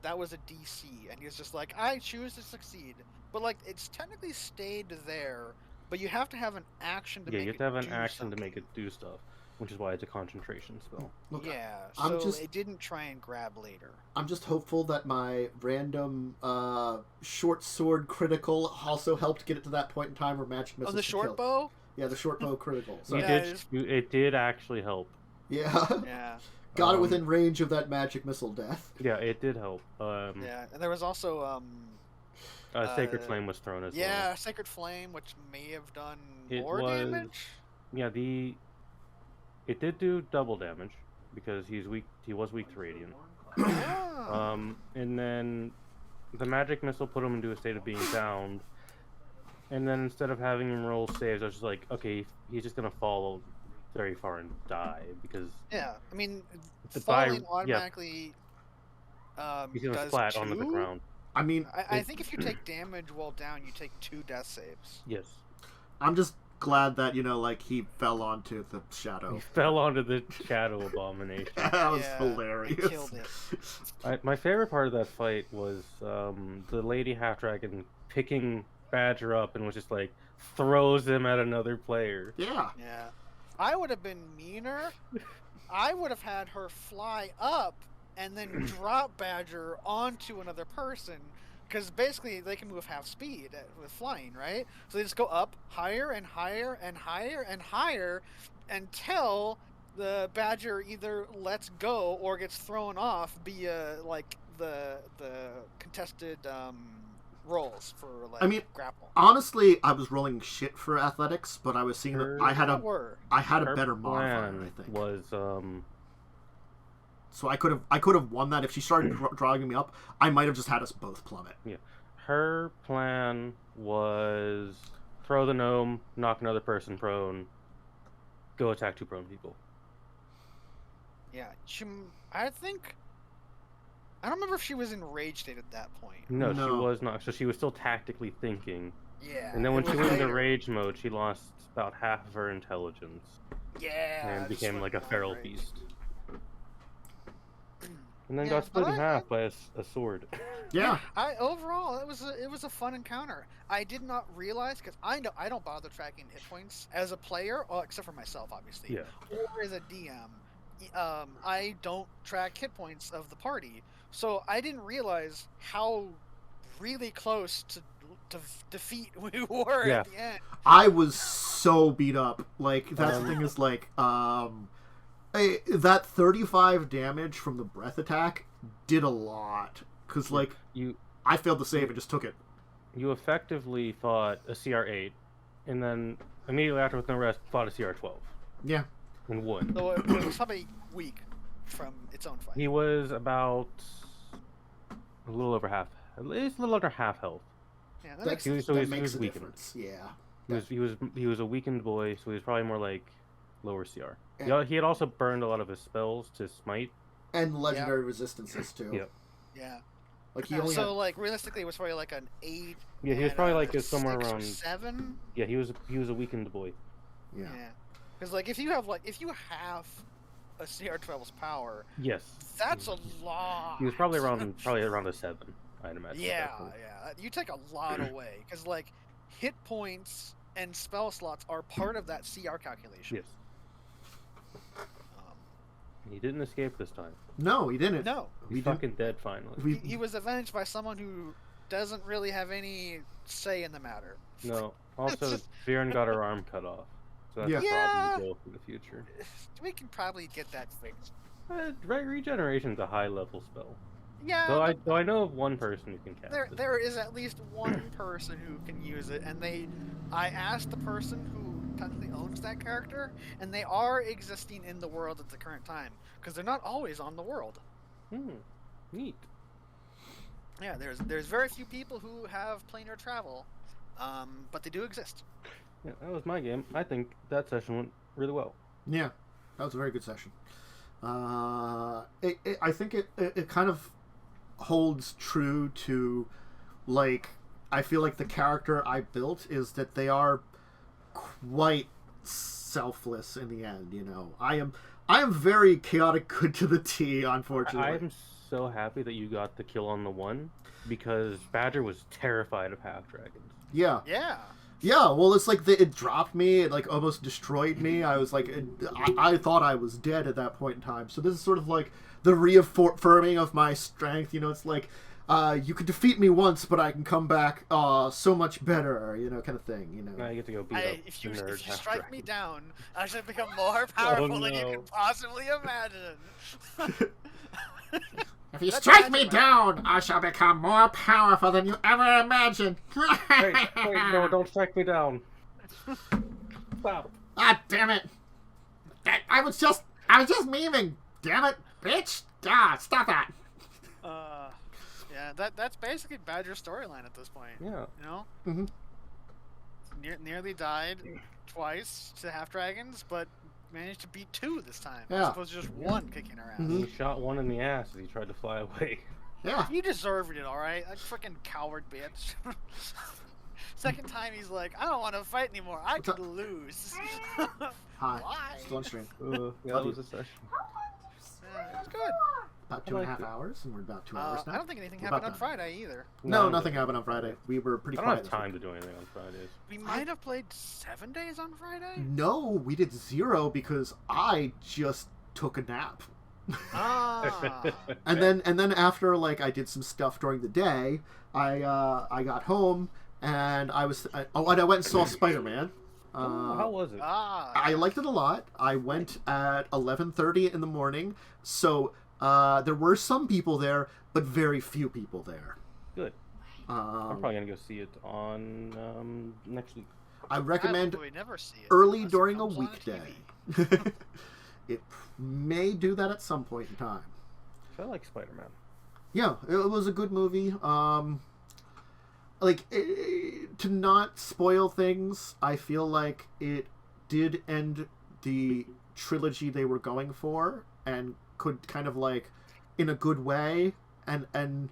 that was a DC, and he was just like, I choose to succeed. But like, it's technically stayed there, but you have to have an action to Yeah, make you it have to have an do action something. to make it do stuff, which is why it's a concentration spell. Look, Yeah, I'm so just- it didn't try and grab later. I'm just hopeful that my random short sword critical also helped get it to that point in time where magic missiles On the could short kill. bow? Yeah, the short bow critical. So, You Yeah, did. It did actually help. yeah. Yeah, Got it Um, within range of that magic missile death. Yeah, it did help. yeah, and there was also Sacred Flame was thrown as well. yeah, Sacred Flame, which may have done It more was- damage. Yeah, it did do double damage because he's weak. He was weak to radiant. Ah. And then the magic missile put him into a state of being downed. And then instead of having him roll saves, I was just like, okay, he's just gonna fall very far and die because Yeah, I mean, The falling yeah. automatically he's gonna does splat onto the 2? ground. I mean, I think if you take damage while down, you take 2 death saves. Yes, I'm just glad that, like, he fell onto the shadow. he fell onto the shadow abomination. That was Yeah, hilarious. he killed it. My favorite part of that fight was the lady half dragon picking Badger up and was just like throws him at another player. Yeah. Yeah. I would have been meaner. I would have had her fly up and then drop Badger onto another person. Because basically they can move half speed with flying, right? So they just go up higher and higher and higher and higher until the Badger either lets go or gets thrown off via like the contested rolls for like I mean, grapple. Honestly, I was rolling shit for athletics, but I was seeing that Her- I had They a were. Her better modifier, plan I think. was So I could have won that if she started drawing me up. I might have just had us both plummet. her plan was throw the gnome, knock another person prone, go attack 2 prone people. Yeah, I think. I don't remember if she was in rage state at that point. No, she No. was not. So she was still tactically thinking. Yeah. And then when it she was went into later. rage mode, she lost about half of her intelligence Yeah. and just became like a went feral rage. beast. And then Yeah, got split but in half by a sword. Yeah. Overall, it was a fun encounter. I did not realize because I don't bother tracking hit points as a player, except for myself, obviously. Yeah. Or as a DM, I don't track hit points of the party, so I didn't realize how really close to defeat we were Yeah. at the end. I was so beat up. Like, that's the thing is, like, that 35 damage from the breath attack did a lot. Because, like, I failed the save and just took it. You effectively fought a CR8, and then immediately after, with no rest, fought a CR12 Yeah. and won. So it was probably weak from its own fight. He was about a little over half, at least a little under half health. Yeah, that makes He was- sense. so that he makes was a weakened. difference. Yeah. He was a weakened boy, so he was probably more like lower CR. Yeah. He had also burned a lot of his spells to smite. And legendary resistances, too. Yeah. Yeah. Like, he only So had... like realistically, it was probably like an 8. Yeah, he was and probably a like somewhere 6 or around. 7. Yeah, he was a weakened boy. Yeah. Because like if you have a CR12's power, Yes. that's a lot. He was probably around a 7, I'd imagine. Yeah, at that point. yeah. You take a lot away because like hit points and spell slots are part of that CR calculation. Yes. Um, He didn't escape this time. No, he didn't. no, He's We fucking dead finally. We, he was avenged by someone who doesn't really have any say in the matter. No. Also, Viren got her arm cut off. So that's Yeah. a problem Yeah. to deal with in the future. We can probably get that fixed. Regeneration's a high level spell. Yeah. Though I know of one person who can cast it. There is at least one person who can use it, and I asked the person who technically owns that character, and they are existing in the world at the current time, because they're not always on the world. Neat. Yeah, there's very few people who have planar travel, but they do exist. Yeah, that was my game. I think that session went really well. yeah. That was a very good session. I think it kind of holds true to, like, I feel like the character I built is that they are quite selfless in the end. You know, I am very chaotic good to the T. Unfortunately, I'm so happy that you got the kill on the one, because Badger was terrified of half dragons. Yeah. Yeah. Yeah, well, it's like it dropped me. It like almost destroyed me. I was like, I thought I was dead at that point in time. So this is sort of like the reaffirming of my strength. You know, it's like you could defeat me once, but I can come back so much better. You know, kind of thing. You know, Now you get to go beat up If you half strike me dragon. down, I should become more powerful than you no. can possibly imagine. if you That's strike me magic, down, I shall become more powerful than you ever imagined. Wait, no, don't strike me down. Stop. Ah, damn it! I was just memeing. Damn it, bitch! Ah, stop that. Yeah, that's basically Badger's storyline at this point. Yeah. You know, Mm-hmm. nearly died twice to half dragons, but managed to beat 2 this time, Yeah. as opposed to just 1 kicking her ass. Mhm. He shot one in the ass as he tried to fly away. Yeah. You deserved it, all right. That freaking coward bitch. Second time he's like, I don't want to fight anymore. I could lose. Hi. Why? Still on stream. Yeah, that was a session. Yeah, it's good. About 2.5 hours, and we're about 2 hours now. I don't think anything We're happened about on done. Friday either. No, nothing happened on Friday. We were pretty I quiet. don't have this time week. to do anything on Fridays. We might have played 7 days on Friday. No, we did 0 because I just took a nap. Ah. And then after like I did some stuff during the day, I got home and I went and saw Spider-Man. How was it? I liked it a lot. I went at 11:30 in the morning, so there were some people there, but very few people there. Good. I'm probably gonna go see it on next week. I recommend I never see it early unless it during a comes on weekday. TV. It may do that at some point in time. I like Spider-Man. Yeah, it was a good movie. To not spoil things, I feel like it did end the trilogy they were going for, and could kind of like, in a good way, and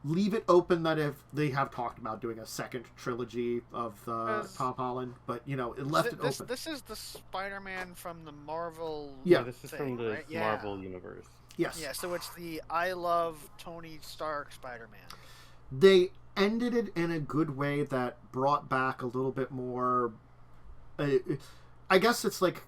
leave it open that if they have talked about doing a second trilogy of Tom Holland, but you know, it left it open. This is the Spider-Man from the Marvel. Yeah. This is thing, from the right? Yeah. Marvel universe. Yes. Yeah, so it's the I Love Tony Stark Spider-Man. They ended it in a good way that brought back a little bit more. I guess it's like.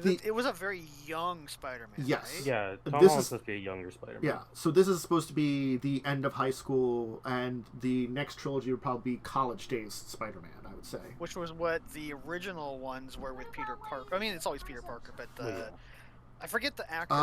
It was a very young Spider-Man. Yes. Right? Yeah, Tom This Holland's is- supposed to be a younger Spider-Man. Yeah, so this is supposed to be the end of high school, and the next trilogy would probably be college days Spider-Man, I would say. Which was what the original ones were with Peter Parker. I mean, it's always Peter Parker, but Yeah. I forget the actor.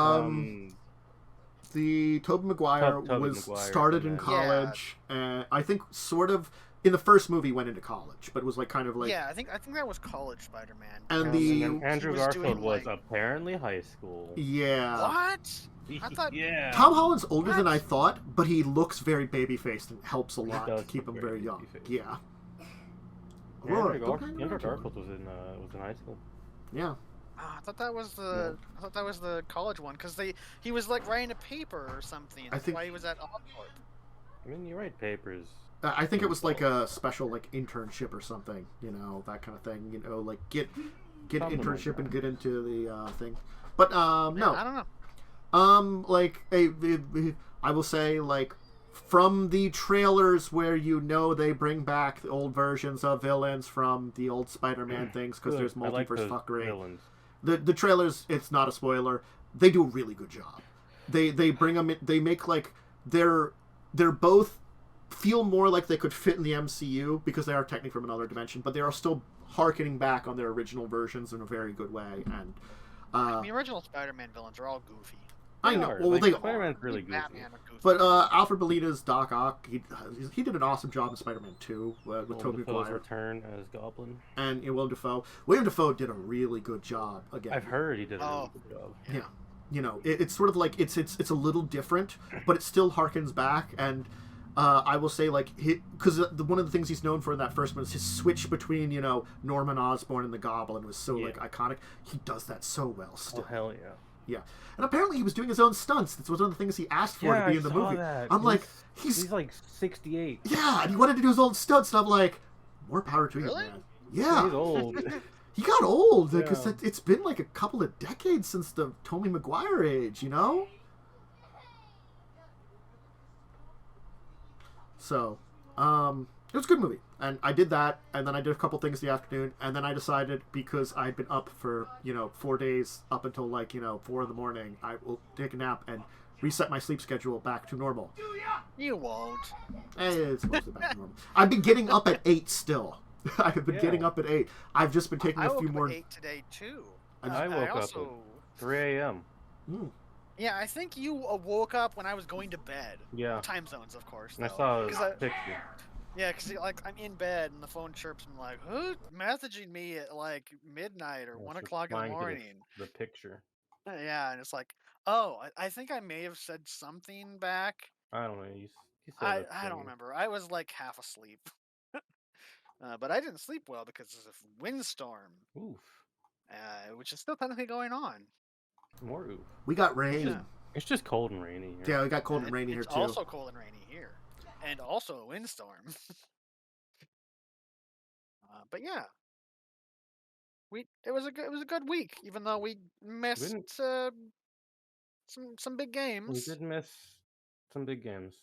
The Tobey Maguire Tobey was Maguire, started in yeah. college, and I think sort of in the first movie went into college, but was like kind of like yeah, I think that was college Spider-Man. And because the- And then Andrew he was Garfield doing, was like- apparently high school. yeah. What? I thought- yeah. Tom Holland's older than What? I thought, but he looks very baby-faced and helps a He lot to does keep him look very very young. baby-faced. Yeah. Andrew Roy, don't hang Andrew around too Garfield long. was in high school. Yeah. I thought that was the college one because he was like writing a paper or something. That's think- why he was at Oxford. I mean, you write papers. I think it was like a special like internship or something, you know, that kind of thing. You know, like get an Something like internship and that. get into the thing. But no, I don't know. like I will say like from the trailers where you know they bring back the old versions of villains from the old Spider-Man things because there's I like multiverse those fuckery. villains. The trailers, it's not a spoiler. They do a really good job. They bring them in, they make like they're both feel more like they could fit in the MCU because they are technically from another dimension, but they are still harkening back on their original versions in a very good way. And The original Spider-Man villains are all goofy. I know, well, like, they Spider-Man's really goofy. Batman are goofy. but Alfred Molina's Doc Ock, he did an awesome job in Spider-Man 2 with Willem Tobey Dafoe's Maguire return as Goblin. and Willem Dafoe. William Dafoe did a really good job again. I've heard he did a Oh. really good job. Yeah, you know, it's sort of like it's a little different, but it still harkens back. And I will say, like, because one of the things he's known for in that first one is his switch between, Norman Osborn and the Goblin was so, like, iconic. He does that so well still. Oh, hell yeah. Yeah. And apparently he was doing his own stunts. That's one of the things he asked for to be in the movie. That. I'm like, he's like 68. Yeah, and he wanted to do his own stunts, and I'm like, more power to you, man. Yeah. He's old. He got old, because it's been, like, a couple of decades since the Tobey Maguire age, So, it was a good movie. And I did that, and then I did a couple things in the afternoon, and then I decided, because I'd been up for, 4 days, up until, 4 in the morning, I will take a nap and reset my sleep schedule back to normal. You won't. It's mostly back to normal. I've been getting up at 8 still. I've been getting up at 8. I've just been taking a few more... I woke up at 8 today, too. I woke up at 3 a.m. Yeah, I think you woke up when I was going to bed. Yeah. Time zones, of course. And I saw a picture. Yeah, because I'm in bed and the phone chirps and I'm like, who's messaging me at midnight or 1 o'clock in the morning? The picture. Yeah, and it's like, oh, I think I may have said something back. I don't know. You said I don't remember. I was half asleep. But I didn't sleep well because there's a windstorm. Oof. Which is still technically going on. More oof. We got rain. Yeah. It's just cold and rainy here. Yeah, we got cold and rainy here, too. It's also cold and rainy here. And also a windstorm. But yeah. It was a good week, even though we missed some big games. We did miss some big games.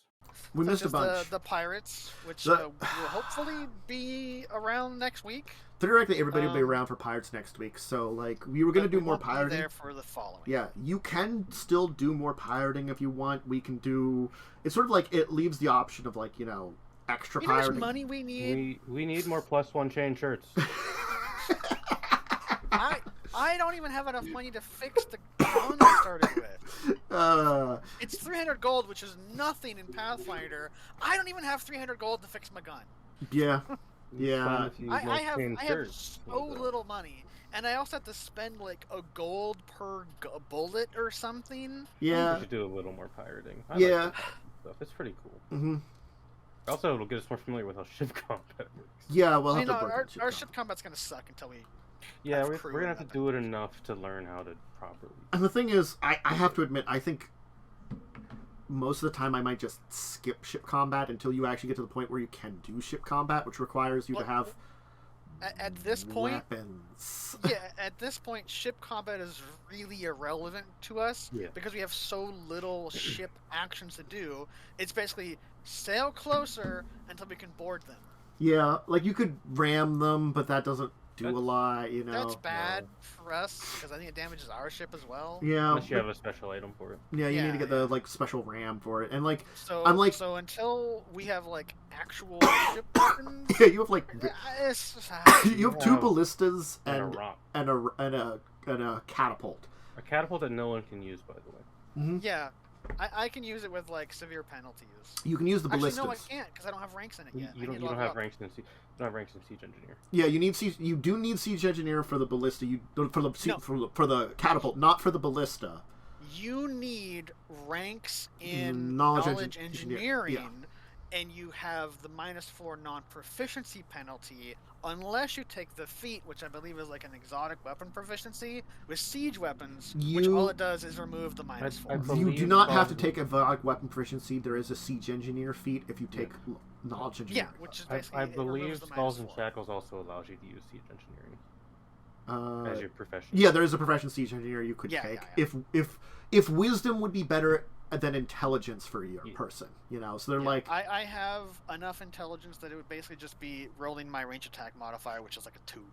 We missed a bunch. The Pirates, which will hopefully be around next week. Theoretically, everybody will be around for Pirates next week. So, we were going to do more pirating. Be there for the following. Yeah, you can still do more pirating if you want. We can do... It's sort of it leaves the option of, extra pirating. How much money we need? We need more +1 chain shirts. I don't even have enough money to fix the gun I started with. It's 300 gold, which is nothing in Pathfinder. I don't even have 300 gold to fix my gun. Yeah. Yeah. I have so little money. And I also have to spend a gold per bullet or something. Yeah. We should do a little more pirating. I like stuff. It's pretty cool. Mm-hmm. Also, it'll get us more familiar with how ship combat works. Yeah, we'll have to work our ship combat's going to suck until we... Yeah, we're going to have to do it enough to learn how to properly... And the thing is, I have to admit, I think most of the time I might just skip ship combat until you actually get to the point where you can do ship combat, which requires you to have at this point weapons. Yeah, at this point ship combat is really irrelevant to us because we have so little ship actions to do. It's basically sail closer until we can board them. Yeah, you could ram them, but that doesn't do a lot, That's bad for us, because I think it damages our ship as well. Yeah. Unless you have a special item for it. Yeah, you need to get the, special ram for it. And, So until we have, actual ship weapons... Yeah, you have, you have 2 ballistas and a catapult. A catapult that no one can use, by the way. Mm-hmm. Yeah. I can use it with severe penalties. You can use the ballistas. Actually, no, I can't because I don't have ranks in it yet. You don't have ranks in Siege Engineer. Yeah, you do need Siege Engineer for the ballista. For the catapult, not for the ballista. You need ranks in knowledge engineering, and you have the -4 non-proficiency penalty unless you take the feat, which I believe is an exotic weapon proficiency. With siege weapons, which all it does is remove the -4. You do not have to take exotic weapon proficiency. There is a siege engineer feat if you take knowledge engineering. Yeah, which is basically I believe Skulls and Shackles also allows you to use siege engineering as your profession. Yeah, there is a profession siege engineer you could take. Yeah. If wisdom would be better than intelligence for your person, so they're I have enough intelligence that it would basically just be rolling my range attack modifier, which is a 2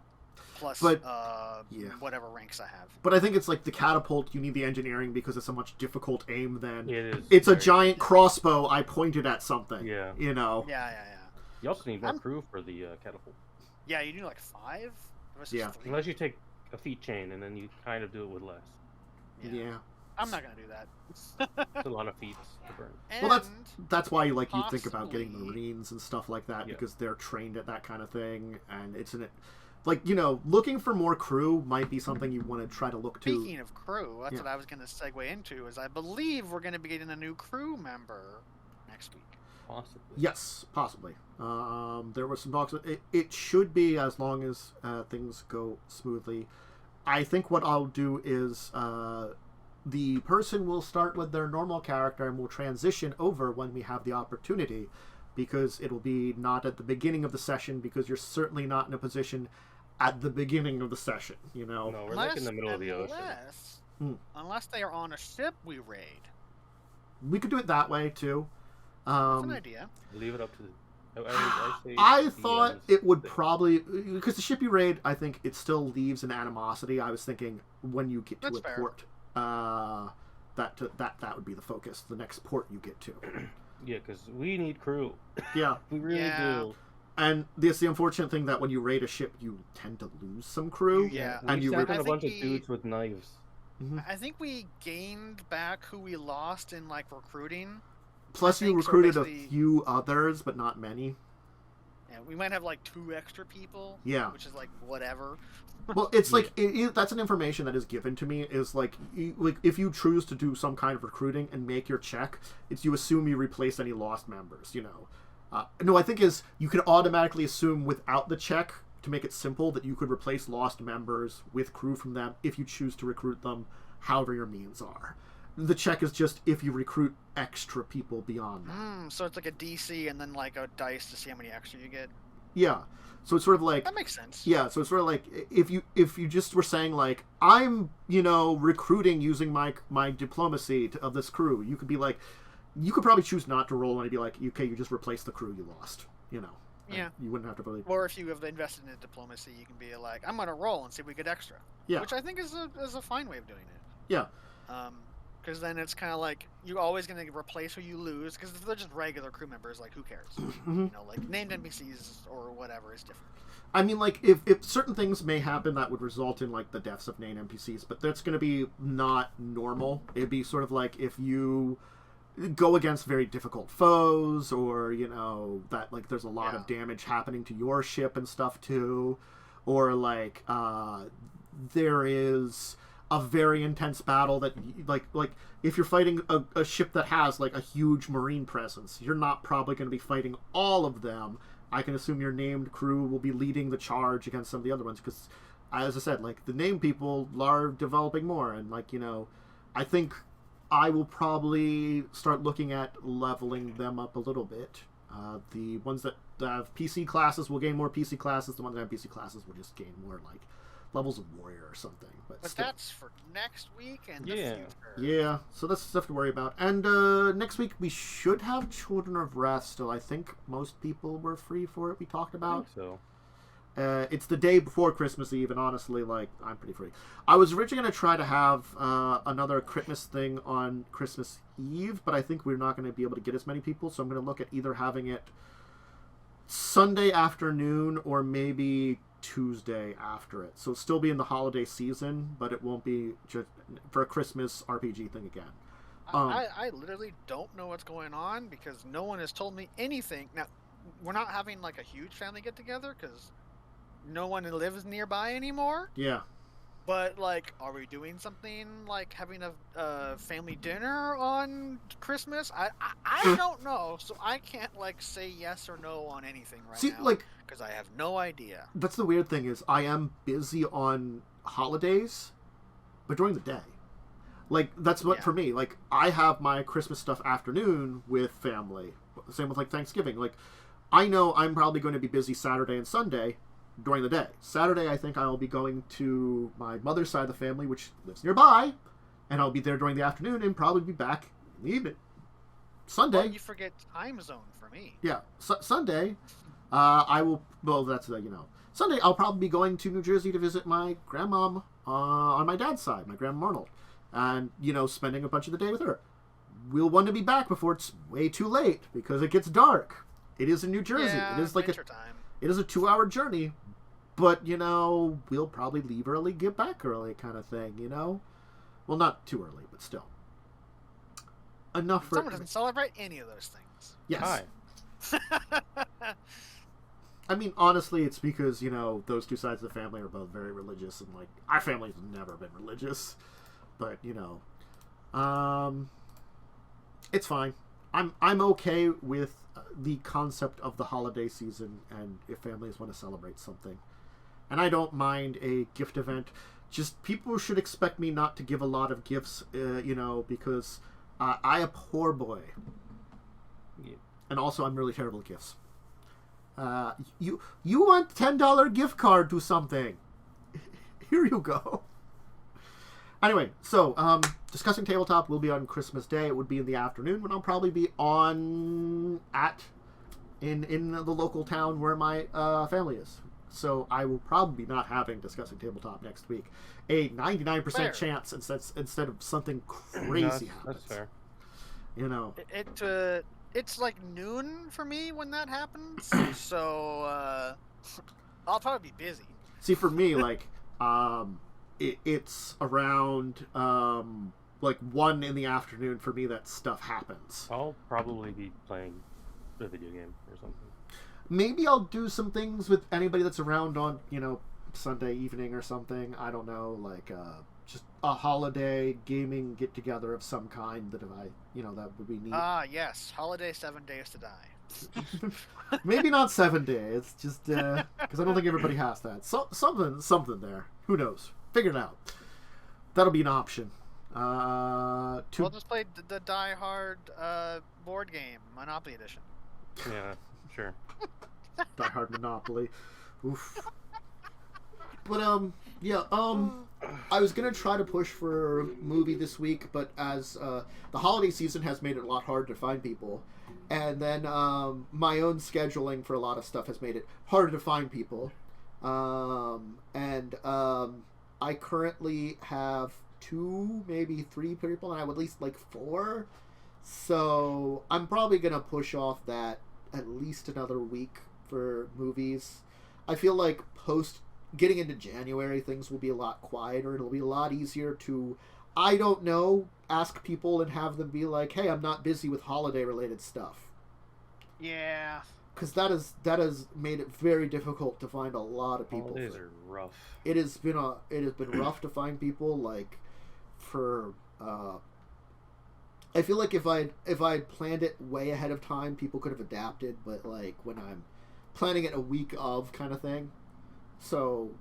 plus whatever ranks I have. But I think it's the catapult, you need the engineering because it's a much difficult aim than it's a giant crossbow I pointed at something. Yeah. Yeah. You also need more crew for the catapult. Yeah, you need 5? Yeah. Unless you take a feat chain and then you kind of do it with less. Yeah. I'm not gonna do that. It's a lot of feats to burn. Well, that's why you think about getting Marines and stuff like that because they're trained at that kind of thing, and it's looking for more crew might be something you want to try to look to. Speaking of crew, that's what I was gonna segue into. Is I believe we're gonna be getting a new crew member next week. Possibly. Yes, possibly. There were some talks. It should be, as long as things go smoothly. I think what I'll do is the person will start with their normal character and will transition over when we have the opportunity, because it'll be not at the beginning of the session, because you're certainly not in a position at the beginning of the session, you know? No, we're like in the middle of the ocean. Unless they are on a ship we raid. We could do it that way, too. That's an idea. Leave it up to the... I thought it would probably, because the ship you raid, I think it still leaves an animosity. I was thinking when you get to a port, that would be the focus. The next port you get to. Yeah, because we need crew. Yeah, we really do. And it's the unfortunate thing that when you raid a ship, you tend to lose some crew. Yeah, and you sent in a bunch of dudes with knives. Mm-hmm. I think we gained back who we lost in like recruiting. Plus, you recruited a few others, but not many. Yeah, we might have like 2 extra people. Yeah, which is like whatever. Well, it's like that's an information that is given to me. Is like if you choose to do some kind of recruiting and make your check, it's you assume you replace any lost members. You know, no, I think is you can automatically assume without the check, to make it simple, that you could replace lost members with crew from them if you choose to recruit them, however your means are. The check is just if you recruit extra people beyond that. So it's like a DC and then like a dice to see how many extra you get. Yeah. So it's sort of like... That makes sense. Yeah, so it's sort of like if you just were saying like, I'm, recruiting using my diplomacy of this crew, you could be like, you could probably choose not to roll and be like, okay, you just replace the crew you lost, Yeah. You wouldn't have to really... Or if you have invested in diplomacy, you can be like, I'm going to roll and see if we get extra. Yeah. Which I think is a fine way of doing it. Yeah. Because then it's kind of like you're always going to replace who you lose, because if they're just regular crew members, like who cares? Mm-hmm. Like named NPCs or whatever is different. I mean, like if certain things may happen that would result in like the deaths of named NPCs, but that's going to be not normal. It'd be sort of like if you go against very difficult foes, or that like there's a lot of damage happening to your ship and stuff too, or like there is a very intense battle that like if you're fighting a ship that has like a huge marine presence, you're not probably going to be fighting all of them. I can assume your named crew will be leading the charge against some of the other ones, because as I said, like the named people are developing more, and like I think I will probably start looking at leveling them up a little bit. The ones that have PC classes will gain more PC classes. The ones that have PC classes will just gain more like levels of warrior or something. But that's for next week and the future. Yeah, so that's stuff to worry about. And next week we should have Children of Wrath still. I think most people were free for it. We talked about. I think so. It's the day before Christmas Eve, and honestly, like, I'm pretty free. I was originally going to try to have another Christmas thing on Christmas Eve, but I think we're not going to be able to get as many people, so I'm going to look at either having it Sunday afternoon or maybe Tuesday after it. So it'll still be in the holiday season, but it won't be just for a Christmas RPG thing again. I literally don't know what's going on, because no one has told me anything. Now, we're not having like a huge family get-together, because no one lives nearby anymore. Yeah. But, like, are we doing something like having a family dinner on Christmas? I don't know, so I can't, like, say yes or no on anything right now. Like, because I have no idea. That's the weird thing is I am busy on holidays, but during the day. Like, that's what, for me, like, I have my Christmas stuff afternoon with family. Same with, like, Thanksgiving. Like, I know I'm probably going to be busy Saturday and Sunday during the day. Saturday, I think I'll be going to my mother's side of the family, which lives nearby, and I'll be there during the afternoon and probably be back in the evening. Sunday... Well, you forget time zone for me. Yeah. Sunday, I will... Well, that's, Sunday, I'll probably be going to New Jersey to visit my grandmom on my dad's side, my Grandma Arnold, and, spending a bunch of the day with her. We'll want to be back before it's way too late, because it gets dark. It is in New Jersey. Yeah, it is like it is a 2-hour journey, but, we'll probably leave early, get back early kind of thing, Well, not too early, but still. Enough for... Someone doesn't celebrate any of those things. Yes. Hi. I mean, honestly, it's because, those two sides of the family are both very religious, and, like, our family's never been religious. But, it's fine. I'm okay with the concept of the holiday season, and if families want to celebrate something, and I don't mind a gift event. Just people should expect me not to give a lot of gifts, because I a poor boy, and also I'm really terrible at gifts. You want $10 gift card to something? Here you go. Anyway, so Discussing Tabletop will be on Christmas Day. It would be in the afternoon, but I'll probably be in the local town where my family is. So I will probably be not having Discussing Tabletop next week. A 99% chance instead of something crazy happens. That's fair. It's like noon for me when that happens, so I'll probably be busy. See, for me, like, it's around 1 in the afternoon for me that stuff happens. I'll probably be playing a video game or something. Maybe I'll do some things with anybody that's around on, Sunday evening or something. I don't know, like, just a holiday gaming get-together of some kind that that would be neat. Yes. Holiday 7 Days to Die. Maybe not 7 days, just, because I don't think everybody has that. So, something there. Who knows? Figure it out. That'll be an option. We'll just play the Die Hard board game, Monopoly Edition. Yeah, sure. Die Hard Monopoly. Oof. But, I was going to try to push for a movie this week, but as the holiday season has made it a lot harder to find people, and then my own scheduling for a lot of stuff has made it harder to find people. I currently have 2, maybe 3 people, and I would at least like 4. So I'm probably going to push off that at least another week for movies. I feel like getting into January, things will be a lot quieter. It'll be a lot easier to, I don't know, ask people and have them be like, hey, I'm not busy with holiday-related stuff. Yeah. Because that has made it very difficult to find a lot of people. Holidays are rough. It has been rough to find people, like, for... I feel like if I'd planned it way ahead of time, people could have adapted, but, like, when I'm planning it a week of kind of thing... So,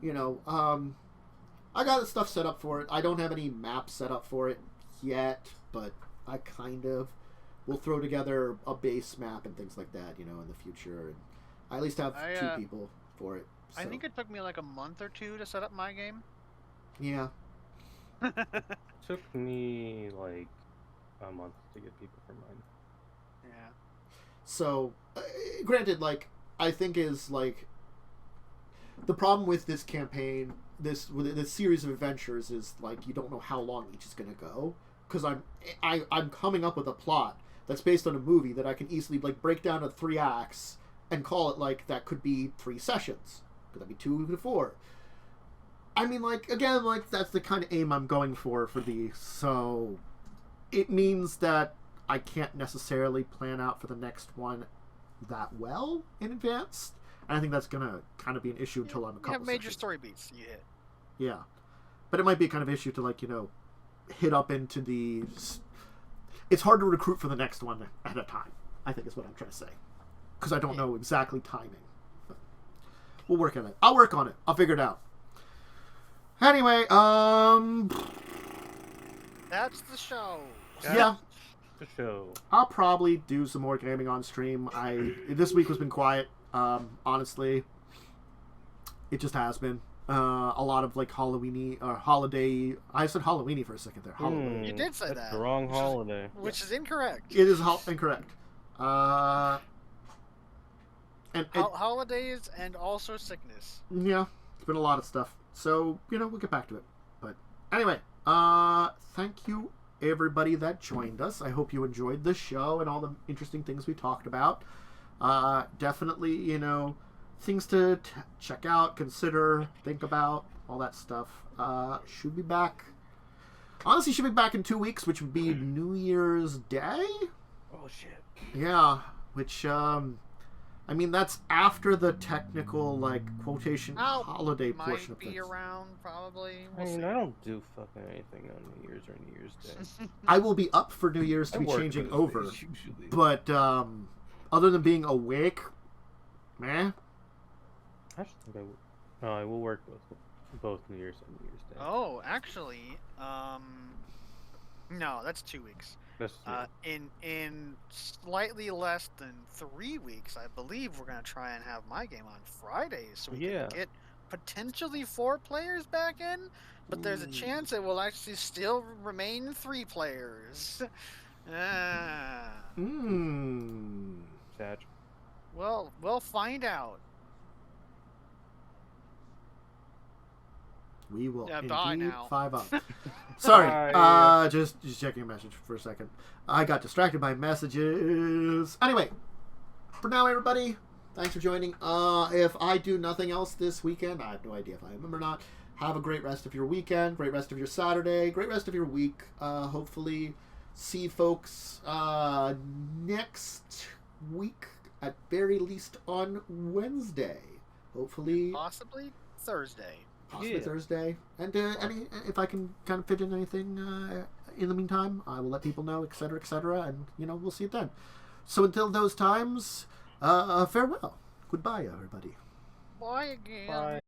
I got the stuff set up for it. I don't have any maps set up for it yet, but I kind of will throw together a base map and things like that, in the future. And I at least have 2 people for it. So. I think it took me like a month or 2 to set up my game. Yeah. Took me like a month to get people for mine. Yeah. So, granted, like, I think is like... The problem with this campaign, this series of adventures, is like you don't know how long each is going to go, because I'm coming up with a plot that's based on a movie that I can easily like break down to 3 acts and call it like that could be 3 sessions. Could that be 2 to 4? I mean, like, again, like that's the kind of aim I'm going for these. So it means that I can't necessarily plan out for the next one that well in advance. And I think that's going to kind of be an issue until I'm a couple You have major sessions. story beats you hit. Yeah. But it might be a kind of issue to, like, hit up into the... It's hard to recruit for the next one at a time, I think is what I'm trying to say. Because I don't know exactly timing. But we'll work on it. I'll work on it. I'll figure it out. Anyway, That's the show. Yeah. The show. I'll probably do some more gaming on stream. This week has been quiet. Honestly, it just has been a lot of like Halloween-y or holiday. I said Halloween-y for a second there. Halloween. You did say That's that. the wrong holiday. Which is incorrect. It is incorrect. Holidays and also sickness. Yeah, it's been a lot of stuff. So we'll get back to it. But anyway, thank you everybody that joined us. I hope you enjoyed the show and all the interesting things we talked about. Definitely, things to check out, consider, think about, all that stuff. Should be back. Honestly, should be back in 2 weeks, which would be New Year's Day. Oh shit. Yeah, which I mean, that's after the technical, like, quotation holiday Might portion of be things. around, probably. I We'll mean, see. I don't do fucking anything on New Year's or New Year's Day. I will be up for New Year's to I be work changing those over. days usually. But, other than being awake, meh. I should think I will. No, I will work both New Year's and New Year's Day. Oh, actually, no, that's 2 weeks. That's In slightly less than 3 weeks, I believe we're gonna try and have my game on Fridays, so we Yeah. can get potentially 4 players back in. But there's a chance it will actually still remain 3 players. Sad. Well, we'll find out. We will Bye indeed now. 5 up. Sorry, Bye. just checking a message for a second. I got distracted by messages. Anyway, for now, everybody, thanks for joining. If I do nothing else this weekend, I have no idea if I am or not. Have a great rest of your weekend, great rest of your Saturday, great rest of your week. Hopefully, see folks next week, at very least on Wednesday. Hopefully, Possibly Thursday. possibly Thursday. And if I can kind of fit in anything in the meantime, I will let people know, etc., etc., and, we'll see it then. So until those times, farewell. Goodbye, everybody. Bye again. Bye.